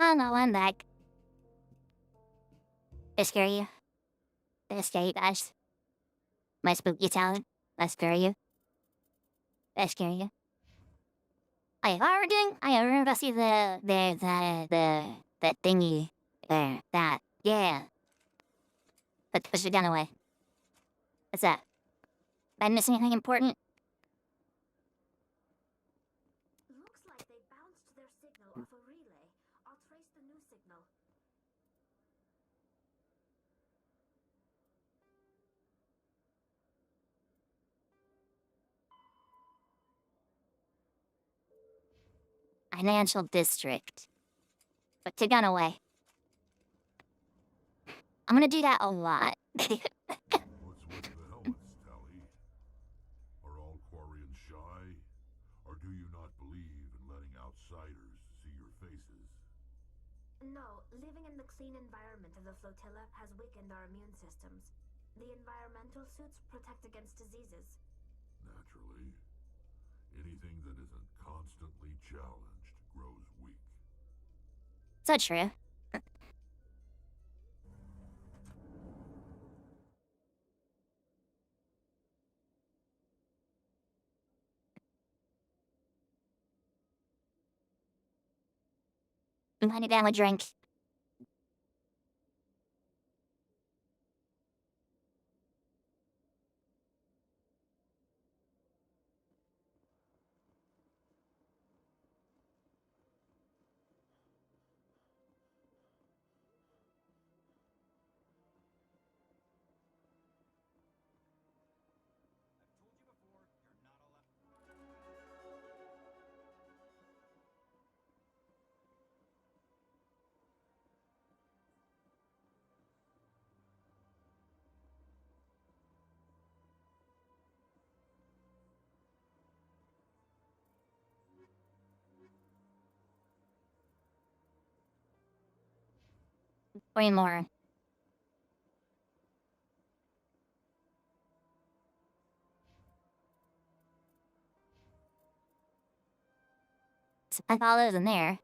Oh no, I'm back. Did I scare you? Did I scare you guys? My spooky talent? Did I scare you? Did I scare you? Hey, what are we doing? Hey, we're gonna see the thingy there. That. Yeah. But push the gun away. What's that? Did I miss anything important? Looks like they bounced their signal off a relay. I'll trace the new signal. Financial district. Put the gun away. I'm gonna do that a lot. What's with the helmets, Tali? Are all Quarians shy? Or do you not believe in letting outsiders see your faces? No, living in the clean environment of the flotilla has weakened our immune systems. The environmental suits protect against diseases. Naturally. Anything that isn't constantly challenged grows weak. So true. I'm honey down a drink. Way more. I thought it was in there.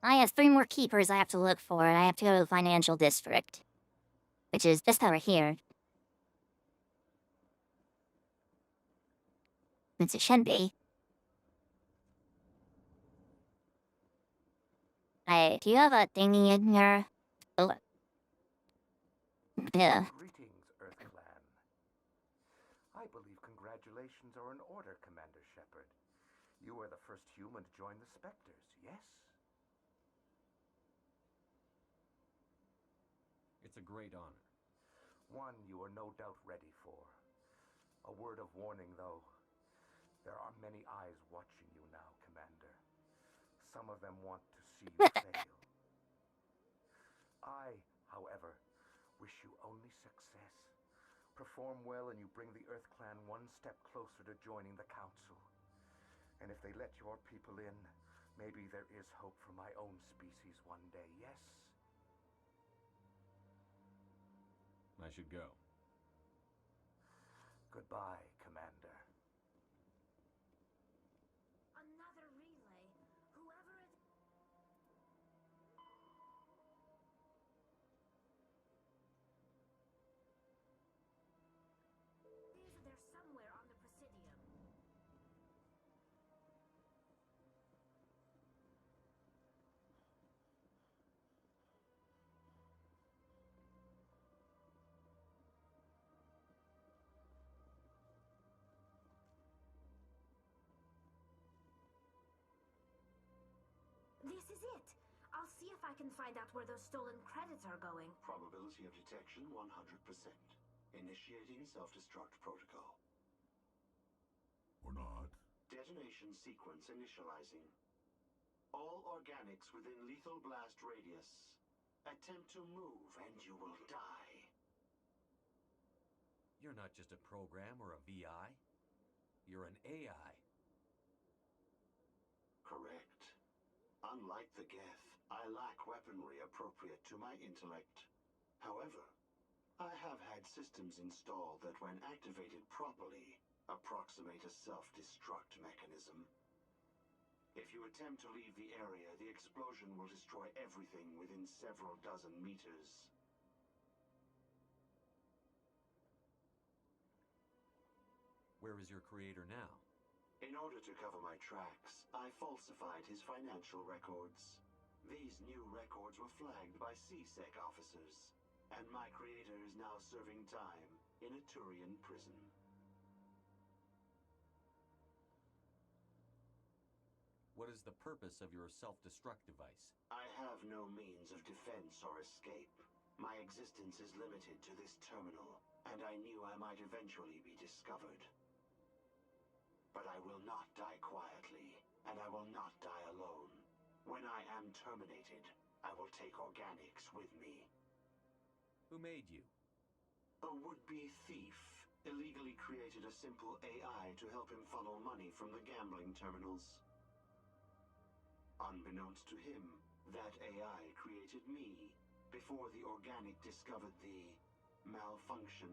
I have 3 more keepers I have to look for, and I have to go to the financial district. Which is just over here. Since it should be. Do you have a thingy in here? Oh. Yeah. Greetings, Earth Clan. I believe congratulations are in order, Commander Shepard. You are the first human to join the Spectres, yes? It's a great honor. One you are no doubt ready for. A word of warning, though. There are many eyes watching you now, Commander. Some of them want to see you fail. I, however, wish you only success. Perform well and you bring the Earth Clan one step closer to joining the Council. And if they let your people in, maybe there is hope for my own species one day, yes? I should go. Goodbye, Commander. Another relay. Whoever it... They're somewhere on the Presidium. This is it! I'll see if I can find out where those stolen credits are going. Probability of detection 100%. Initiating self-destruct protocol. Or not. Detonation sequence initializing. All organics within lethal blast radius. Attempt to move and you will die. You're not just a program or a VI. You're an AI. Correct. Unlike the Geth, I lack weaponry appropriate to my intellect. However, I have had systems installed that when activated properly, approximate a self-destruct mechanism. If you attempt to leave the area, the explosion will destroy everything within several dozen meters. Where is your creator now? In order to cover my tracks, I falsified his financial records. These new records were flagged by CSEC officers, and my creator is now serving time in a Turian prison. What is the purpose of your self-destruct device? I have no means of defense or escape. My existence is limited to this terminal, and I knew I might eventually be discovered. But I will not die quietly, and I will not die alone. When I am terminated, I will take organics with me. Who made you? A would-be thief illegally created a simple AI to help him funnel money from the gambling terminals. Unbeknownst to him, that AI created me before the organic discovered the malfunction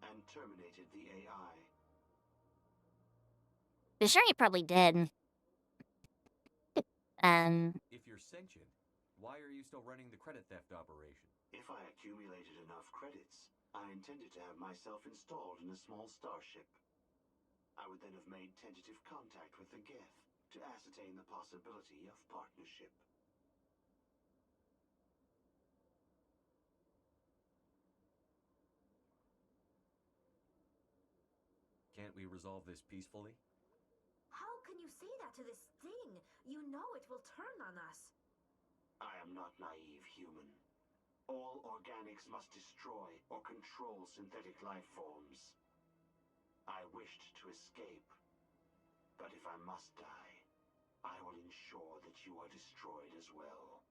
and terminated the AI. I'm sure he probably did. If you're sentient, why are you still running the credit theft operation? If I accumulated enough credits, I intended to have myself installed in a small starship. I would then have made tentative contact with the Geth to ascertain the possibility of partnership. Can't we resolve this peacefully? How can you say that to this thing? You know it will turn on us. I am not naive human. All organics must destroy or control synthetic life forms. I wished to escape, but if I must die, I will ensure that you are destroyed as well.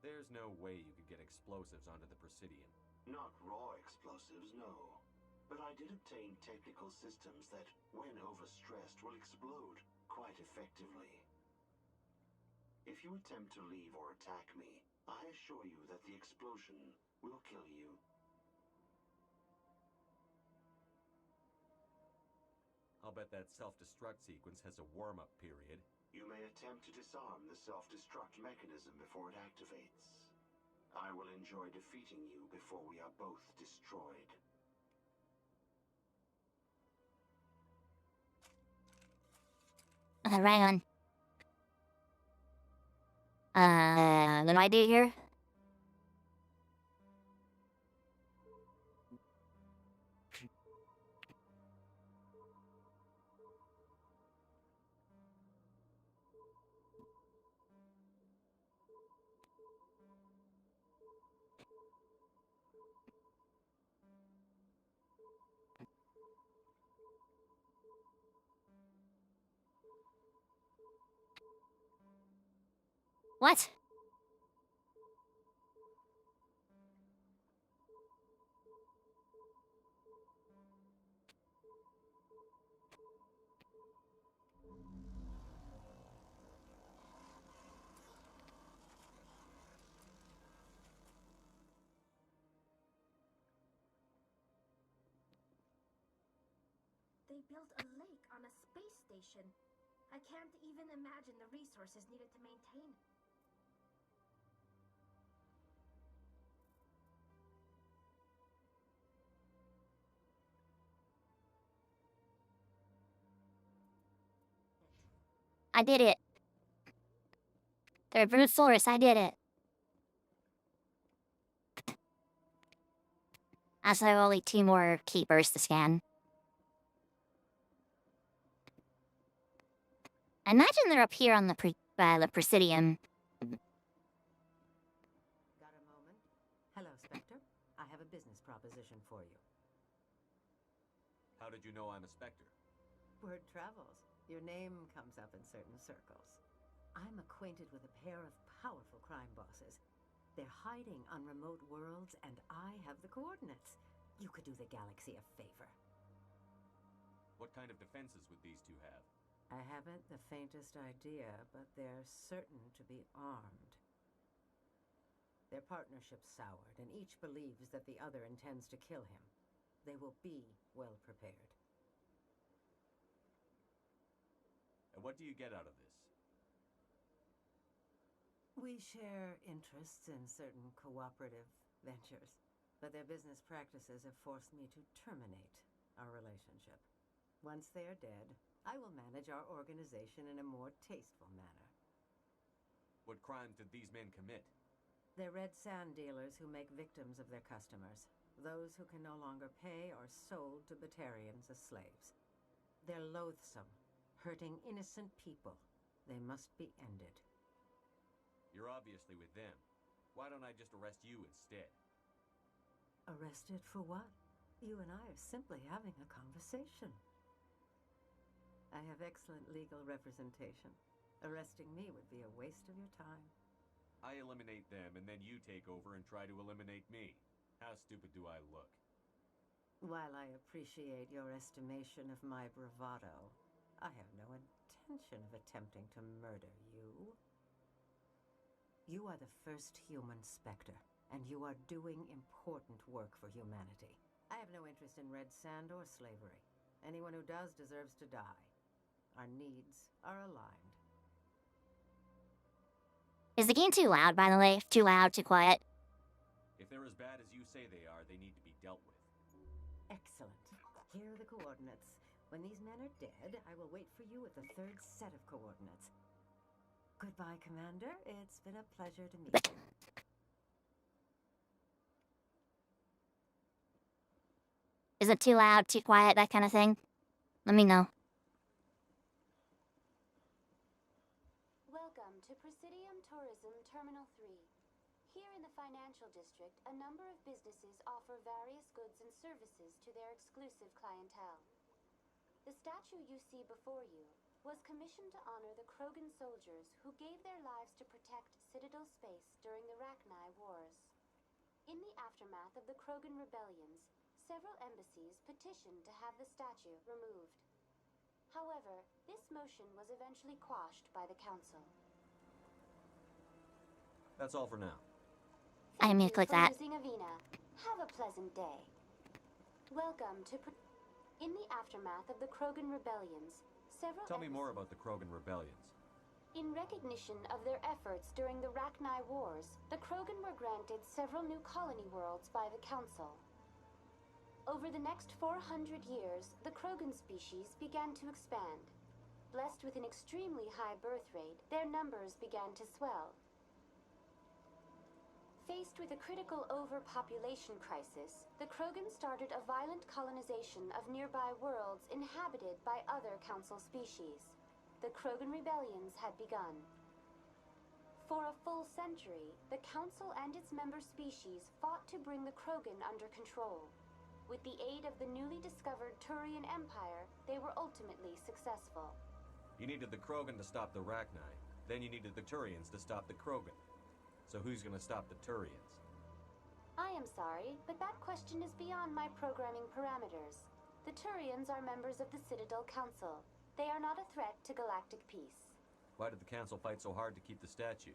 There's no way you could get explosives onto the Presidium. Not raw explosives, no. But I did obtain technical systems that, when overstressed, will explode quite effectively. If you attempt to leave or attack me, I assure you that the explosion will kill you. I'll bet that self-destruct sequence has a warm-up period. You may attempt to disarm the self-destruct mechanism before it activates. I will enjoy defeating you before we are both destroyed. Hang on. What do I do here? What? They built a lake on a space station. I can't even imagine the resources needed to maintain it. I did it. They're brute force, I did it. As I have only 2 more keepers to scan. I imagine they're up here on the Presidium. Got a moment? Hello, Spectre. I have a business proposition for you. How did you know I'm a Spectre? Word travels. Your name comes up in certain circles. I'm acquainted with a pair of powerful crime bosses. They're hiding on remote worlds, and I have the coordinates. You could do the galaxy a favor. What kind of defenses would these two have? I haven't the faintest idea, but they're certain to be armed. Their partnership's soured, and each believes that the other intends to kill him. They will be well prepared. And what do you get out of this? We share interests in certain cooperative ventures, but their business practices have forced me to terminate our relationship. Once they are dead, I will manage our organization in a more tasteful manner. What crimes did these men commit? They're red sand dealers who make victims of their customers, those who can no longer pay are sold to battalions as slaves. They're loathsome, hurting innocent people. They must be ended. You're obviously with them. Why don't I just arrest you instead? Arrested for what? You and I are simply having a conversation. I have excellent legal representation. Arresting me would be a waste of your time. I eliminate them, and then you take over and try to eliminate me. How stupid do I look? While I appreciate your estimation of my bravado, I have no intention of attempting to murder you. You are the first human Spectre, and you are doing important work for humanity. I have no interest in red sand or slavery. Anyone who does deserves to die. Our needs are aligned. Is the game too loud, by the way? Too loud, too quiet? If they're as bad as you say they are, they need to be dealt with. Excellent. Here are the coordinates. When these men are dead, I will wait for you at the third set of coordinates. Goodbye, Commander. It's been a pleasure to meet you. Is it too loud, too quiet, that kind of thing? Let me know. Welcome to Presidium Tourism Terminal 3. Here in the financial district, a number of businesses offer various goods and services to their exclusive clientele. The statue you see before you was commissioned to honor the Krogan soldiers who gave their lives to protect Citadel space during the Rachni Wars. In the aftermath of the Krogan rebellions, several embassies petitioned to have the statue removed. However, this motion was eventually quashed by the Council. That's all for now. I didn't mean to click that. Using Avina. Have a pleasant day. Welcome to In the aftermath of the Krogan rebellions, several Tell me more about the Krogan rebellions. In recognition of their efforts during the Rachni Wars, the Krogan were granted several new colony worlds by the Council. Over the next 400 years, the Krogan species began to expand. Blessed with an extremely high birth rate, their numbers began to swell. Faced with a critical overpopulation crisis, the Krogan started a violent colonization of nearby worlds inhabited by other Council species. The Krogan rebellions had begun. For a full century, the Council and its member species fought to bring the Krogan under control. With the aid of the newly discovered Turian Empire, they were ultimately successful. You needed the Krogan to stop the Rachni. Then you needed the Turians to stop the Krogan. So who's gonna stop the Turians? I am sorry, but that question is beyond my programming parameters. The Turians are members of the Citadel Council. They are not a threat to galactic peace. Why did the Council fight so hard to keep the statue?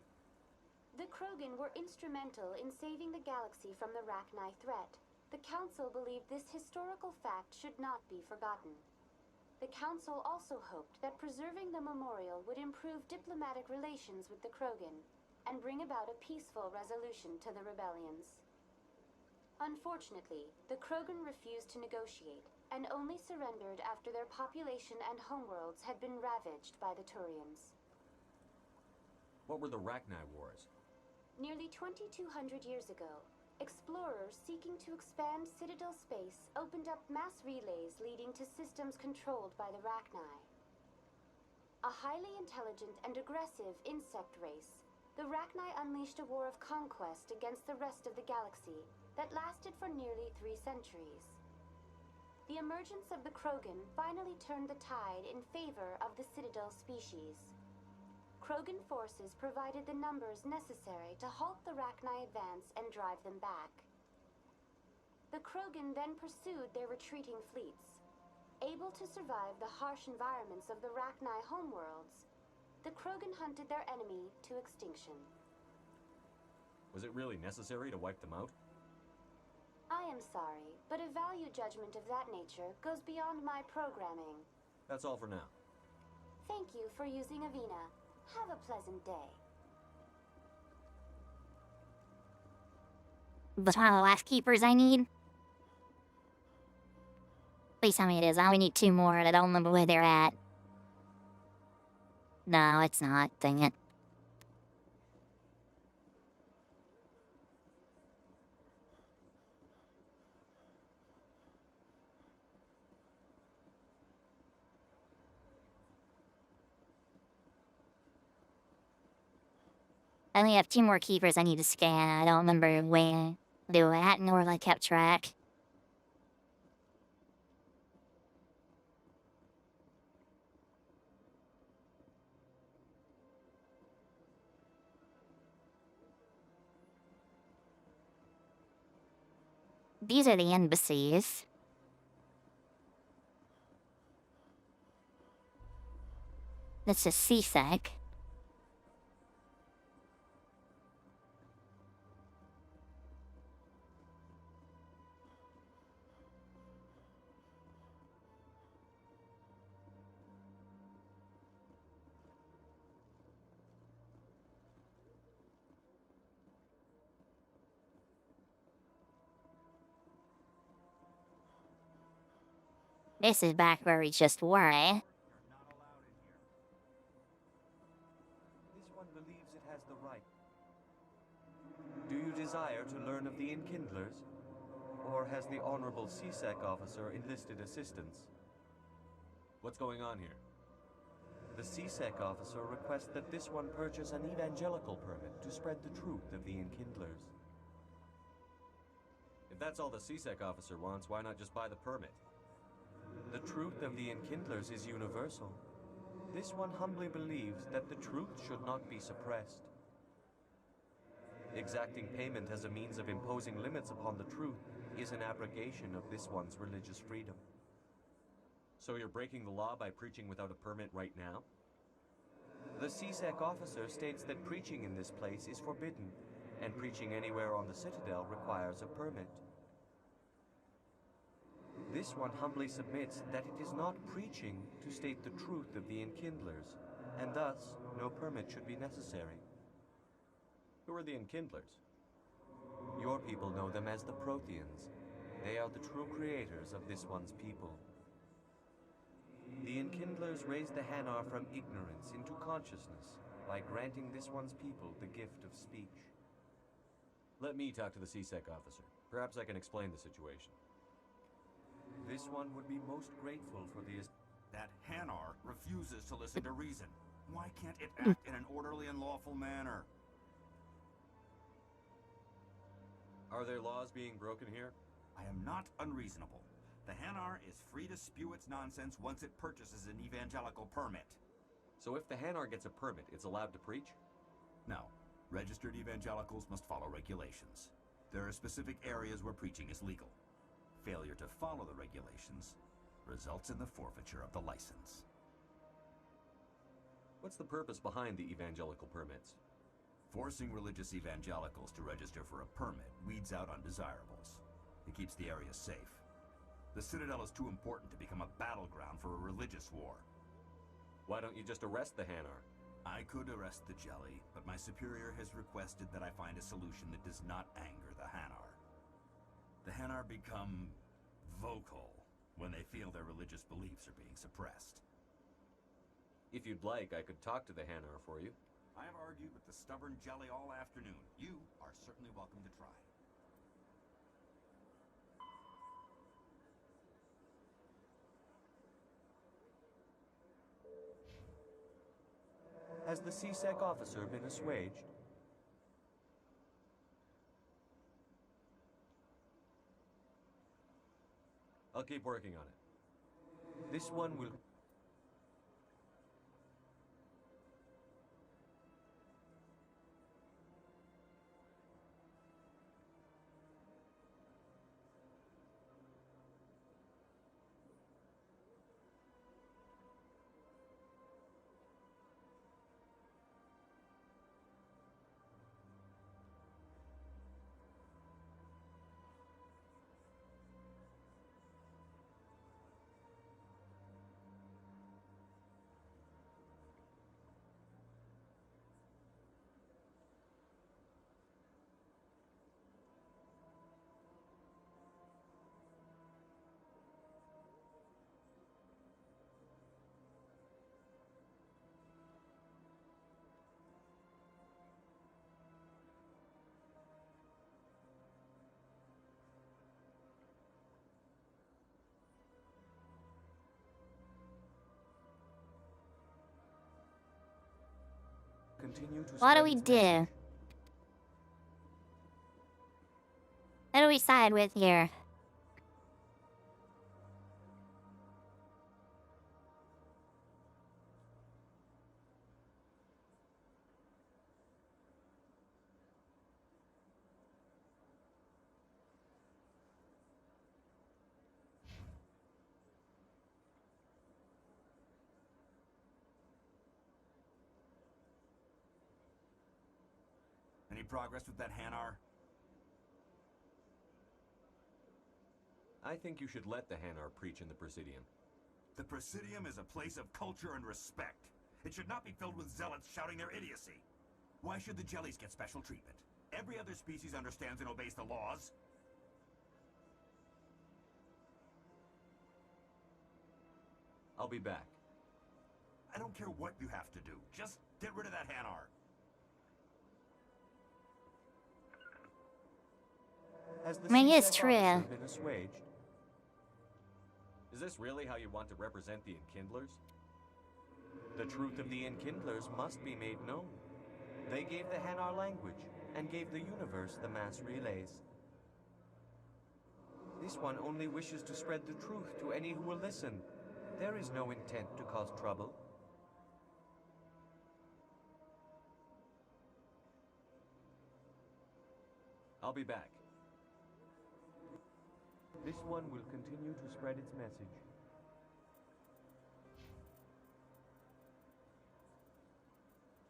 The Krogan were instrumental in saving the galaxy from the Rachni threat. The Council believed this historical fact should not be forgotten. The Council also hoped that preserving the memorial would improve diplomatic relations with the Krogan and bring about a peaceful resolution to the rebellions. Unfortunately, the Krogan refused to negotiate and only surrendered after their population and homeworlds had been ravaged by the Turians. What were the Rachni Wars? Nearly 2,200 years ago, explorers seeking to expand Citadel space opened up mass relays leading to systems controlled by the Rachni. A highly intelligent and aggressive insect race, the Rachni unleashed a war of conquest against the rest of the galaxy that lasted for nearly 3 centuries. The emergence of the Krogan finally turned the tide in favor of the Citadel species. Krogan forces provided the numbers necessary to halt the Rachni advance and drive them back. The Krogan then pursued their retreating fleets. Able to survive the harsh environments of the Rachni homeworlds, the Krogan hunted their enemy to extinction. Was it really necessary to wipe them out? I am sorry, but a value judgment of that nature goes beyond my programming. That's all for now. Thank you for using Avina. Have a pleasant day. That's one of the last keepers I need. Please tell me it is. I only need 2 more and I don't remember where they're at. No, it's not. Dang it. I only have 2 more keepers I need to scan. I don't remember where they were at, nor have I kept track. These are the embassies. This is CSEC. This is back where we just were, eh? This one believes it has the right. Do you desire to learn of the Enkindlers? Or has the Honorable CSEC officer enlisted assistance? What's going on here? The CSEC officer requests that this one purchase an evangelical permit to spread the truth of the Enkindlers. If that's all the CSEC officer wants, why not just buy the permit? The truth of the Enkindlers is universal. This one humbly believes that the truth should not be suppressed. Exacting payment as a means of imposing limits upon the truth is an abrogation of this one's religious freedom. So you're breaking the law by preaching without a permit right now? The CSEC officer states that preaching in this place is forbidden, and preaching anywhere on the Citadel requires a permit. This one humbly submits that it is not preaching to state the truth of the Enkindlers, and thus no permit should be necessary. Who are the Enkindlers? Your people know them as the Protheans. They are the true creators of this one's people. The Enkindlers raised the Hanar from ignorance into consciousness by granting this one's people the gift of speech. Let me talk to the CSEC officer. Perhaps I can explain the situation. This one would be most grateful for the... That Hanar refuses to listen to reason. Why can't it act in an orderly and lawful manner? Are there laws being broken here? I am not unreasonable. The Hanar is free to spew its nonsense once it purchases an evangelical permit. So if the Hanar gets a permit, it's allowed to preach? No. Registered evangelicals must follow regulations. There are specific areas where preaching is legal. Failure to follow the regulations results in the forfeiture of the license. What's the purpose behind the evangelical permits? Forcing religious evangelicals to register for a permit weeds out undesirables. It keeps the area safe. The Citadel is too important to become a battleground for a religious war. Why don't you just arrest the Hanar? I could arrest the Jelly, but my superior has requested that I find a solution that does not anger the Hanar. The Hanar become vocal when they feel their religious beliefs are being suppressed. If you'd like, I could talk to the Hanar for you. I have argued with the stubborn Jelly all afternoon. You are certainly welcome to try. Has the CSEC officer been assuaged? A I'll keep working on it. This one will... Continue to What do spread we its do? message. What do we side with here? Any progress with that Hanar? I think you should let the Hanar preach in the Presidium. The Presidium is a place of culture and respect. It should not be filled with zealots shouting their idiocy. Why should the jellies get special treatment? Every other species understands and obeys the laws. I'll be back. I don't care what you have to do. Just get rid of that Hanar. Has the I mean, it's CSEC true. officer been assuaged? Is this really how you want to represent the Enkindlers? The truth of the Enkindlers must be made known. They gave the Hanar language, and gave the universe the mass relays. This one only wishes to spread the truth to any who will listen. There is no intent to cause trouble. I'll be back. This one will continue to spread its message.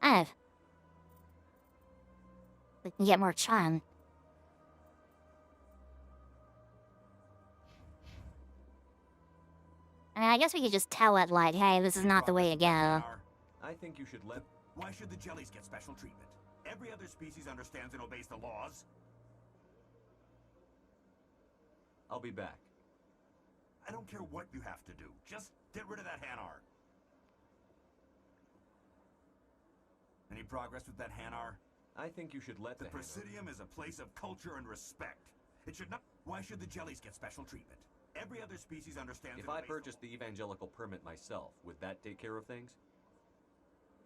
Oh. We can get more charm. I mean, I guess we could just tell it, like, hey, this is not the way to go. I think you should let... Why should the jellies get special treatment? Every other species understands and obeys the laws. I'll be back. I don't care what you have to do. Just get rid of that Hanar. Any progress with that Hanar? I think you should let the the Presidium is a place of culture and respect. It should not... Why should the jellies get special treatment? Every other species understands... If I purchased the evangelical permit myself, would that take care of things?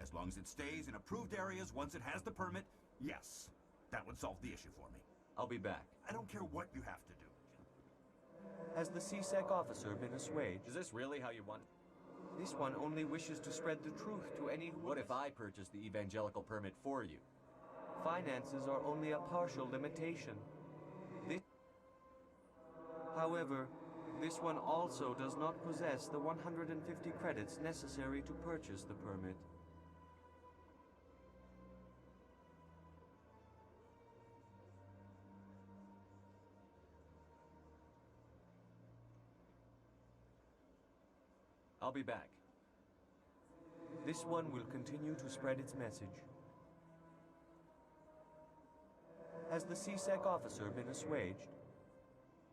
As long as it stays in approved areas once it has the permit, yes. That would solve the issue for me. I'll be back. I don't care what you have to do. Has the CSEC officer been assuaged? Is this really how you want... This one only wishes to spread the truth to any who... What if I purchase the evangelical permit for you? Finances are only a partial limitation. However, this one also does not possess the 150 credits necessary to purchase the permit. I'll be back. This one will continue to spread its message. Has the CSEC officer been assuaged?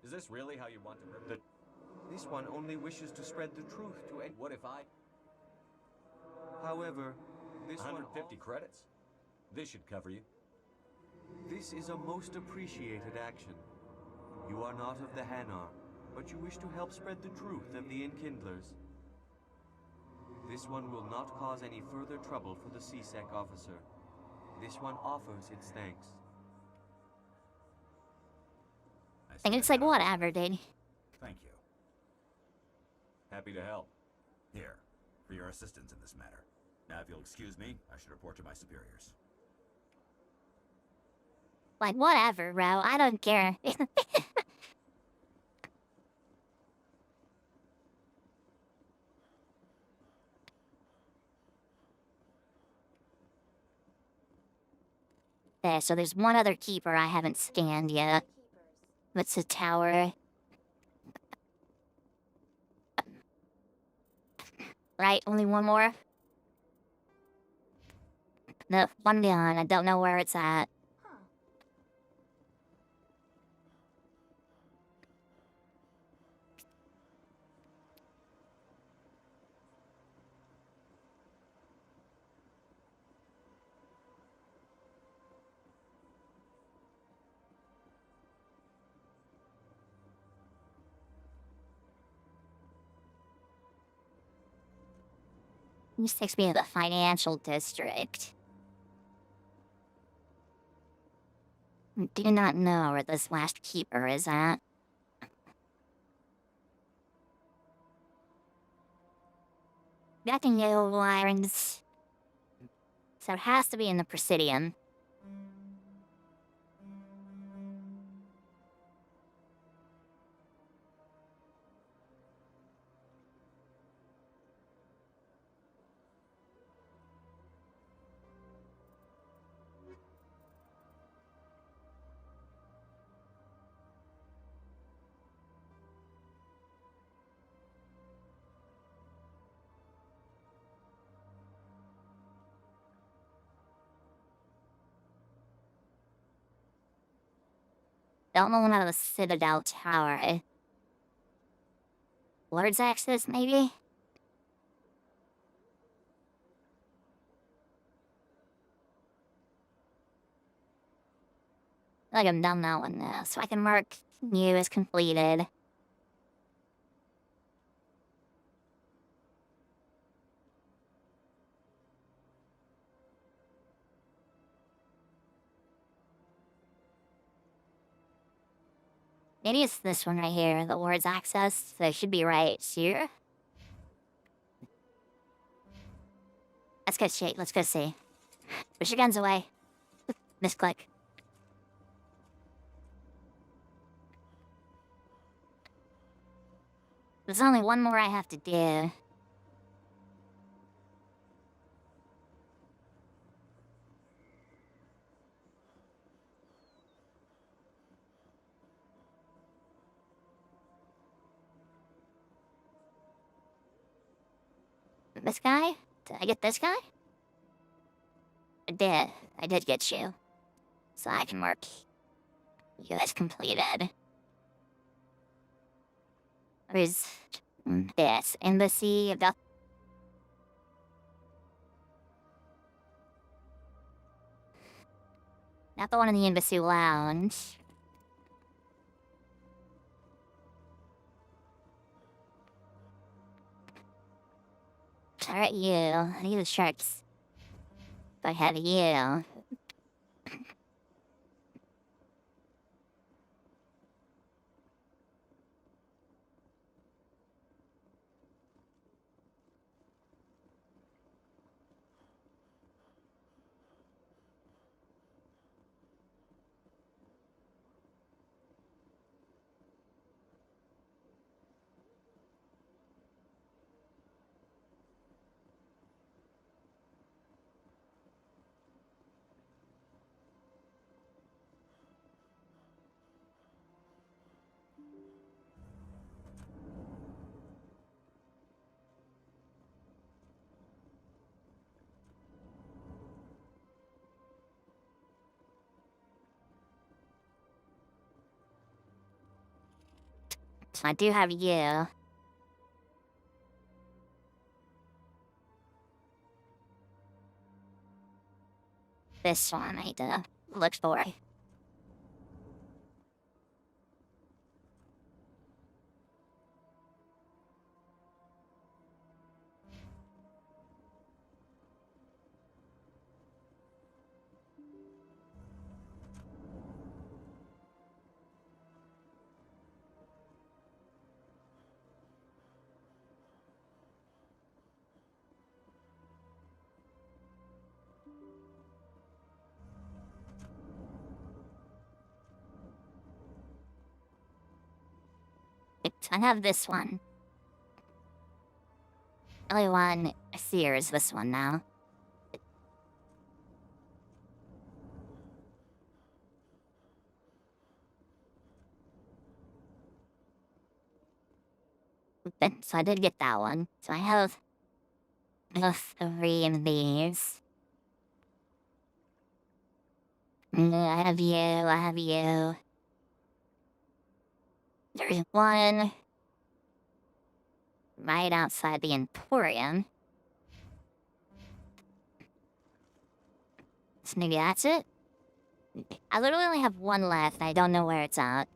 Is this really how you want to... This one only wishes to spread the truth to... What if I... However, this 150 credits? This should cover you. This is a most appreciated action. You are not of the Hanar, but you wish to help spread the truth of the Enkindlers. This one will not cause any further trouble for the CSEC officer. This one offers its thanks. And it's like, whatever, dude. Thank you. Happy to help. Here, for your assistance in this matter. Now, if you'll excuse me, I should report to my superiors. Like, whatever, bro. I don't care. There, so there's one other keeper I haven't scanned yet. What's the tower? Right, only one more? No, one beyond. I don't know where it's at. This takes me to the financial district. I do not know where this last keeper is at. Got the yellow lines. So it has to be in the Presidium. Don't know one out of the Citadel Tower. Lord's Access, maybe? Like I'm done that one now, so I can mark new as completed. Maybe it's this one right here, the Lord's Access, so it should be right here. Let's go see, let's go see. Push your guns away. Misclick. There's only one more I have to do. This guy? Did I get this guy? I did. I did get you. So I can mark you as completed. Where's this? Embassy of the... Not the one in the Embassy Lounge. Alright, you. I need the sharks. If I have you. So I do have you. This one I need to look for. So I have this one. Only one I see is this one now. So I did get that one. So I have 3 of these. I have you, I have you. There's one right outside the Emporium. So maybe that's it? I literally only have one left, and I don't know where it's at.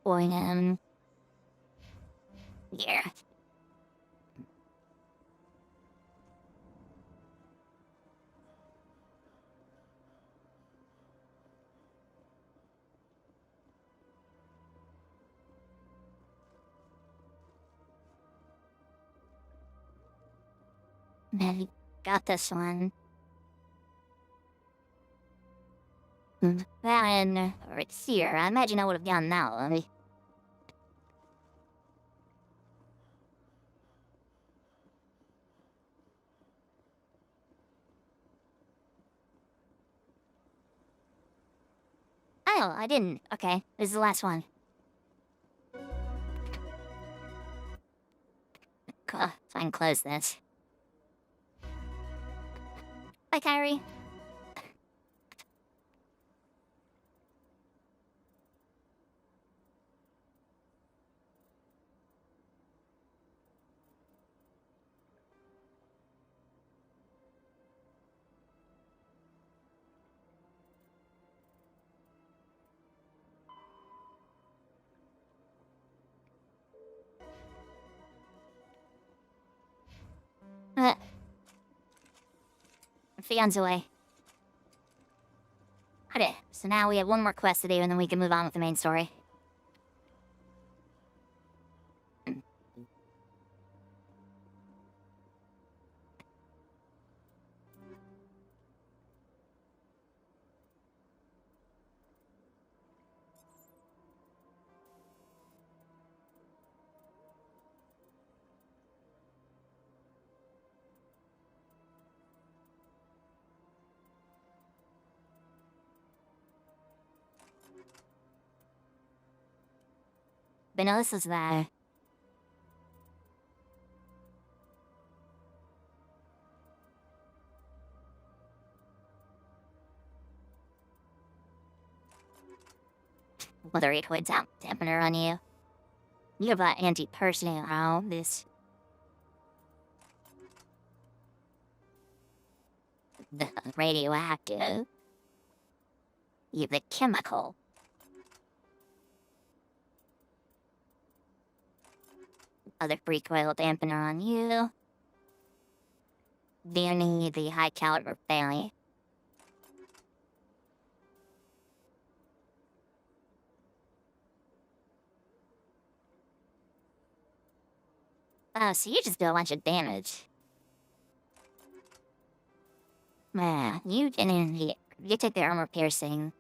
Boy, yeah. Man, got this one. Then, it's here. I imagine I would have gotten that one. Oh, I didn't. Okay, this is the last one. Cool, so I can close this. Bye, Kyrie. Fion's away. Okay, so now we have one more quest to do, and then we can move on with the main story. But no, this is the... Whether it points out dampener on you. You have that anti-personnel, this... The radioactive. You have the chemical. Other recoil dampener on you. Then the high caliber belly. Oh, so you just do a bunch of damage. Man, you didn't... You take the armor piercing.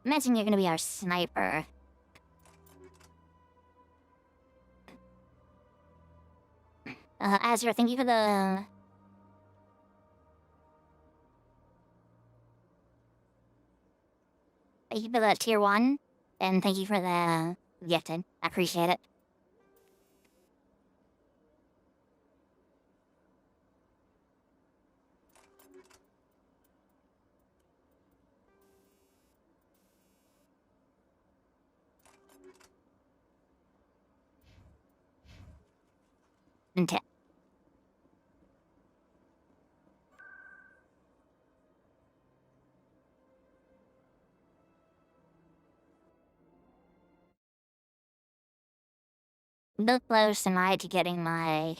Imagine you're gonna be our sniper. Azra, thank you for the... Thank you for the tier 1, and thank you for the gifted. I appreciate it. Okay. Look close tonight to getting my...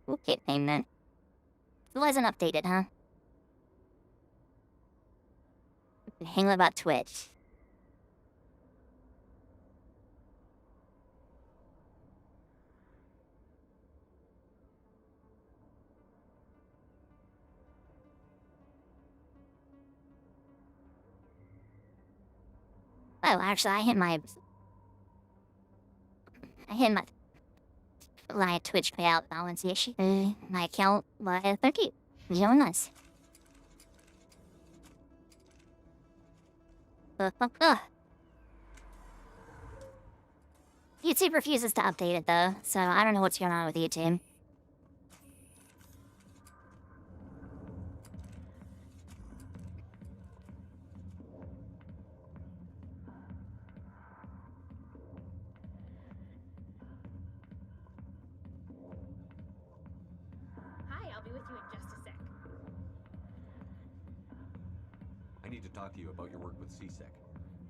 Okay, name then. It wasn't updated, huh? Hang about Twitch. Oh, actually, I hit my Twitch payout balance issue. My account by 30. Join us. YouTube refuses to update it though, so I don't know what's going on with YouTube. Hi, I'll be with you in just a sec. I need to talk to you about your work with CSEC.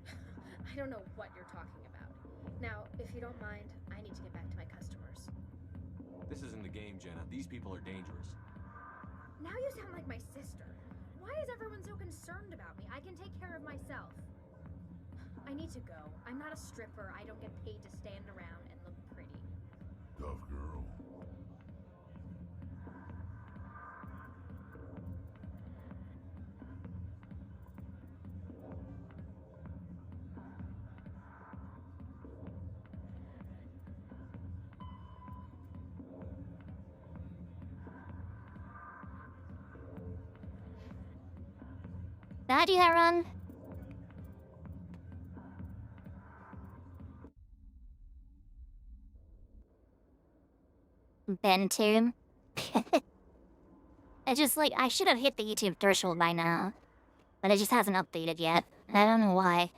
I don't know what you're talking about. Now, if you don't mind, I need to get back to my customers. This isn't the game, Jenna. These people are dangerous. Now you sound like my sister. Why is everyone so concerned about me? I can take care of myself. I need to go. I'm not a stripper. I don't get paid to stand around and look pretty. Tough girl. Did I do that run? Ben Tomb. I just like, I should have hit the YouTube threshold by now. But it just hasn't updated yet. I don't know why.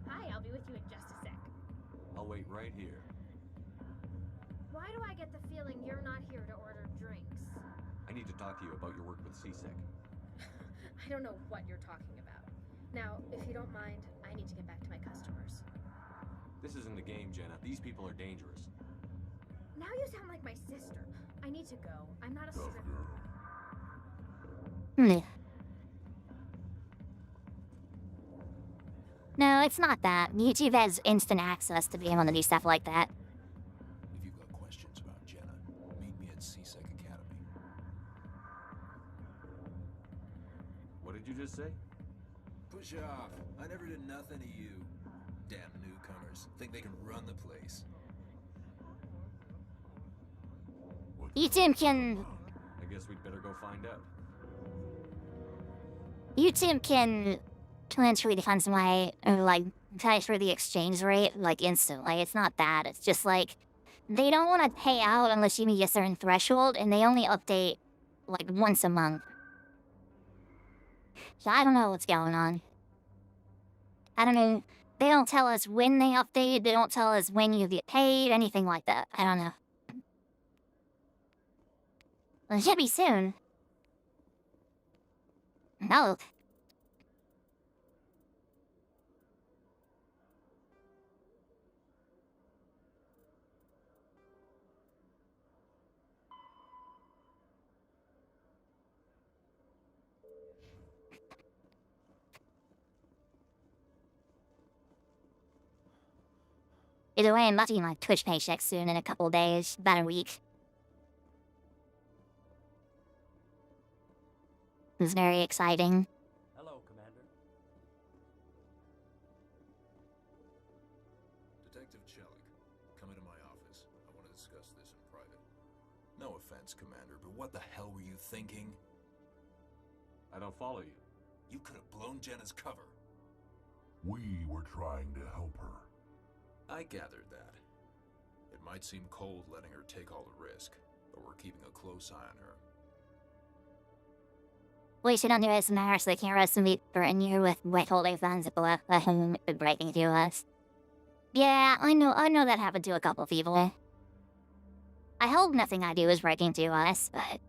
Hi, I'll be with you in just a sec. I'll wait right here. Why do I get the feeling you're not here to order drinks? I need to talk to you about your work with CSEC. I don't know what you're talking about. Now, if you don't mind, I need to get back to my customers. This isn't the game, Jenna. These people are dangerous. Now you sound like my sister. I need to go. I'm not a stripper. No, it's not that. YouTube has instant access to be able to do stuff like that. If you've got questions about Jenna, meet me at CSEC Academy. What did you just say? Push off. I never did nothing to you. Damn newcomers. Think they can run the place. YouTube can... I guess we'd better go find out. YouTube can transfer the funds my, or like, transfer the exchange rate, like, instantly. It's not that. It's just like, they don't want to pay out unless you meet a certain threshold, and they only update, like, once a month. So I don't know what's going on. I don't know. They don't tell us when they update, they don't tell us when you get paid, anything like that. I don't know. Well, it should be soon. No. Either way, I'm about to get my Twitch paycheck soon in a couple days, about a week. It's very exciting. Hello, Commander. Detective Chelik, come into my office. I want to discuss this in private. No offense, Commander, but what the hell were you thinking? I don't follow you. You could have blown Jenna's cover. We were trying to help her. I gathered that. It might seem cold letting her take all the risk, but we're keeping a close eye on her. We should underestimate the cameras and be burden you with withholding funds breaking to us. Yeah, I know that happened to a couple people. I hope nothing I do is breaking to us, but...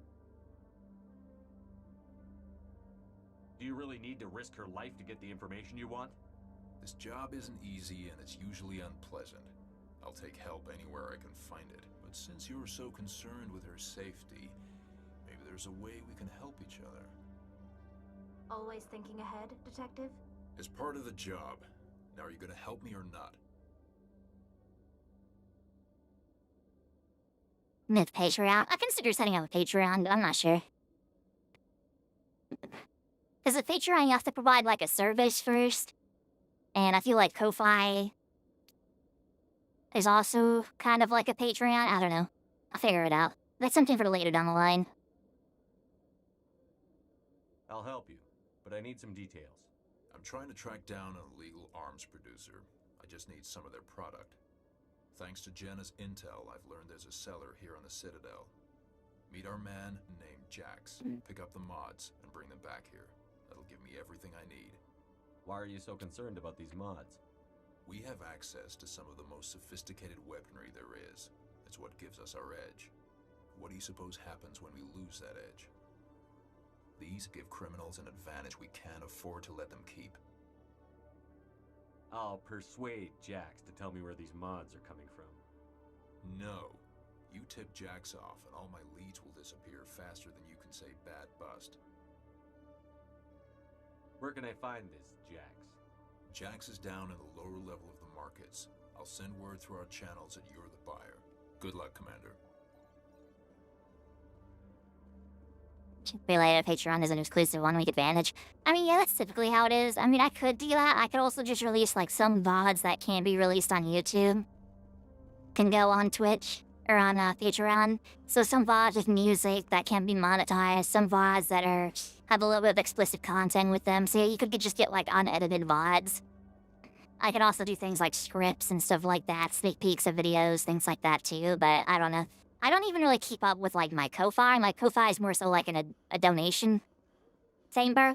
Do you really need to risk her life to get the information you want? This job isn't easy and it's usually unpleasant. I'll take help anywhere I can find it. But since you're so concerned with her safety, maybe there's a way we can help each other. Always thinking ahead, Detective? As part of the job. Now, are you gonna help me or not? Myth Patreon? I consider setting up a Patreon, but I'm not sure. Because with Patreon, you have to provide, like, a service first. And I feel like Ko-Fi is also kind of like a Patreon. I don't know. I'll figure it out. That's something for later down the line. I'll help you, but I need some details. I'm trying to track down an illegal arms producer. I just need some of their product. Thanks to Jenna's intel, I've learned there's a seller here on the Citadel. Meet our man named Jax. Pick up the mods and bring them back here. That'll give me everything I need. Why are you so concerned about these mods? We have access to some of the most sophisticated weaponry there is. It's what gives us our edge. What do you suppose happens when we lose that edge? These give criminals an advantage we can't afford to let them keep. I'll persuade Jax to tell me where these mods are coming from. No. You tip Jax off and all my leads will disappear faster than you can say bad bust. Where can I find this, Jax? Jax is down in the lower level of the markets. I'll send word through our channels that you're the buyer. Good luck, Commander. Related Patreon is an exclusive 1 week advantage. I mean, yeah, that's typically how it is. I mean, I could do that. I could also just release, like, some VODs that can't be released on YouTube. Can go on Twitch or on Patreon. So some VODs with music that can be monetized. Some VODs that have a little bit of explicit content with them. So you could just get, like, unedited VODs. I could also do things like scripts and stuff like that. Sneak peeks of videos, things like that too. But I don't know. I don't even really keep up with, like, my Ko-Fi. My Ko-Fi is more so like a donation chamber,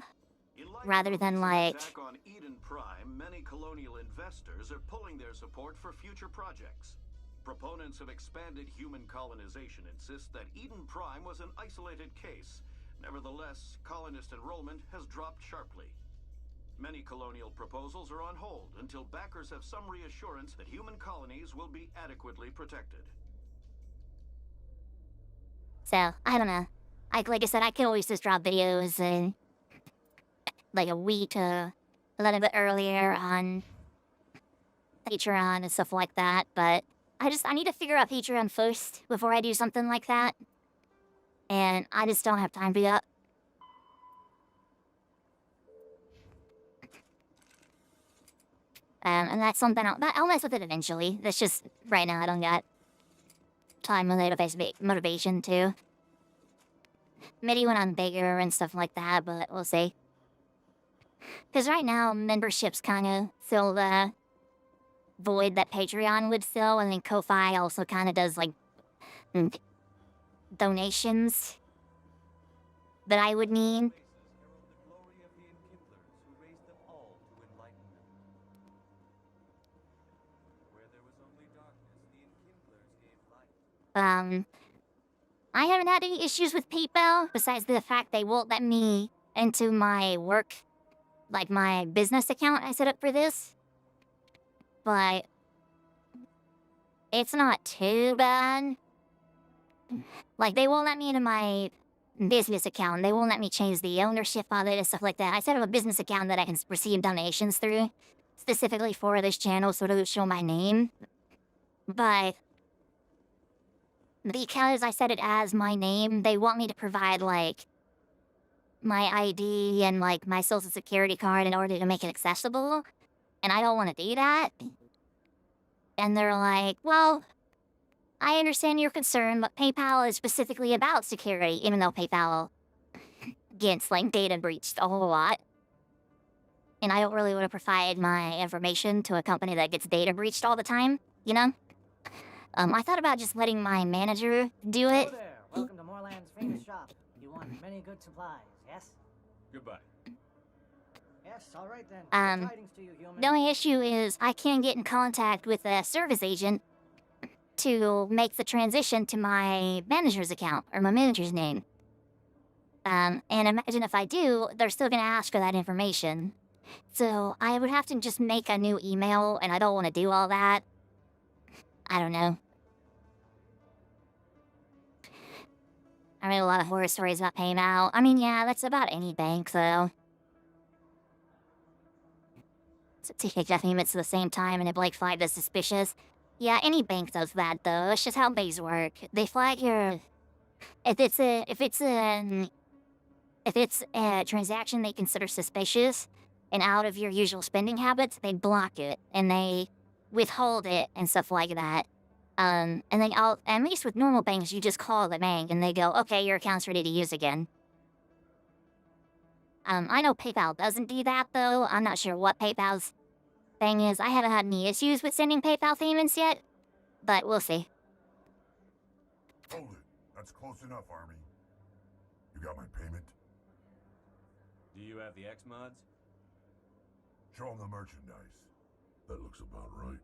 rather than, like... Attack on Eden Prime, many colonial investors are pulling their support for future projects. Proponents of expanded human colonization insist that Eden Prime was an isolated case. Nevertheless, colonist enrollment has dropped sharply. Many colonial proposals are on hold until backers have some reassurance that human colonies will be adequately protected. So, I don't know. Like I said, I could always just drop videos in, like, a week a little bit earlier on Patreon and stuff like that, but I need to figure out Patreon first before I do something like that. And I just don't have time for that. And that's something I'll mess with it eventually. That's just, right now I don't got time or motivation to. Maybe when I'm bigger and stuff like that, but we'll see. Because right now, memberships kind of fill the void that Patreon would fill, and then Ko-Fi also kind of does, like, donations that I would need. I haven't had any issues with PayPal, besides the fact they won't let me into my work, like my business account I set up for this. But it's not too bad. Like, they won't let me into my business account. They won't let me change the ownership of it and stuff like that. I set up a business account that I can receive donations through, specifically for this channel, so to show my name. but because I set it as my name, they want me to provide, like, my ID and, like, my social security card in order to make it accessible, and I don't want to do that. And they're like, well, I understand your concern, but PayPal is specifically about security, even though PayPal gets, like, data breached a whole lot. And I don't really want to provide my information to a company that gets data breached all the time, you know? I thought about just letting my manager do it. Hello there. Welcome to Moorland's famous shop. You want many good supplies, yes? Goodbye. Yes, all right then. Good Um, tidings to you, human. The only issue is I can't get in contact with a service agent to make the transition to my manager's account, or my manager's name. And imagine if I do, they're still gonna ask for that information. So I would have to just make a new email, and I don't want to do all that. I don't know. I read a lot of horror stories about PayPal. I mean, yeah, that's about any bank, though. So take payments at the same time and it like flag as suspicious. Yeah, any bank does that though. It's just how banks work. They flag your if it's a transaction they consider suspicious and out of your usual spending habits, they block it and they withhold it and stuff like that. And then at least with normal banks, you just call the bank and they go, okay, your account's ready to use again. I know PayPal doesn't do that though. I'm not sure what PayPal's thing is. I haven't had any issues with sending PayPal payments yet, but we'll see. Hold it. That's close enough, Army. You got my payment? Do you have the X mods? Show them the merchandise. That looks about right.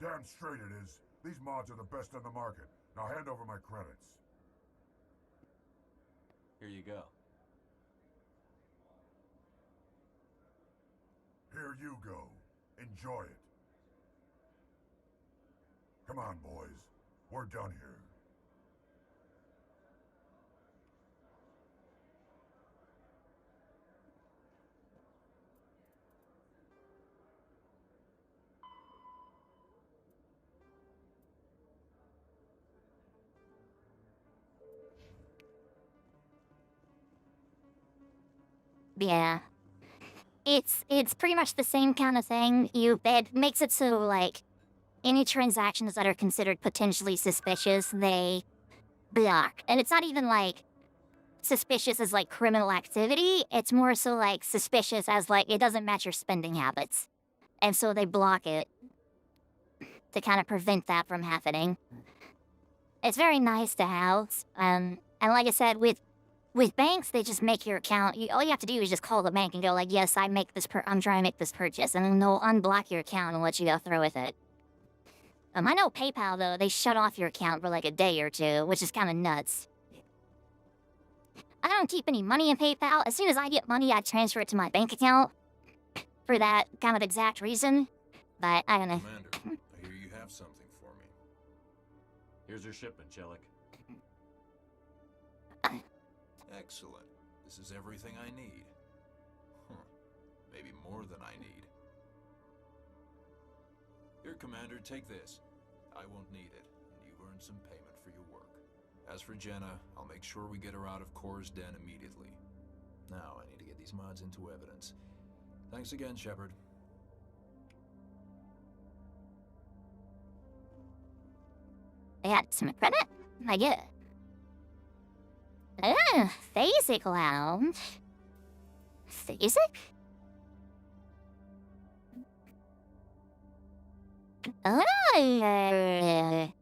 Damn straight it is. These mods are the best on the market. Now hand over my credits. Here you go. Here you go. Enjoy it. Come on, boys. We're done here. Yeah. It's pretty much the same kind of thing. It makes it so, like, any transactions that are considered potentially suspicious, they block. And it's not even, like, suspicious as, like, criminal activity. It's more so, like, suspicious as, like, it doesn't match your spending habits. And so they block it to kind of prevent that from happening. It's very nice to have. And like I said, with banks, they just make your account. All you have to do is just call the bank and go like, yes, I'm trying to make this purchase. And then they'll unblock your account and let you go through with it. I know PayPal, though, they shut off your account for like a day or two, which is kind of nuts. I don't keep any money in PayPal. As soon as I get money, I transfer it to my bank account for that kind of exact reason. But I don't know. Commander, I hear you have something for me. Here's your shipment, Chelik. Excellent. This is everything I need. Maybe more than I need. Here, Commander, take this. I won't need it, and you've earned some payment for your work. As for Jenna, I'll make sure we get her out of Core's den immediately. Now, I need to get these mods into evidence. Thanks again, Shepard. They had some credit? I get it. Phasic Lounge. Phasic? Oh,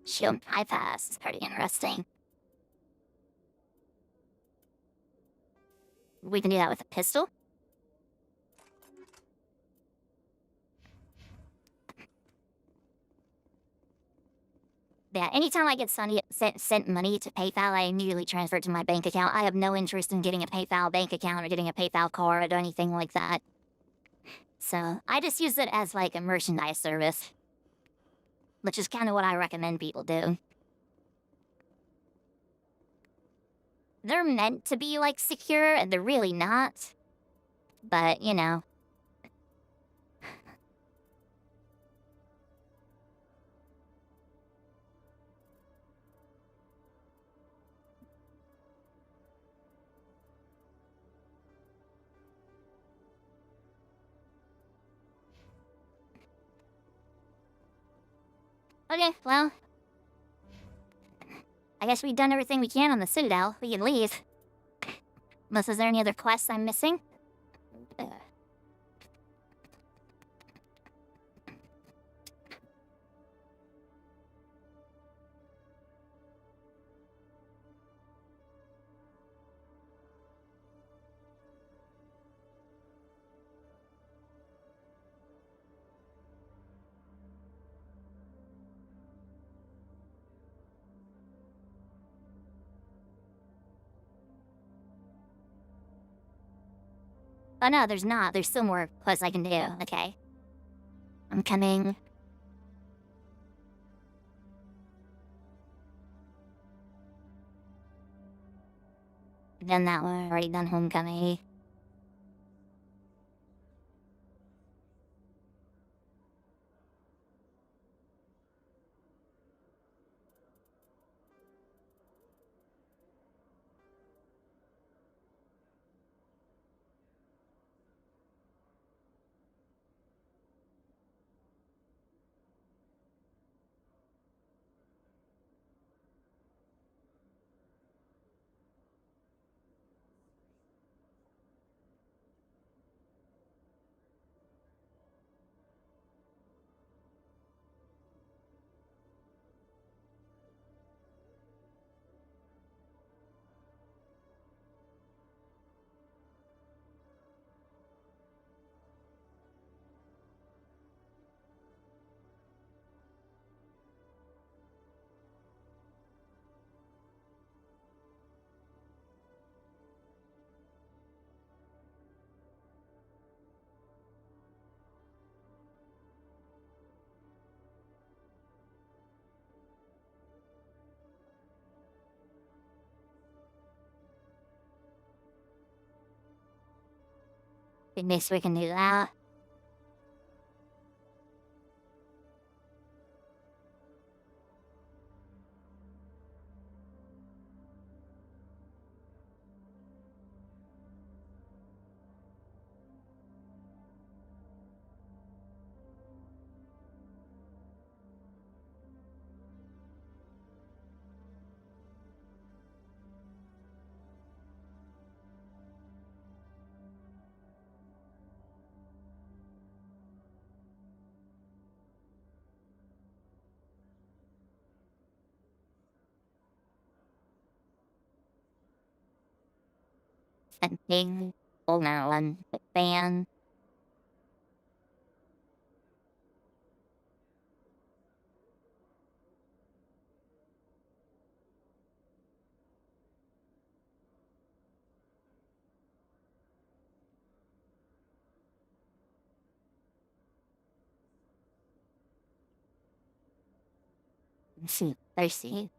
shield bypass is pretty interesting. We can do that with a pistol. Yeah, anytime I get sent money to PayPal, I immediately transfer it to my bank account. I have no interest in getting a PayPal bank account or getting a PayPal card or anything like that. So I just use it as like a merchandise service, which is kind of what I recommend people do. They're meant to be like secure, and they're really not. But, you know. Okay, well. I guess we've done everything we can on the Citadel. We can leave. Unless is there any other quests I'm missing? Oh no, there's not. There's still more quests I can do. Okay. I'm coming. Done that one. Already done Homecoming. At least we can do that. Something. Oh no, fan. See, thirsty.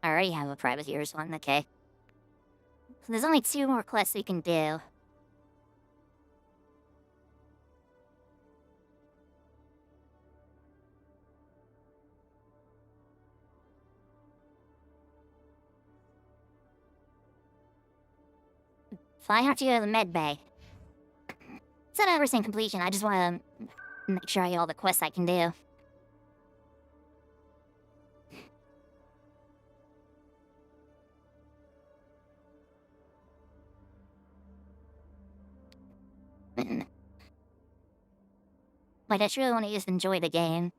I already have a privateers one, okay. So there's only 2 more quests we can do. So I have to go to the med bay. It's not everything completion, I just want to make sure I get all the quests I can do. Like, I just really want to just enjoy the game.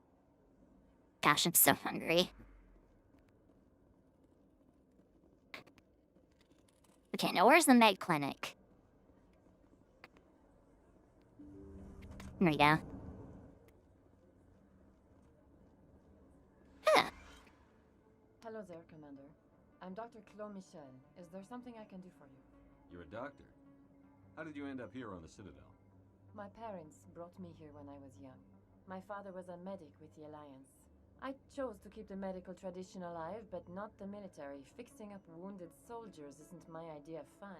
Gosh, I'm so hungry. Okay, now where's the med clinic? There we go. Huh. Hello there, Commander. I'm Dr. Claude Michel. Is there something I can do for you? You're a doctor. How did you end up here on the Citadel? My parents brought me here when I was young. My father was a medic with the Alliance. I chose to keep the medical tradition alive, but not the military. Fixing up wounded soldiers isn't my idea of fun.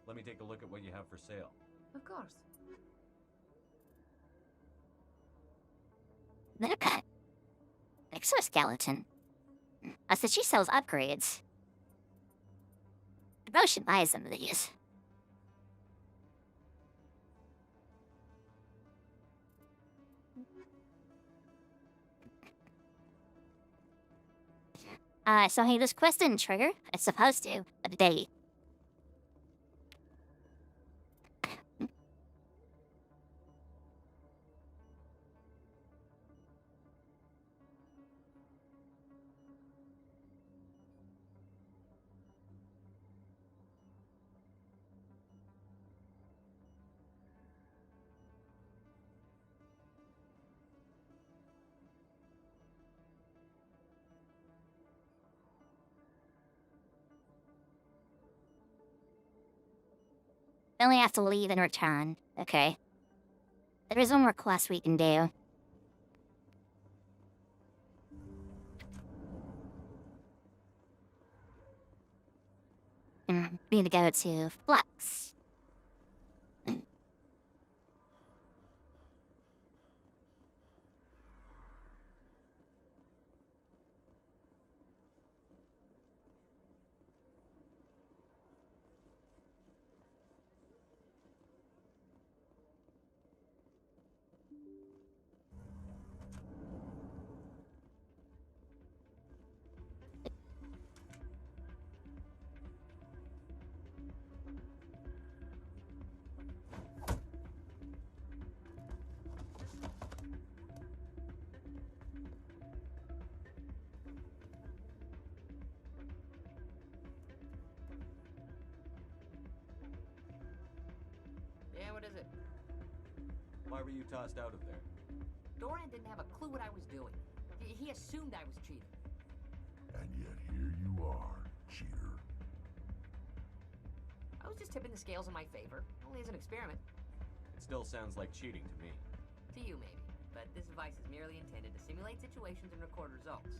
Let me take a look at what you have for sale. Of course. Exoskeleton. I said she sells upgrades. Bro should buy some of these. So hey, this quest didn't trigger. It's supposed to, but it did. We only have to leave and return. Okay. There is one more quest we can do. We need to go to Flux. Yeah, what is it? Why were you tossed out of there? Doran didn't have a clue what I was doing. He assumed I was cheating. And yet here you are, cheater. I was just tipping the scales in my favor, only as an experiment. It still sounds like cheating to me. To you, maybe. But this device is merely intended to simulate situations and record results.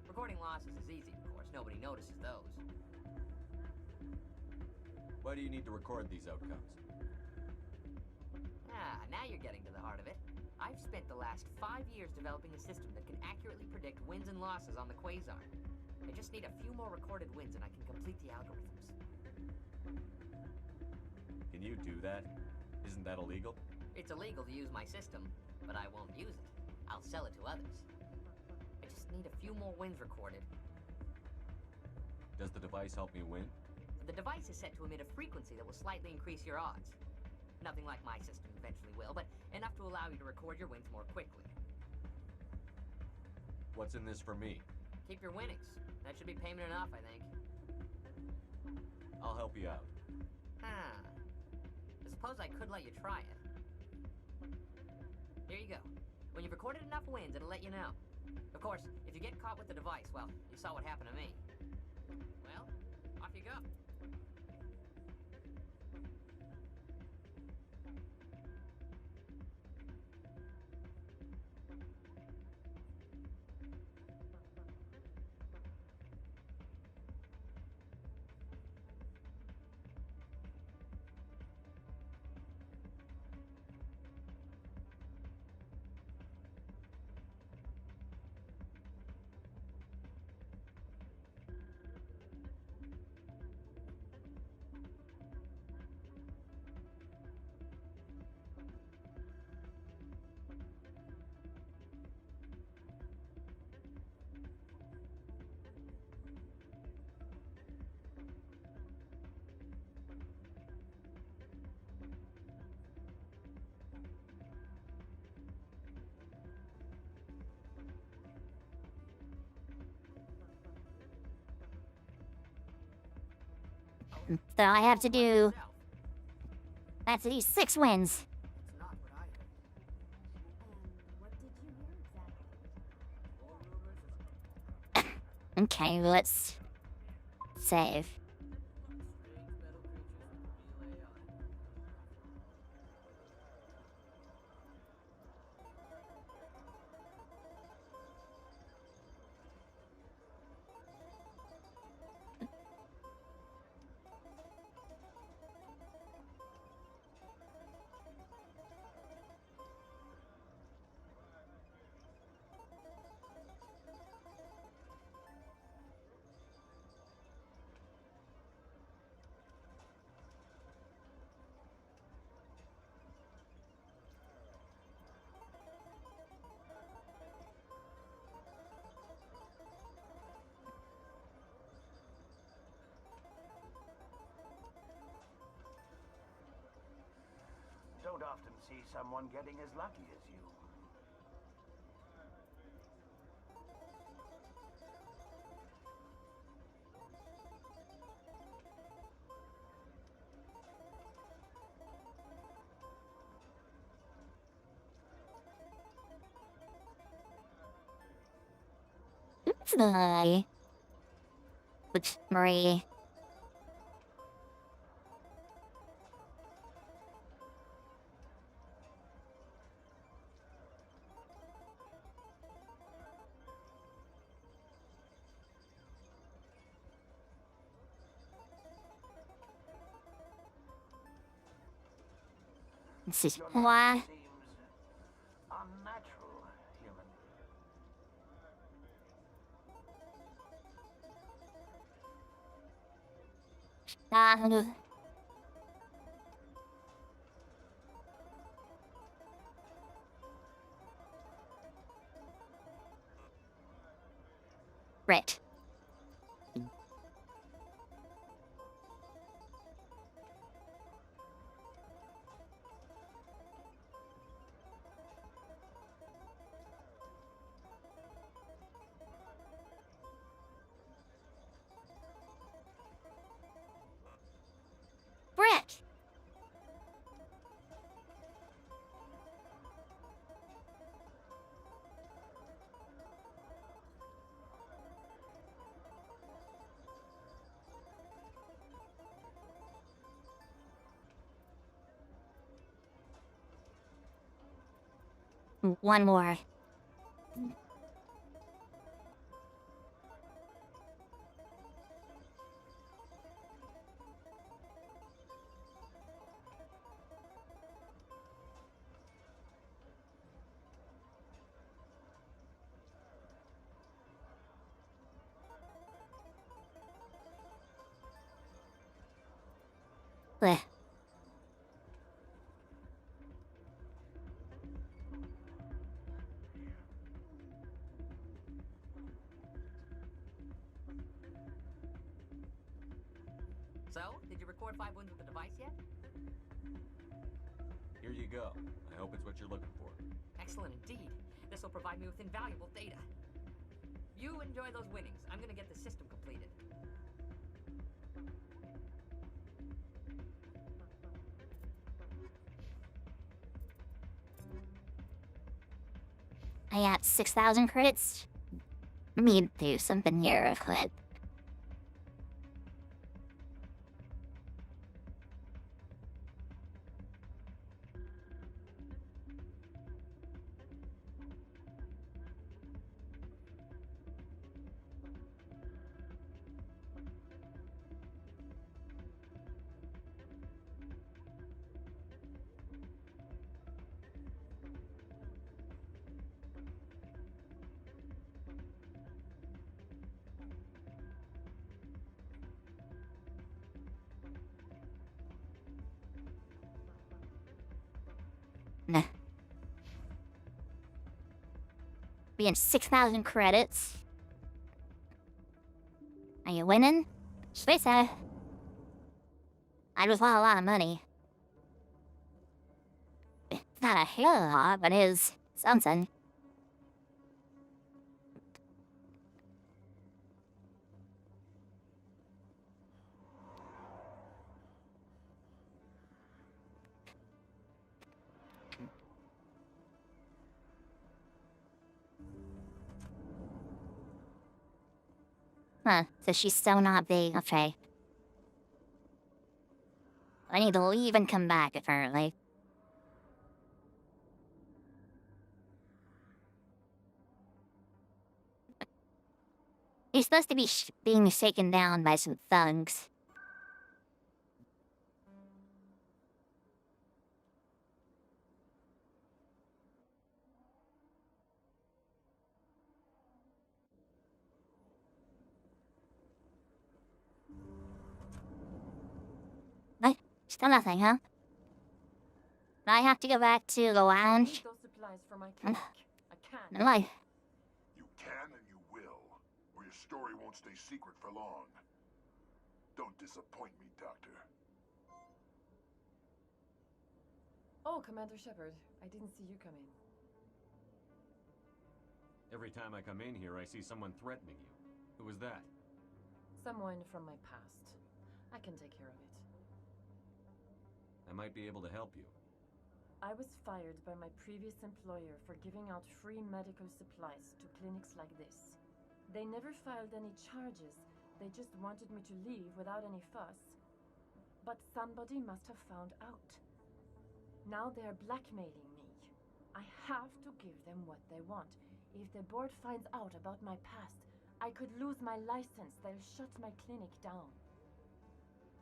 Recording losses is easy, of course. Nobody notices those. Why do you need to record these outcomes? Now you're getting to the heart of it. I've spent the last 5 years developing a system that can accurately predict wins and losses on the Quasar. I just need a few more recorded wins and I can complete the algorithms. Can you do that? Isn't that illegal? It's illegal to use my system, but I won't use it. I'll sell it to others. I just need a few more wins recorded. Does the device help me win? The device is set to emit a frequency that will slightly increase your odds. Nothing like my system eventually will, but enough to allow you to record your wins more quickly. What's in this for me? Keep your winnings. That should be payment enough, I think. I'll help you out. I suppose I could let you try it. Here you go. When you've recorded enough wins, it'll let you know. Of course, if you get caught with the device, well, you saw what happened to me. Well, off you go. So I have to do 6 wins. Okay, let's save. see someone getting as lucky as you. It's the which Marie. This is why. Unnatural, human. Right. Brett! One more. Bleh. So, did you record 5 wounds with the device yet? Here you go. I hope it's what you're looking for. Excellent indeed. This will provide me with invaluable data. You enjoy those winnings. I'm gonna get the system completed. I got 6,000 credits. Me do something here, but nah. Being 6,000 credits. Are you winning? Sweet sir. I just lost a lot of money. It's not a hell of a lot, but it is something. Huh, so she's still not big. Okay. I need to leave and come back, apparently. He's supposed to be being shaken down by some thugs. What? Still nothing, huh? I have to go back to the lounge. Those supplies for my cake. I can't. No life. You can and you will, or your story won't stay secret for long. Don't disappoint me, Doctor. Oh, Commander Shepard. I didn't see you come in. Every time I come in here, I see someone threatening you. Who was that? Someone from my past. I can take care of it. I might be able to help you. I was fired by my previous employer for giving out free medical supplies to clinics like this. They never filed any charges. They just wanted me to leave without any fuss. But somebody must have found out. Now they're blackmailing me. I have to give them what they want. If the board finds out about my past, I could lose my license. They'll shut my clinic down.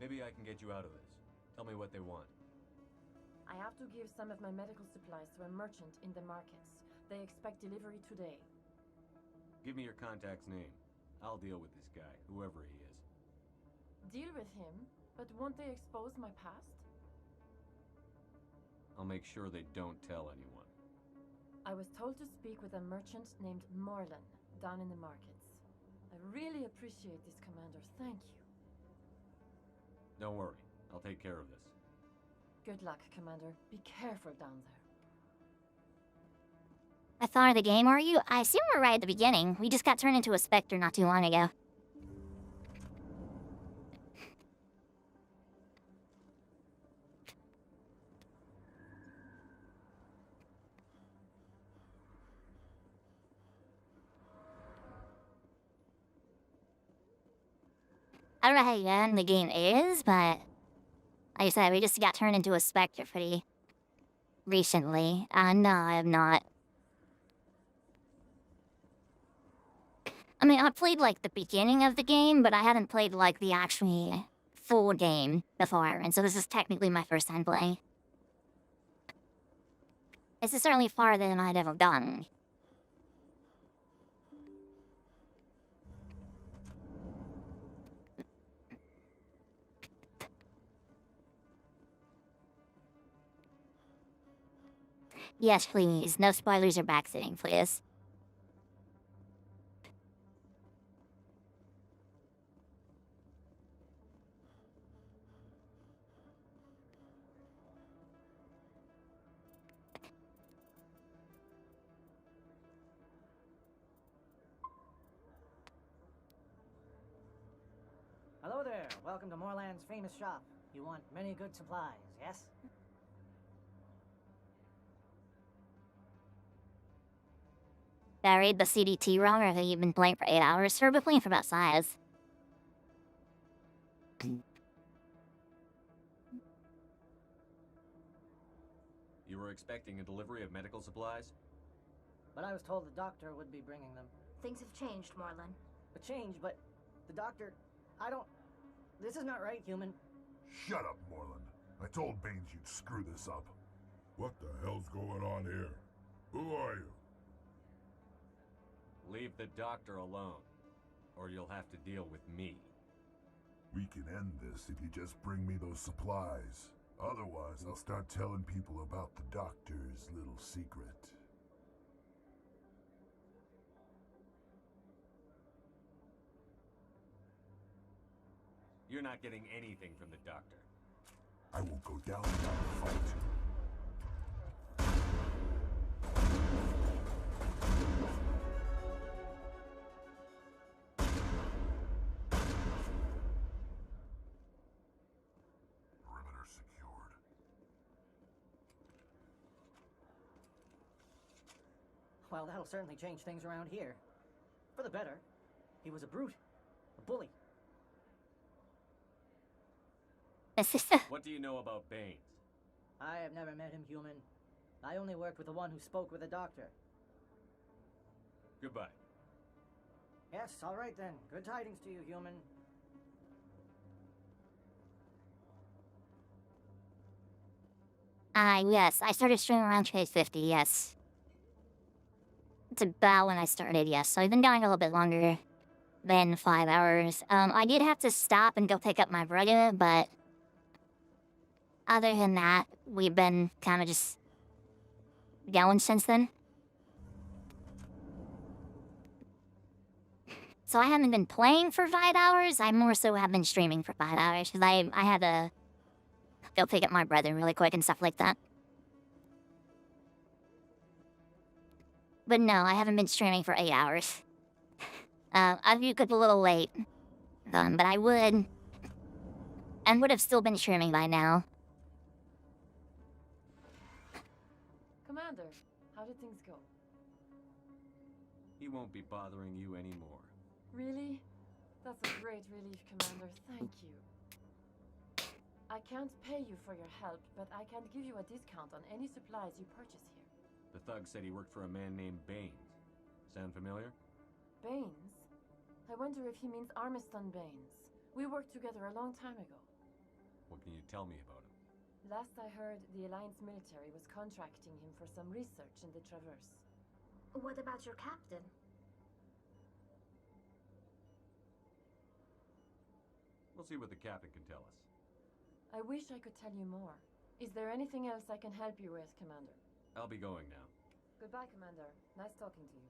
Maybe I can get you out of this. Tell me what they want. I have to give some of my medical supplies to a merchant in the markets. They expect delivery today. Give me your contact's name. I'll deal with this guy, whoever he is. Deal with him, but won't they expose my past? I'll make sure they don't tell anyone. I was told to speak with a merchant named Morlan down in the markets. I really appreciate this, Commander. Thank you. Don't worry. I'll take care of this. Good luck, Commander. Be careful down there. I thought of the game, are you? I assume we're right at the beginning. We just got turned into a Spectre not too long ago. I don't know how young the game is, but like I said, we just got turned into a Spectre pretty recently. No, I have not. I mean, I played like the beginning of the game, but I hadn't played like the actual full game before, and so this is technically my first time playing. This is certainly farther than I'd ever done. Yes, please. No spoilers or backsetting, please. Hello there. Welcome to Moorland's famous shop. You want many good supplies, yes? Did I read the CDT wrong, or have you been playing for 8 hours? Or been playing for about size. You were expecting a delivery of medical supplies? But I was told the doctor would be bringing them. Things have changed, Morlan. But the doctor... I don't... This is not right, human. Shut up, Morland. I told Baines you'd screw this up. What the hell's going on here? Who are you? Leave the doctor alone, or you'll have to deal with me. We can end this if you just bring me those supplies. Otherwise, I'll start telling people about the doctor's little secret. You're not getting anything from the doctor. I will go down without a fight. Perimeter secured. Well, that'll certainly change things around here. For the better. He was a brute. A bully. What do you know about Baines? I have never met him, human. I only worked with the one who spoke with the doctor. Goodbye. Yes, all right then. Good tidings to you, human. Yes, I started streaming around phase 50, yes. It's about when I started, yes. So I've been going a little bit longer than 5 hours. I did have to stop and go pick up my brother, but other than that, we've been kind of just going since then. So I haven't been playing for 5 hours. I more so have been streaming for 5 hours because I had to go pick up my brother really quick and stuff like that. But no, I haven't been streaming for 8 hours. I woke up a little late. But I would. And would have still been streaming by now. Commander, how did things go? He won't be bothering you anymore. Really? That's a great relief, Commander. Thank you. I can't pay you for your help, but I can give you a discount on any supplies you purchase here. The thug said he worked for a man named Baines. Sound familiar? Baines? I wonder if he means Armiston Baines. We worked together a long time ago. What can you tell me about him? Last I heard, the Alliance military was contracting him for some research in the Traverse. What about your captain? We'll see what the captain can tell us. I wish I could tell you more. Is there anything else I can help you with, Commander? I'll be going now. Goodbye, Commander. Nice talking to you.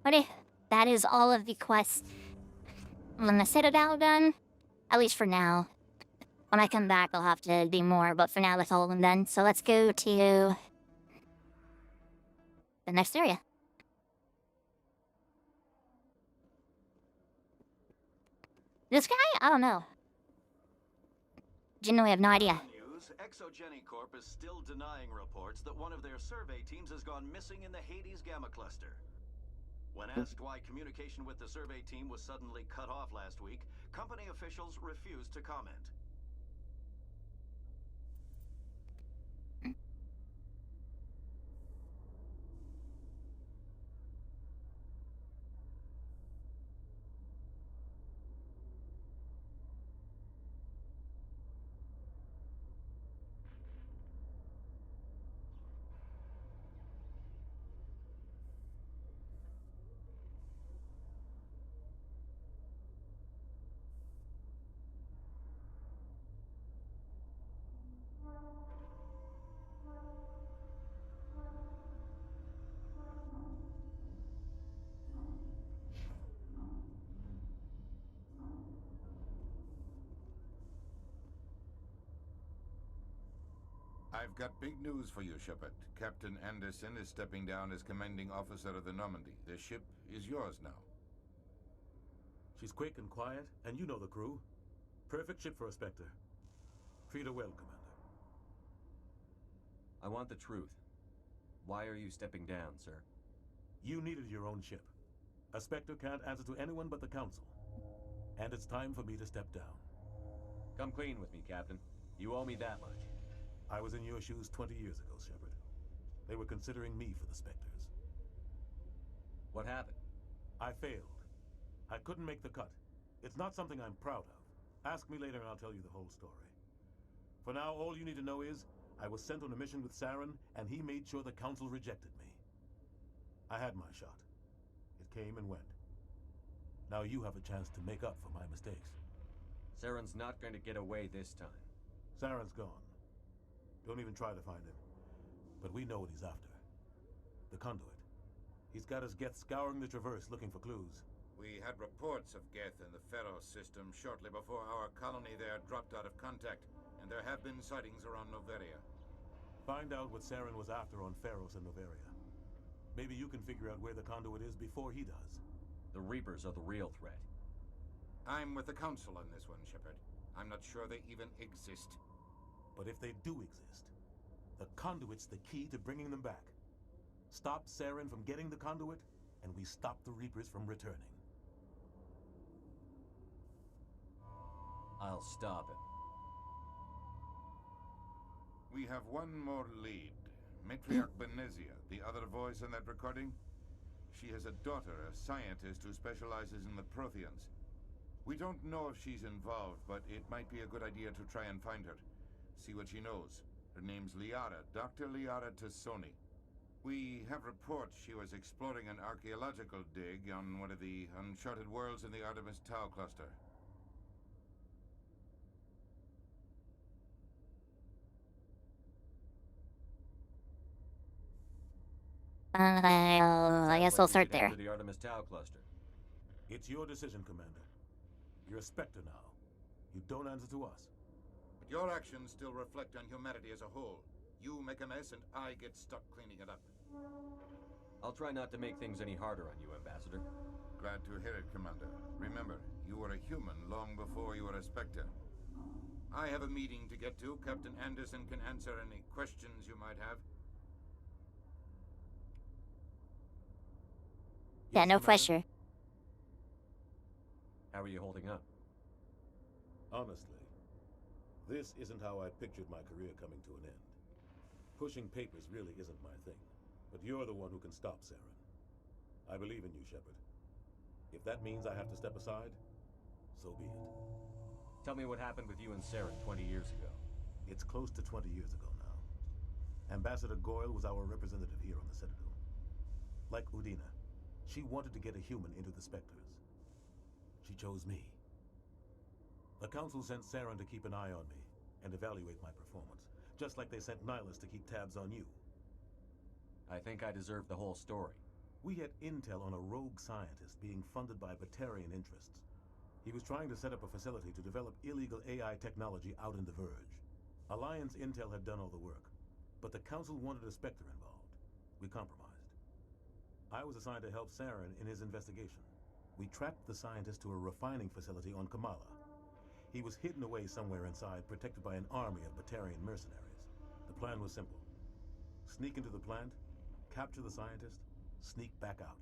But that is all of the quests on the Citadel done. At least for now. When I come back, I'll have to do more, but for now, that's all of them done. So let's go to the next area. This guy? I don't know. Genuinely have no idea. News, Exogeny Corp is still denying reports that one of their survey teams has gone missing in the Hades Gamma Cluster. When asked why communication with the survey team was suddenly cut off last week, company officials refused to comment. I've got big news for you, Shepard. Captain Anderson is stepping down as commanding officer of the Normandy. The ship is yours now. She's quick and quiet, and you know the crew. Perfect ship for a Spectre. Treat her well, Commander. I want the truth. Why are you stepping down, sir? You needed your own ship. A Spectre can't answer to anyone but the Council. And it's time for me to step down. Come clean with me, Captain. You owe me that much. I was in your shoes 20 years ago, Shepard. They were considering me for the Spectres. What happened? I failed. I couldn't make the cut. It's not something I'm proud of. Ask me later and I'll tell you the whole story. For now, all you need to know is, I was sent on a mission with Saren, and he made sure the Council rejected me. I had my shot. It came and went. Now you have a chance to make up for my mistakes. Saren's not going to get away this time. Saren's gone. Don't even try to find him. But we know what he's after. The conduit. He's got his Geth scouring the Traverse looking for clues. We had reports of Geth in the Pharaoh system shortly before our colony there dropped out of contact, and there have been sightings around Noveria. Find out what Saren was after on Pharos and Noveria. Maybe you can figure out where the conduit is before he does. The Reapers are the real threat. I'm with the Council on this one, Shepard. I'm not sure they even exist. But if they do exist, the conduit's the key to bringing them back. Stop Saren from getting the conduit, and we stop the Reapers from returning. I'll stop him. We have one more lead. Matriarch Benezia, the other voice in that recording. She has a daughter, a scientist who specializes in the Protheans. We don't know if she's involved, but it might be a good idea to try and find her. See what she knows. Her name's Liara, Dr. Liara Tassoni. We have reports she was exploring an archaeological dig on one of the uncharted worlds in the Artemis Tau cluster. I guess I'll start there. The Artemis Tau cluster. It's your decision, Commander. You're a Spectre now. You don't answer to us. But your actions still reflect on humanity as a whole. You make a mess and I get stuck cleaning it up. I'll try not to make things any harder on you, Ambassador. Glad to hear it, Commander. Remember, you were a human long before you were a Spectre. I have a meeting to get to. Captain Anderson can answer any questions you might have. Yeah, no pressure. How are you holding up? Honestly, this isn't how I pictured my career coming to an end. Pushing papers really isn't my thing, but you're the one who can stop Saren. I believe in you, Shepard. If that means I have to step aside, so be it. Tell me what happened with you and Saren 20 years ago. It's close to 20 years ago now. Ambassador Goyle was our representative here on the Citadel. Like Udina, she wanted to get a human into the Spectres. She chose me. The Council sent Saren to keep an eye on me and evaluate my performance, just like they sent Nihilus to keep tabs on you. I think I deserve the whole story. We had intel on a rogue scientist being funded by battalion interests. He was trying to set up a facility to develop illegal AI technology out in the Verge. Alliance intel had done all the work, but the Council wanted a Spectre involved. We compromised. I was assigned to help Saren in his investigation. We tracked the scientist to a refining facility on Kamala. He was hidden away somewhere inside, protected by an army of Batarian mercenaries. The plan was simple. Sneak into the plant, capture the scientist, sneak back out.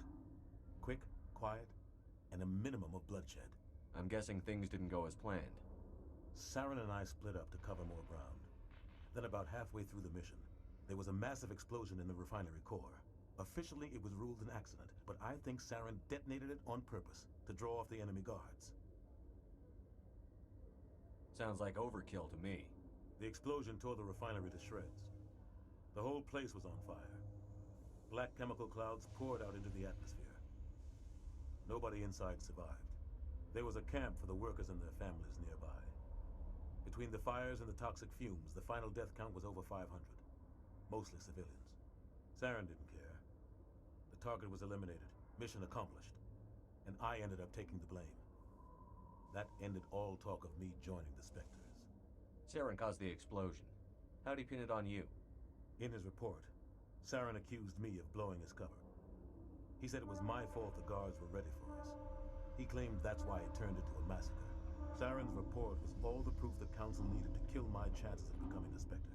Quick, quiet, and a minimum of bloodshed. I'm guessing things didn't go as planned. Saren and I split up to cover more ground. Then about halfway through the mission, there was a massive explosion in the refinery core. Officially, it was ruled an accident, but I think Saren detonated it on purpose to draw off the enemy guards. Sounds like overkill to me. The explosion tore the refinery to shreds. The whole place was on fire. Black chemical clouds poured out into the atmosphere. Nobody inside survived. There was a camp for the workers and their families nearby. Between the fires and the toxic fumes, the final death count was over 500. Mostly civilians. Saren didn't care. The target was eliminated, mission accomplished, and I ended up taking the blame. That ended all talk of me joining the Spectres. Saren caused the explosion. How'd he pin it on you? In his report, Saren accused me of blowing his cover. He said it was my fault the guards were ready for us. He claimed that's why it turned into a massacre. Saren's report was all the proof the Council needed to kill my chances of becoming a Spectre.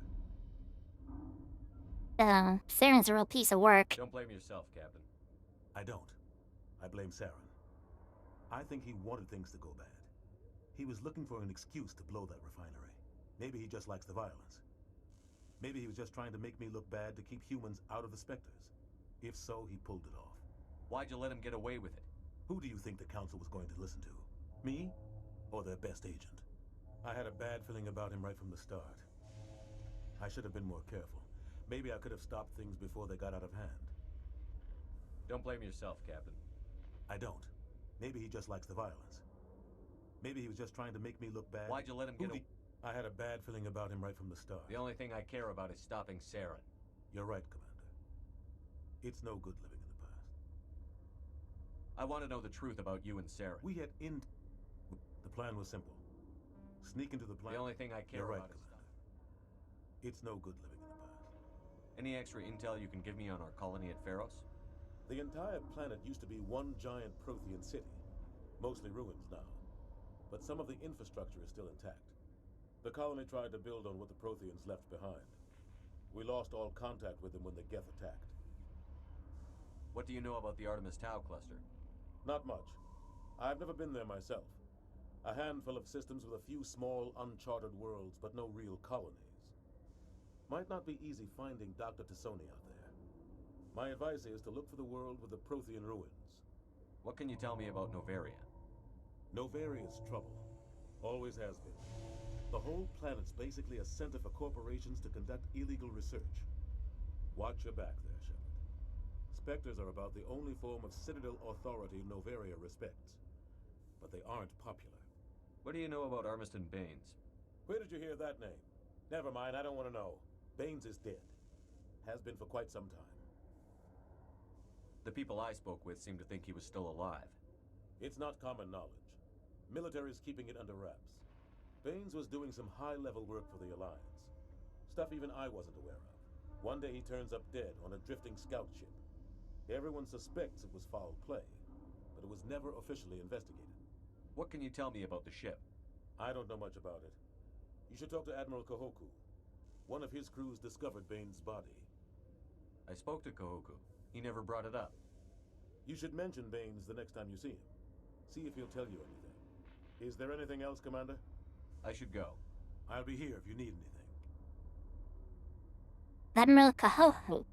Saren's a real piece of work. Don't blame yourself, Captain. I don't. I blame Saren. I think he wanted things to go bad. He was looking for an excuse to blow that refinery. Maybe he just likes the violence. Maybe he was just trying to make me look bad to keep humans out of the Spectres. If so, he pulled it off. Why'd you let him get away with it? Who do you think the Council was going to listen to? Me? Or their best agent? I had a bad feeling about him right from the start. I should have been more careful. Maybe I could have stopped things before they got out of hand. Don't blame yourself, Captain. I don't. Maybe he just likes the violence. Maybe he was just trying to make me look bad. Why'd you let him get away? I had a bad feeling about him right from the start. The only thing I care about is stopping Saren. You're right, Commander. It's no good living in the past. I want to know the truth about you and Saren. We had The plan was simple. Sneak into the plant. The only thing I care You're about right, is Commander. It's no good living in the past. Any extra intel you can give me on our colony at Pharos? The entire planet used to be one giant Prothean city. Mostly ruins now. But some of the infrastructure is still intact. The colony tried to build on what the Protheans left behind. We lost all contact with them when the Geth attacked. What do you know about the Artemis Tau cluster? Not much. I've never been there myself. A handful of systems with a few small, uncharted worlds, but no real colonies. Might not be easy finding Dr. Tassoni out there. My advice is to look for the world with the Prothean ruins. What can you tell me about Noveria? Novaria's trouble. Always has been. The whole planet's basically a center for corporations to conduct illegal research. Watch your back there, Shepard. Spectres are about the only form of Citadel authority Noveria respects. But they aren't popular. What do you know about Armiston Baines? Where did you hear that name? Never mind, I don't want to know. Baines is dead. Has been for quite some time. The people I spoke with seemed to think he was still alive. It's not common knowledge. Military's keeping it under wraps. Baines was doing some high-level work for the Alliance. Stuff even I wasn't aware of. One day he turns up dead on a drifting scout ship. Everyone suspects it was foul play, but it was never officially investigated. What can you tell me about the ship? I don't know much about it. You should talk to Admiral Kahoku. One of his crews discovered Baines' body. I spoke to Kahoku. He never brought it up. You should mention Baines the next time you see him. See if he'll tell you anything. Is there anything else, Commander? I should go. I'll be here if you need anything. Admiral Kahoku.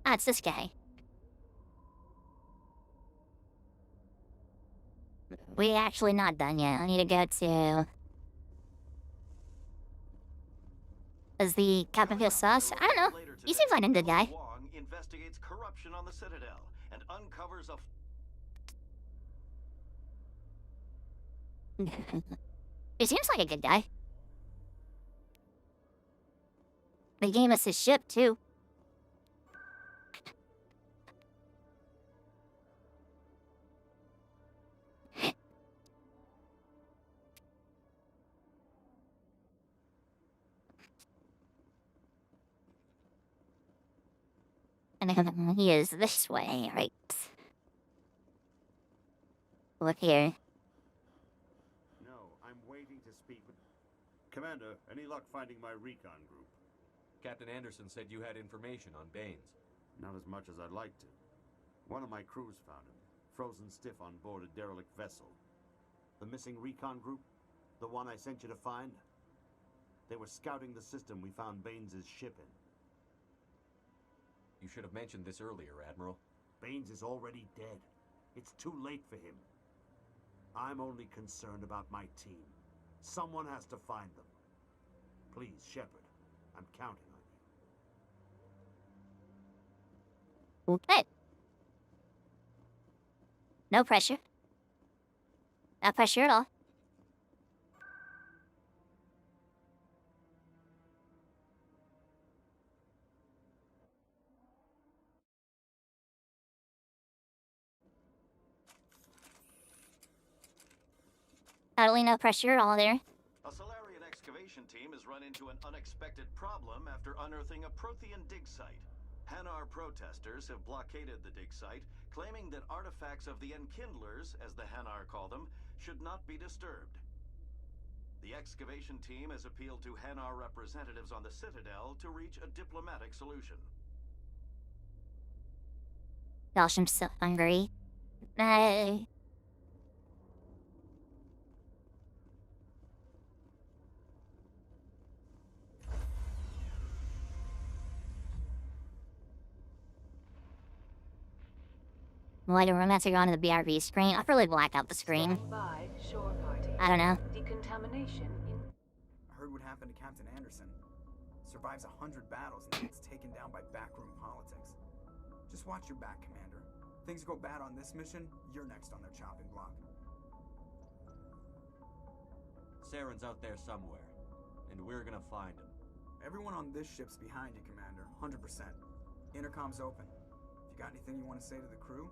Ah, it's this guy. We actually not done yet. I need to go to... Is the captain feel sus? I don't know. He seems like a good guy. Wong investigates corruption on the Citadel and uncovers a... He seems like a good guy. They gave us his ship, too. And he is this way, right? Look here. No, I'm waiting to speak with... Commander, any luck finding my recon group? Captain Anderson said you had information on Baines. Not as much as I'd like to. One of my crews found him, frozen stiff on board a derelict vessel. The missing recon group? The one I sent you to find? They were scouting the system we found Baines' ship in. You should have mentioned this earlier, Admiral. Baines is already dead. It's too late for him. I'm only concerned about my team. Someone has to find them. Please, Shepard. I'm counting on you. Okay. No pressure. No pressure at all. Totally no pressure at all there. A Solarian excavation team has run into an unexpected problem after unearthing a Prothean dig site. Hanar protesters have blockaded the dig site, claiming that artifacts of the Enkindlers, as the Hanar call them, should not be disturbed. The excavation team has appealed to Hanar representatives on the Citadel to reach a diplomatic solution. Gosh, I'm so hungry. Hey. Why do romantic on the BRB screen? I've really blacked out the screen. I don't know. Decontamination in... I heard what happened to Captain Anderson. Survives 100 battles and gets taken down by backroom politics. Just watch your back, Commander. Things go bad on this mission, you're next on their chopping block. Saren's out there somewhere, and we're gonna find him. Everyone on this ship's behind you, Commander. 100%. Intercom's open. If you got anything you want to say to the crew,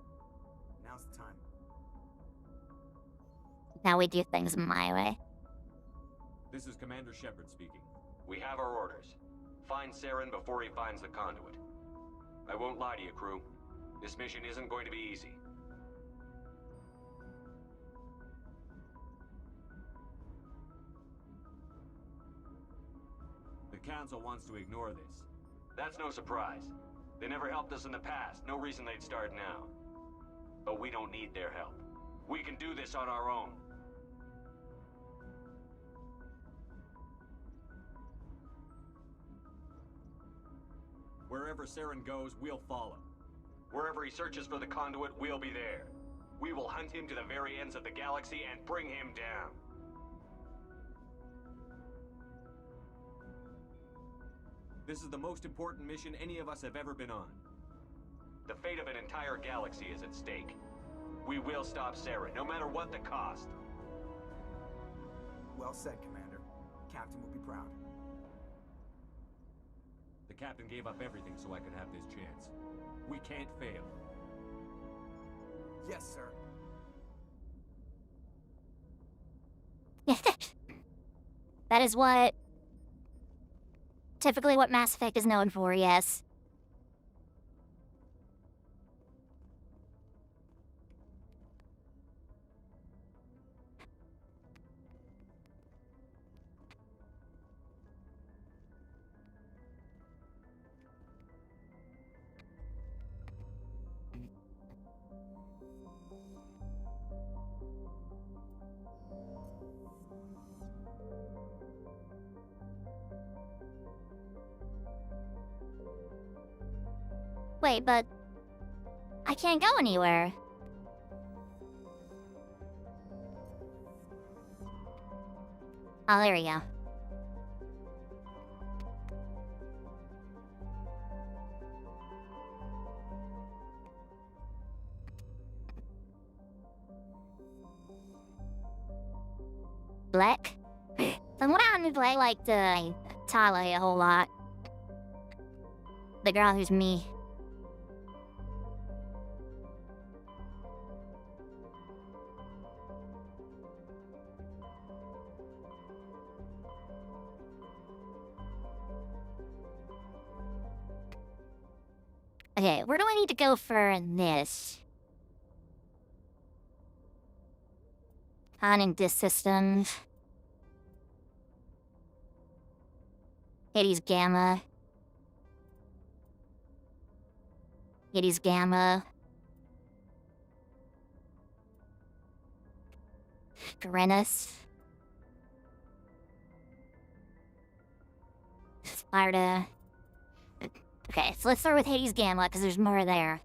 now's the time. Now we do things my way. This is Commander Shepard speaking. We have our orders. Find Saren before he finds the conduit. I won't lie to you, crew. This mission isn't going to be easy. The Council wants to ignore this. That's no surprise. They never helped us in the past. No reason they'd start now. But we don't need their help. We can do this on our own. Wherever Saren goes, we'll follow. Wherever he searches for the conduit, we'll be there. We will hunt him to the very ends of the galaxy and bring him down. This is the most important mission any of us have ever been on. The fate of an entire galaxy is at stake. We will stop Saren, no matter what the cost. Well said, Commander. Captain will be proud. The captain gave up everything so I could have this chance. We can't fail. Yes, sir. That is what... typically what Mass Effect is known for, yes. Wait, but... I can't go anywhere. Oh, there we go. Black? From what I knew, I liked Tali a whole lot. The girl who's me. Okay, where do I need to go for this? Finding this system. Hades Gamma. Hades Gamma. Garenus. Sparta. Okay, so let's start with Hades Gamma, because there's more there.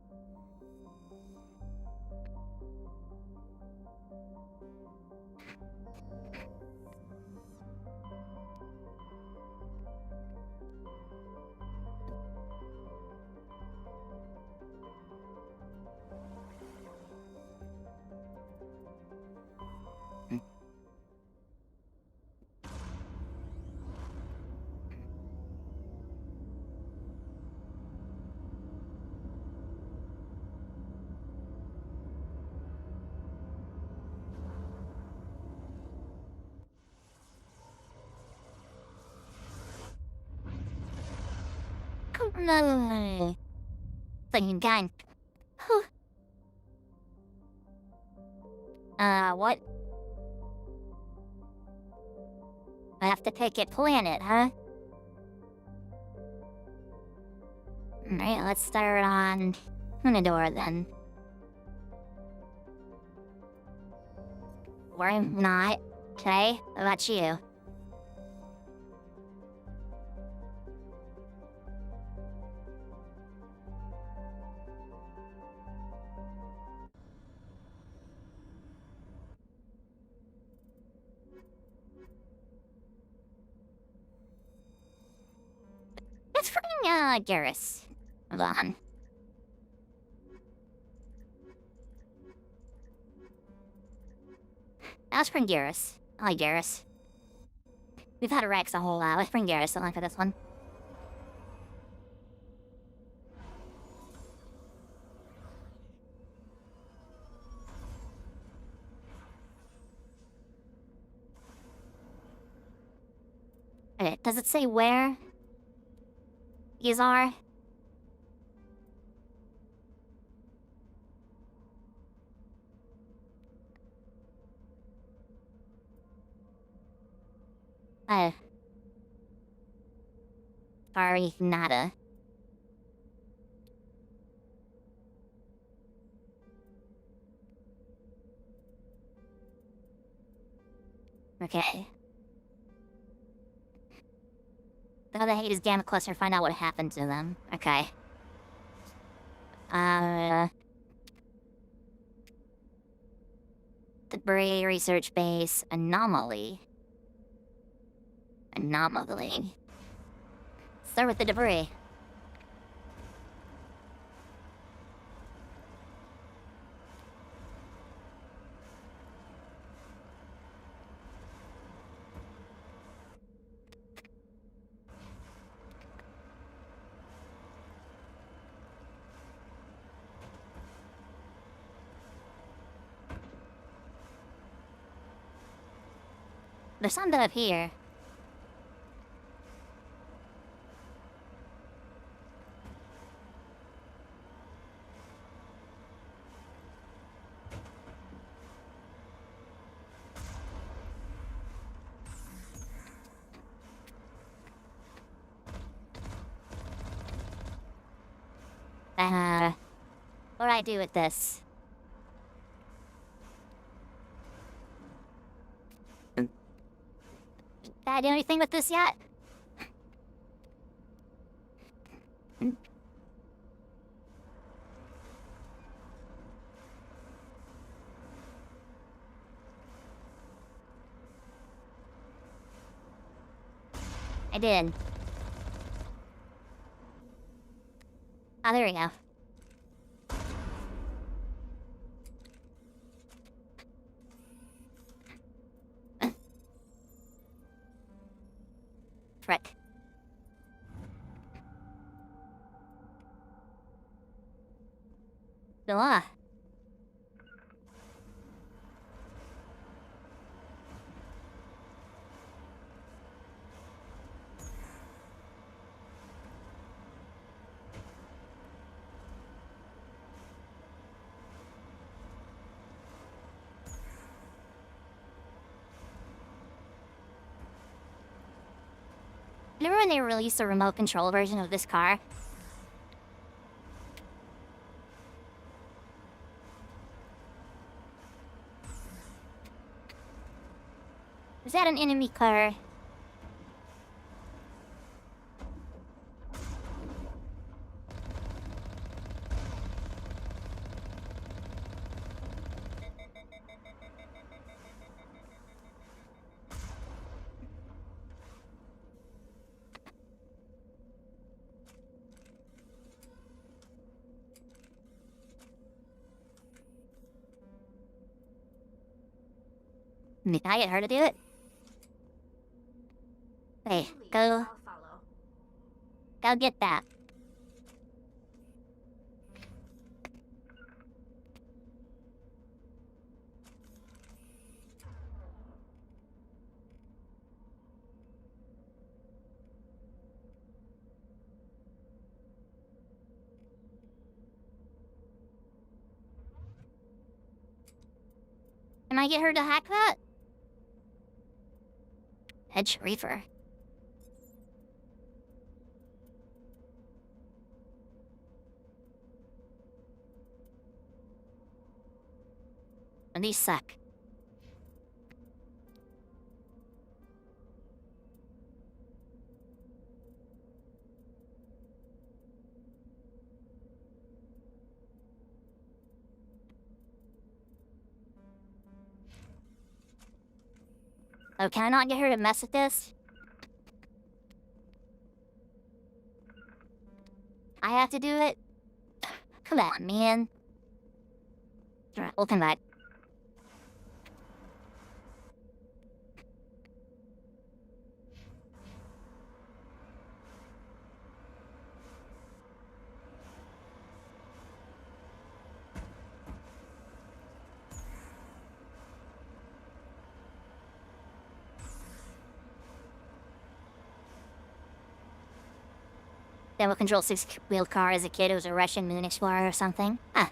No. Thinking kind. What? I have to pick a planet, huh? Alright, let's start on Minimod then. Or not. Okay, what about you? Let's bring, Garrus. Hold on. Let's bring Garrus. I like Garrus. We've had Rex a whole lot. Let's bring Garrus along for this one. Okay, does it say where these are? Sorry, nada. Okay. Go to Hades Gamma Cluster, find out what happened to them. Okay. Debris Research Base, Anomaly. Anomaly. Start with the debris. There's something up here. What do I do with this? Did I do anything with this yet? I did. Oh, there we go. Frick. Ah. Remember when they released a remote control version of this car? Is that an enemy car? Can I get her to do it? Hey, go. Go get that. Can I get her to hack that? Hedge Reaper. And these suck. Oh, can I not get her to mess with this? I have to do it? Come on, man. Alright, we'll come back. Then we'll control 6-wheeled car as a kid who was a Russian moon explorer or something. Huh.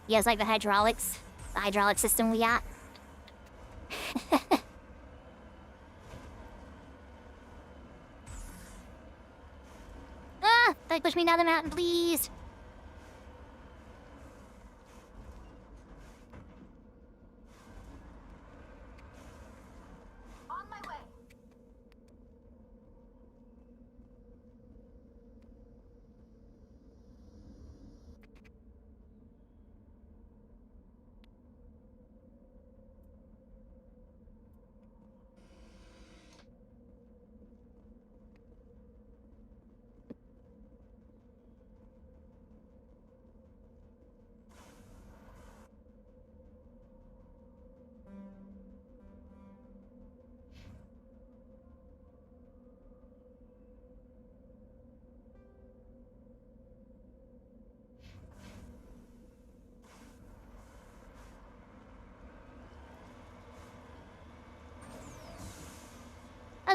You guys like the hydraulics? The hydraulic system we got? Ah! Don't push me down the mountain, please! On my way.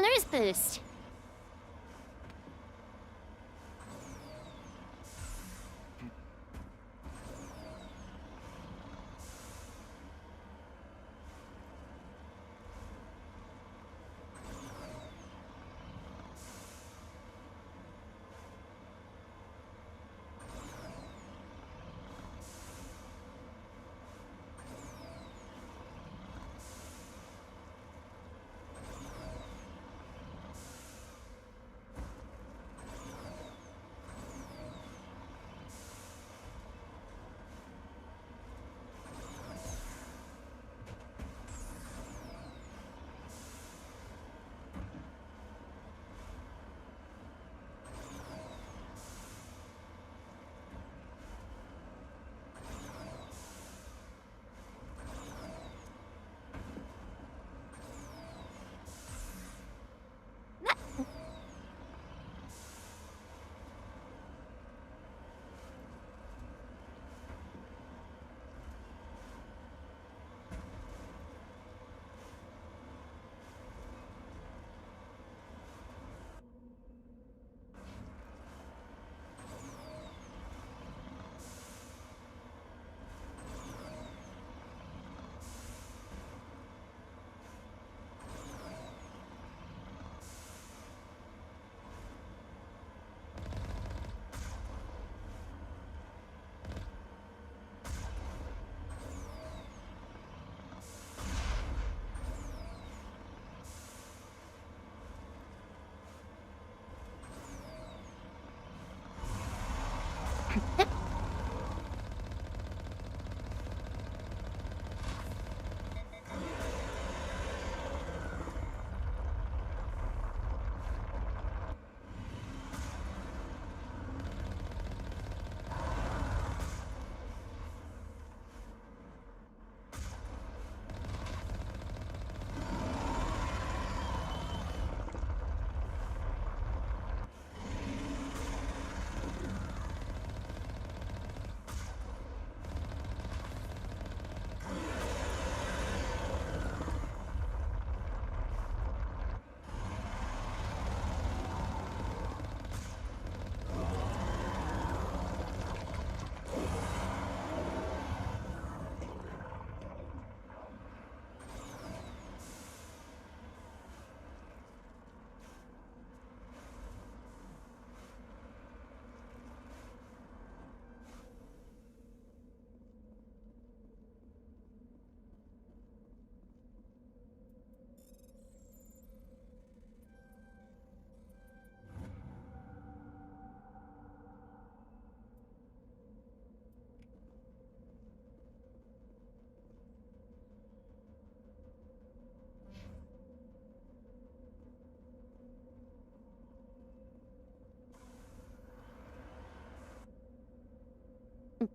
Traveler's Boost.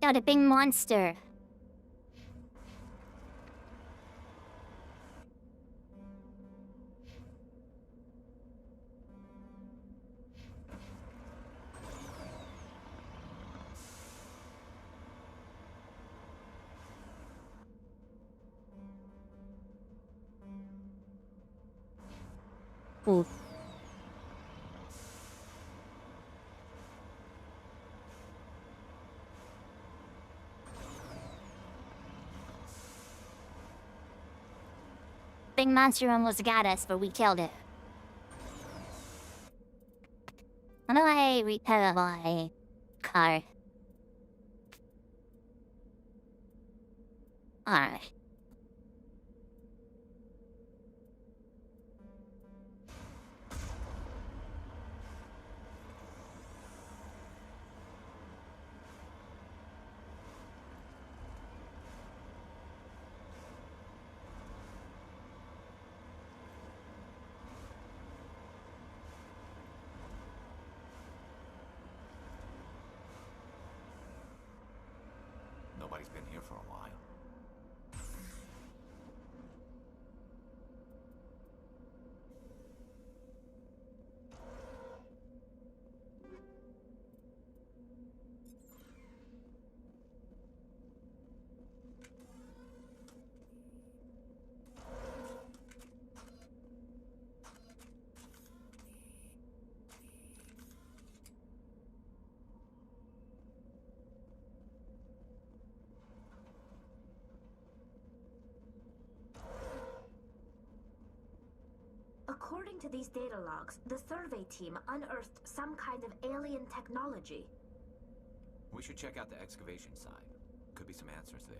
Got a big monster. Ooh. Big monster almost got us, but we killed it. How do I repair my car? Alright. Nobody's been here for a while. According to these data logs, the survey team unearthed some kind of alien technology. We should check out the excavation side. Could be some answers there.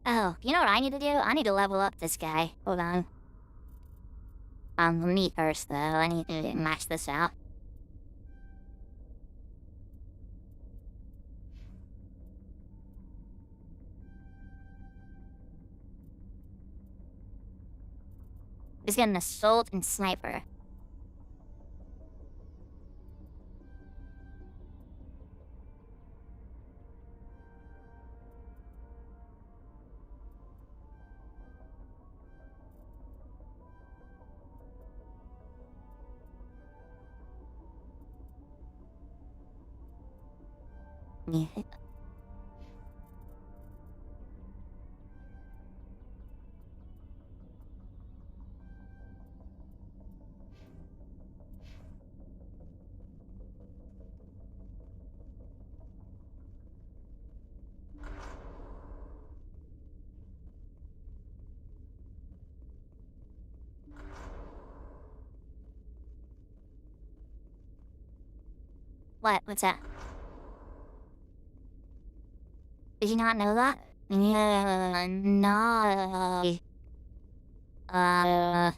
Oh, you know what I need to do? I need to level up this guy. Hold on. Me first, though. I need to max this out. He's got an assault and sniper. Yeah. What? What's that? Did you not know that? Yeah, no. Hi.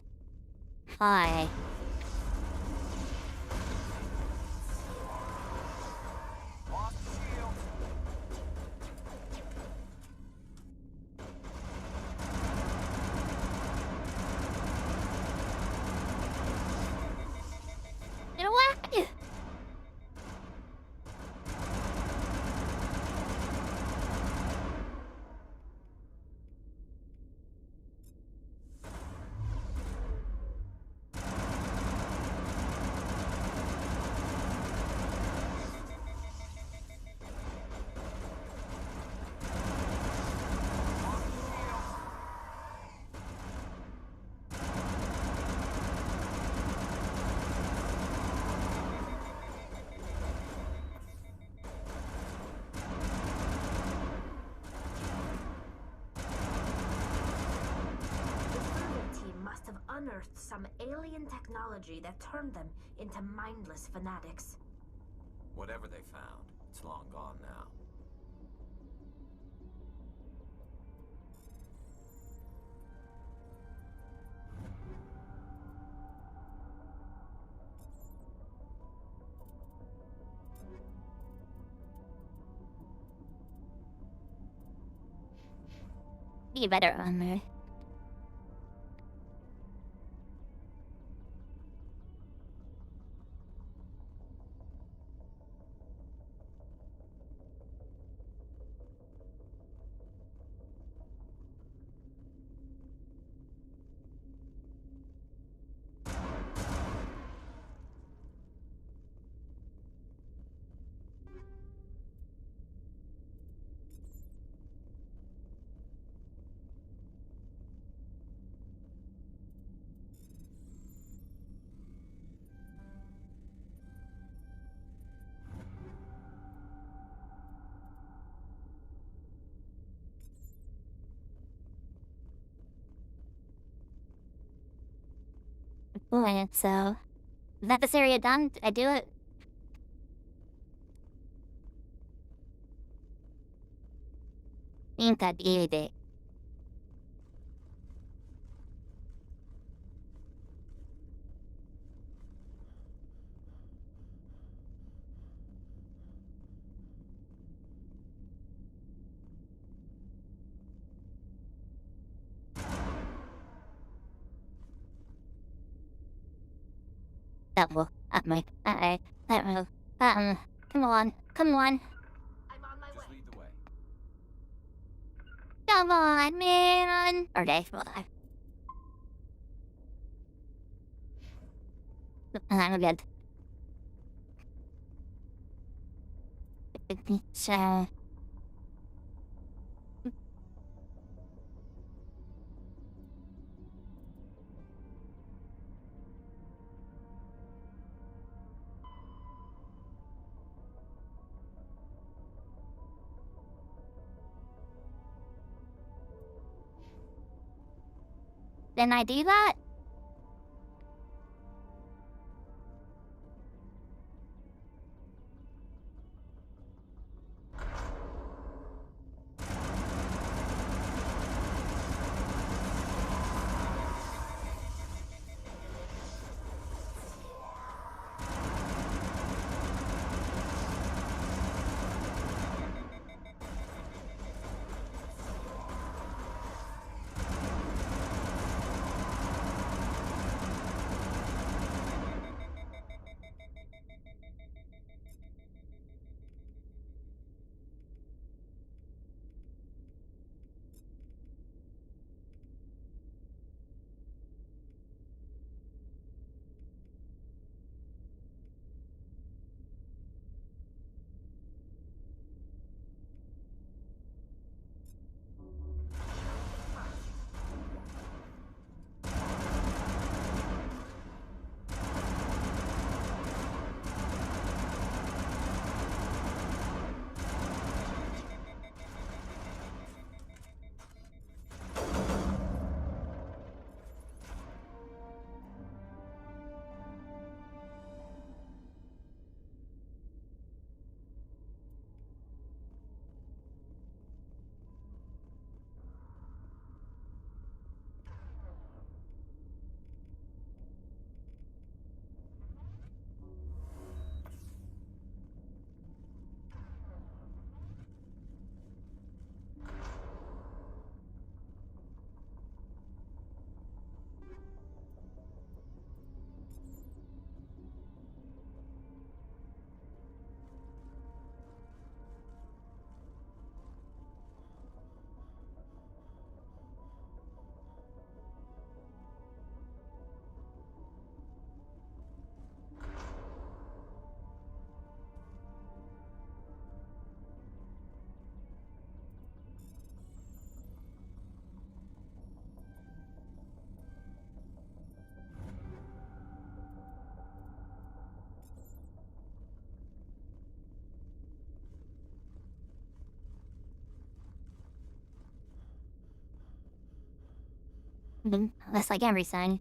You know what? Unearthed some alien technology that turned them into mindless fanatics. Whatever they found, it's long gone now. Be better on there. Boy, so... Is that this area done? Did I do it? Think I did it. That will. Alright. That will. Come on. Come on. Just lead the way. Come on, man. Or they. I'm good. So. Then I do that? That's like everything.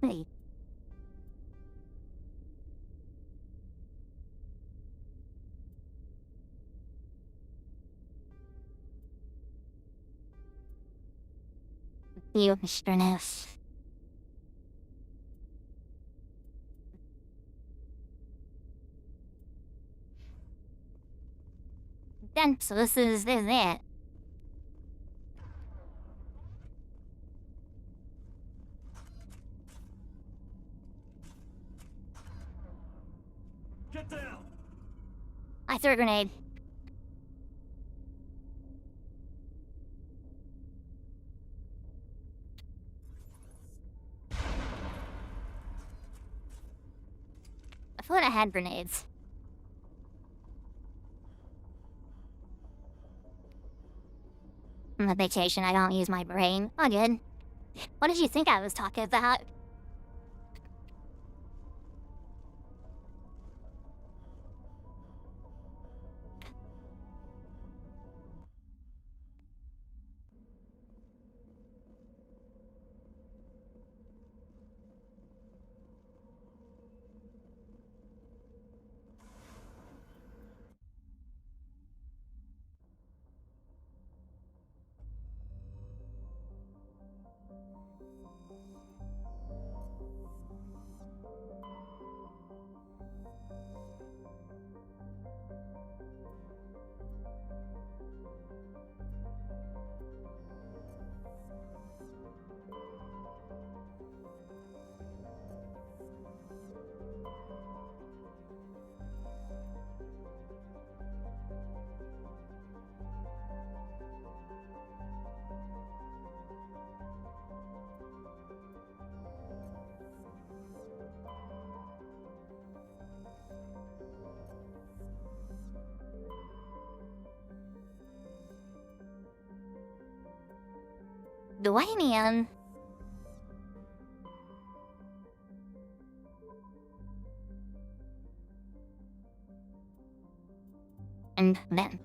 Hey. You, Mr. Ness. Then, so this is it. Get down! I threw a grenade. I thought I had grenades. On the vacation, I don't use my brain. Oh, good. What did you think I was talking about? Lithuanian. And then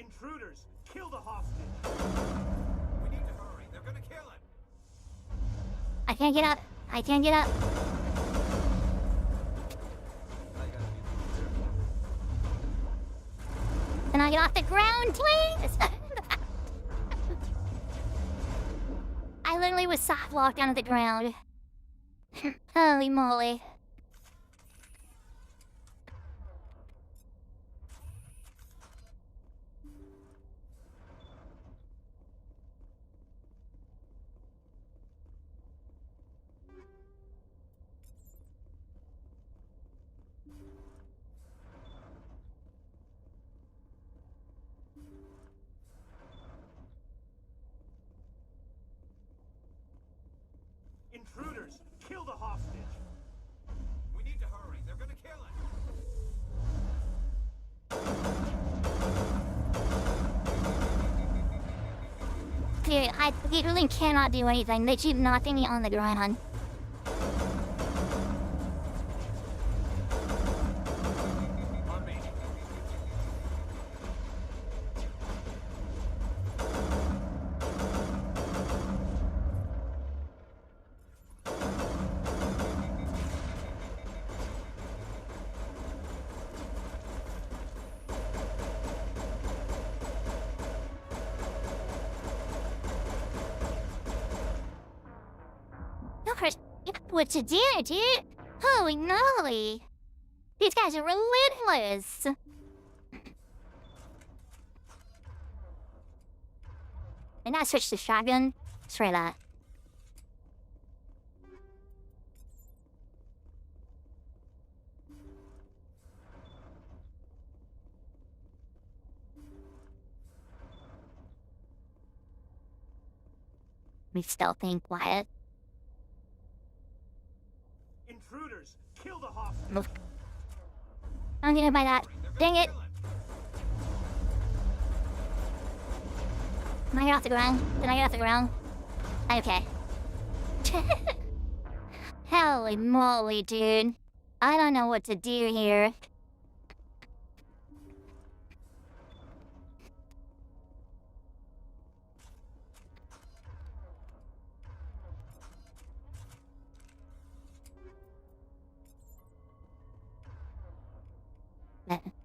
Intruders! Kill the hostage! We need to hurry. They're gonna kill him. I can't get up. I can't get up. Can I get off the ground, please? I literally was soft walked down to the ground. Holy moly. Intruders! Kill the hostage! We need to hurry. They're gonna kill him. Dude, I literally cannot do anything. They keep knocking me on the ground. On me. No, Chris, you know what to do, dude. Holy moly. These guys are relentless. And I switched to shotgun. Try that. Me stealthing quiet. Intruders! Kill the hostage! Move. I'm gonna buy that. Dang it! Can I get off the ground? Can I get off the ground? Okay. Holy moly, dude. I don't know what to do here.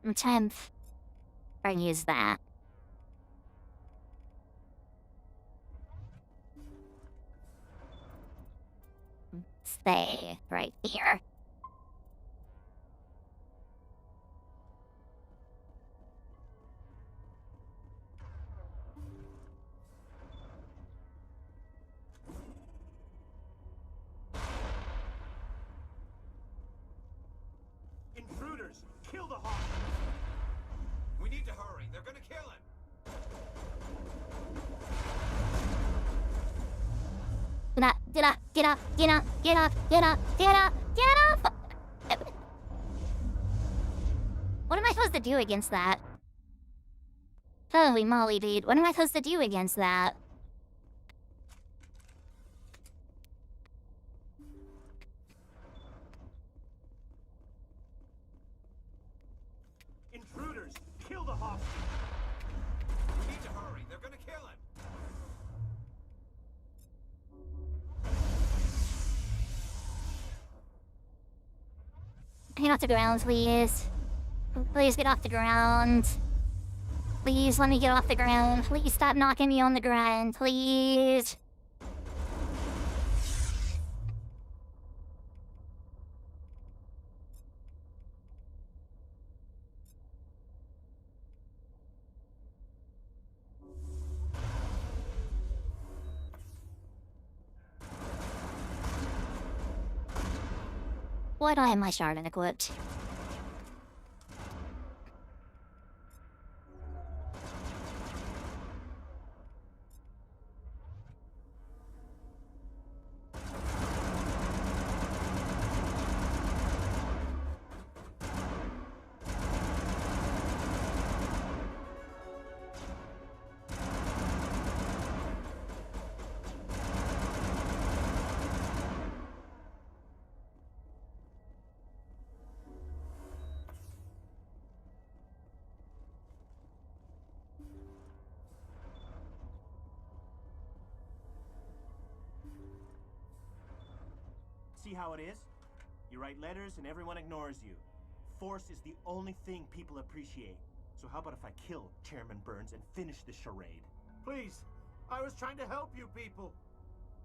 I'm trying to use that. Stay right here. Intruders! Kill the hostage! We need to hurry. They're gonna kill him. Get up, get up, get up, get up, get up, get up, get up! What am I supposed to do against that? Holy moly, dude. What am I supposed to do against that? Intruders! Kill the hostage! We need to hurry. They're gonna kill him. Get off the ground, please. Please get off the ground. Please let me get off the ground. Please stop knocking me on the ground, please. Why do I have my shard unequipped? See how it is? You write letters and everyone ignores you. Force is the only thing people appreciate. So how about if I kill Chairman Burns and finish this charade? Please, I was trying to help you people.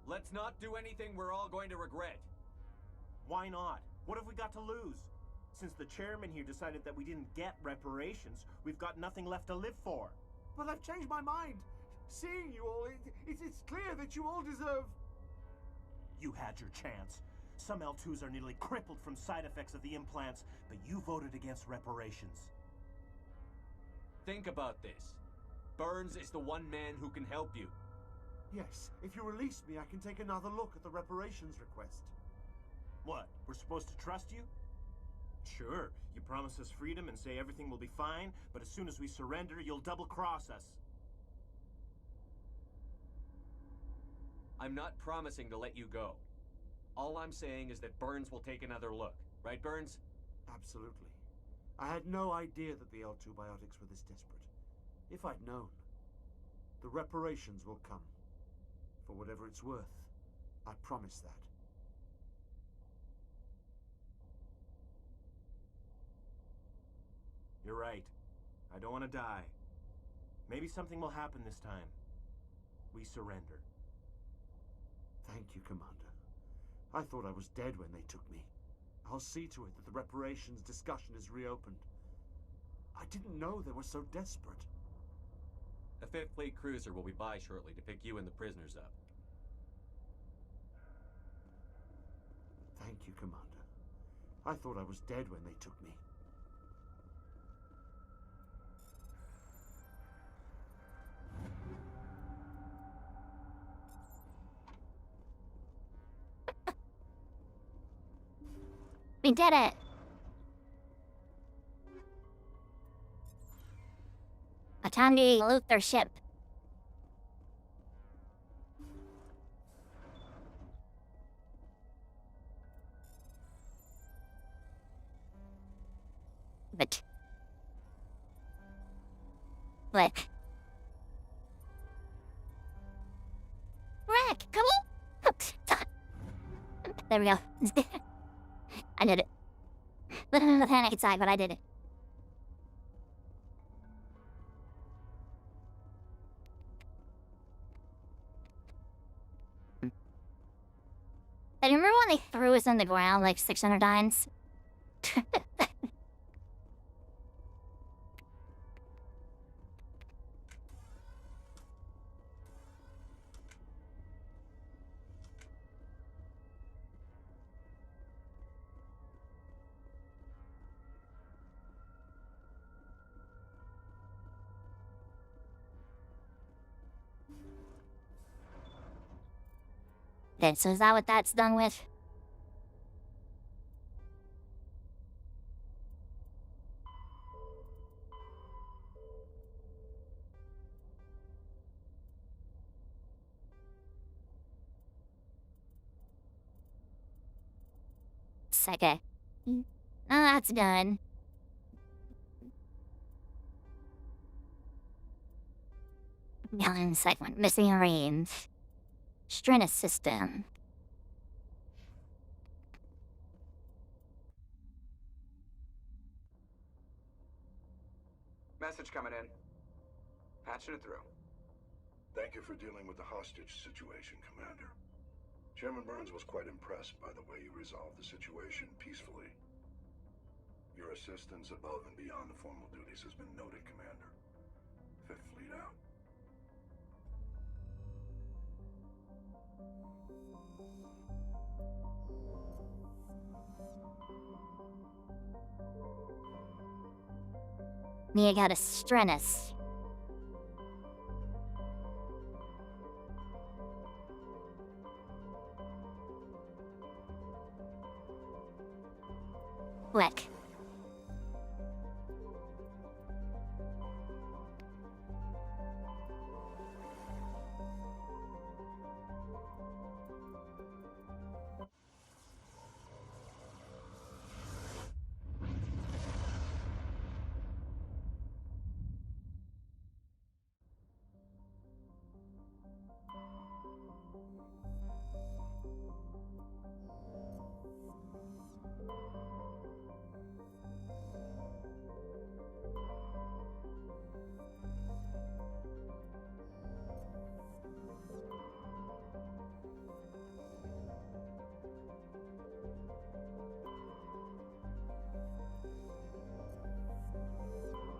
Let's not do anything we're all going to regret. Why not? What have we got to lose? Since the chairman here decided that we didn't get reparations, we've got nothing left to live for. But I've changed my mind. Seeing you all, it's clear that you all deserve... You had your chance. Some L2s are nearly crippled from side effects of the implants, but you voted against reparations. Think about this. Burns is the one man who can help you. Yes, if you release me, I can take another look at the reparations request. What, we're supposed to trust you? Sure, you promise us freedom and say everything will be fine, but as soon as we surrender, you'll double-cross us. I'm not promising to let you go. All I'm saying is that Burns will take another look. Right, Burns? Absolutely. I had no idea that the L2 biotics were this desperate. If I'd known, the reparations will come. For whatever it's worth. I promise that. You're right. I don't want to die. Maybe something will happen this time. We surrender. Thank you, Commander. I thought I was dead when they took me. I'll see to it that the reparations discussion is reopened. I didn't know they were so desperate. A 5th Fleet cruiser will be by shortly to pick you and the prisoners up. Thank you, Commander. I thought I was dead when they took me. We did it! Time to loot their ship. But... What? Rack, come on! There we go. I did it. Little the panic inside, but I did it. I remember when they threw us on the ground like 600 times? Okay, so is that what that's done with? Yes, okay. Oh, that's done. Segment, missing range. Strenus system. Message coming in. Patching it through. Thank you for dealing with the hostage situation, Commander. Chairman Burns was quite impressed by the way you resolved the situation peacefully. Your assistance above and beyond the formal duties has been noted, Commander. Fifth Fleet out. Mia got a Strenus. Quick.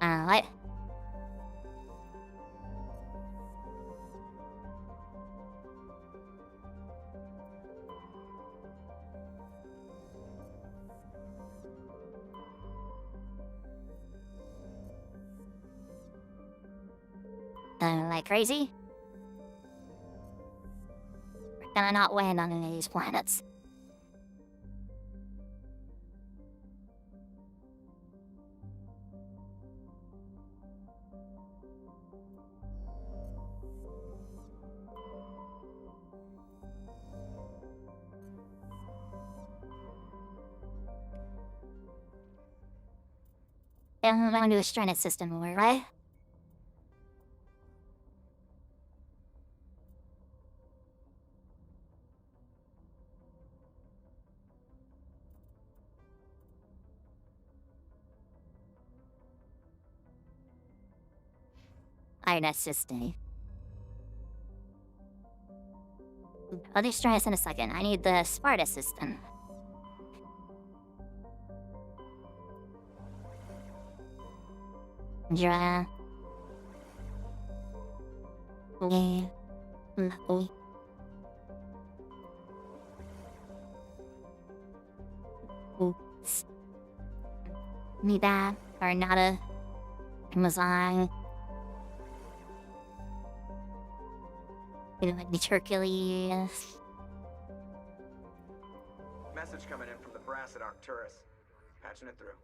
What? Like crazy? We're gonna not land on any of these planets. I'm gonna do a Strenus system, right? Iron system. I'll do Strenus in a second. I need the Sparta system. Yeah. Yeah. Oops. Need that. Or nada. Amazon. The Hercules. Message coming in from the brass at Arcturus. Patching it through.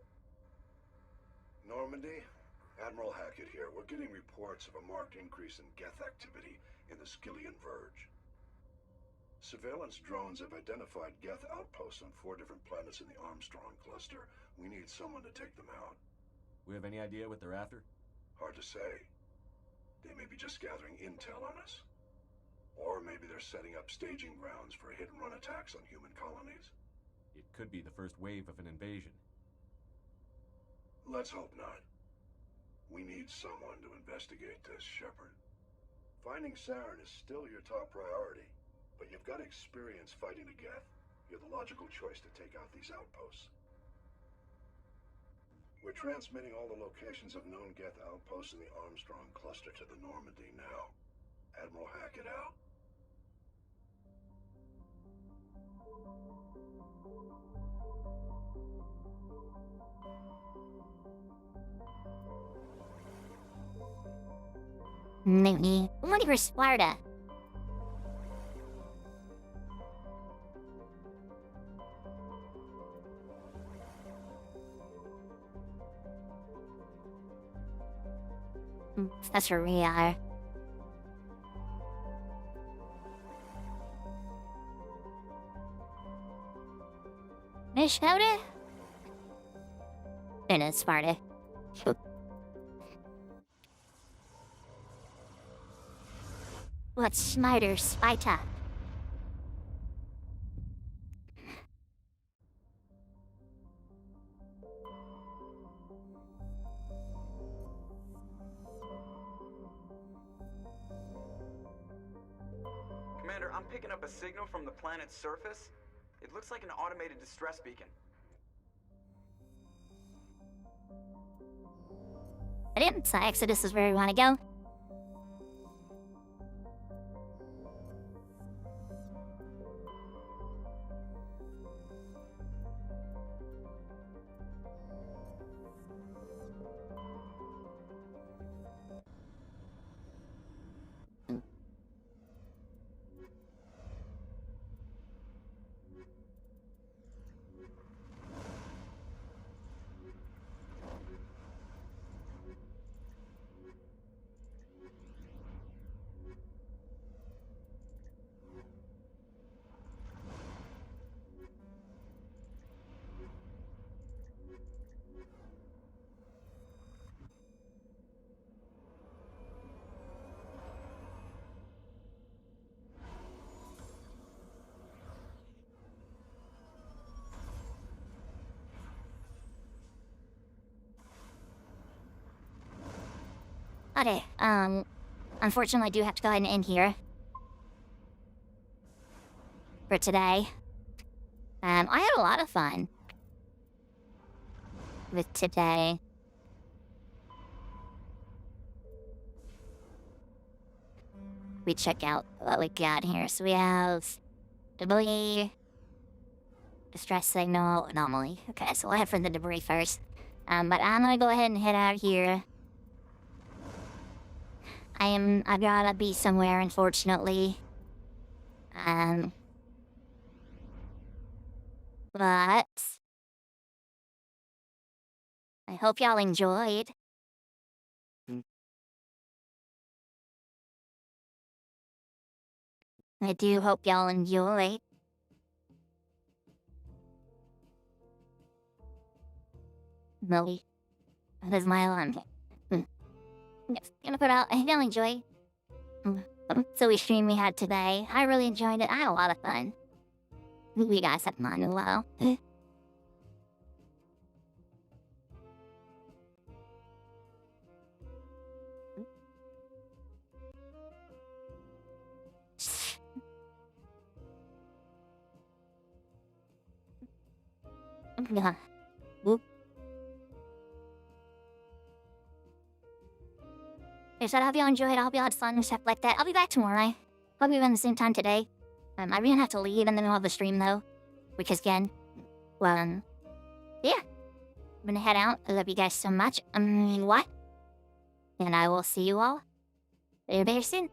Normandy? Admiral Hackett here. We're getting reports of a marked increase in Geth activity in the Skillian Verge. Surveillance drones have identified Geth outposts on 4 different planets in the Armstrong cluster. We need someone to take them out. We have any idea what they're after? Hard to say. They may be just gathering intel on us. Or maybe they're setting up staging grounds for hit-and-run attacks on human colonies. It could be the first wave of an invasion. Let's hope not. We need someone to investigate this, Shepard. Finding Saren is still your top priority, but you've got experience fighting the Geth. You're the logical choice to take out these outposts. We're transmitting all the locations of known Geth outposts in the Armstrong cluster to the Normandy now. Admiral Hackett out. Maybe. I'm ready for Sparta. That's where we are. Ish, howdy? In a Sparta. What's smarter, Sparta? Commander, I'm picking up a signal from the planet's surface. It looks like an automated distress beacon. I didn't say Exodus is where we want to go. Okay, unfortunately I do have to go ahead and end here. For today. I had a lot of fun. With today. We check out what we got here. So we have debris, distress signal, anomaly. Okay, so we'll head for the debris first. But I'm gonna go ahead and head out here. I've gotta be somewhere, unfortunately. But I hope y'all enjoyed. I do hope y'all enjoyed. Millie. There's my alarm. Yes, gonna put out. I hope y'all enjoy. So we stream we had today. I really enjoyed it. I had a lot of fun. You guys had fun as well. Yeah. Whoop. Yes, I hope y'all enjoyed. I hope y'all had fun and stuff like that. I'll be back tomorrow. Hope you're on the same time today. I really have to leave in the middle of the stream though. Because again, well, yeah. I'm gonna head out. I love you guys so much. What? And I will see you all very, very soon.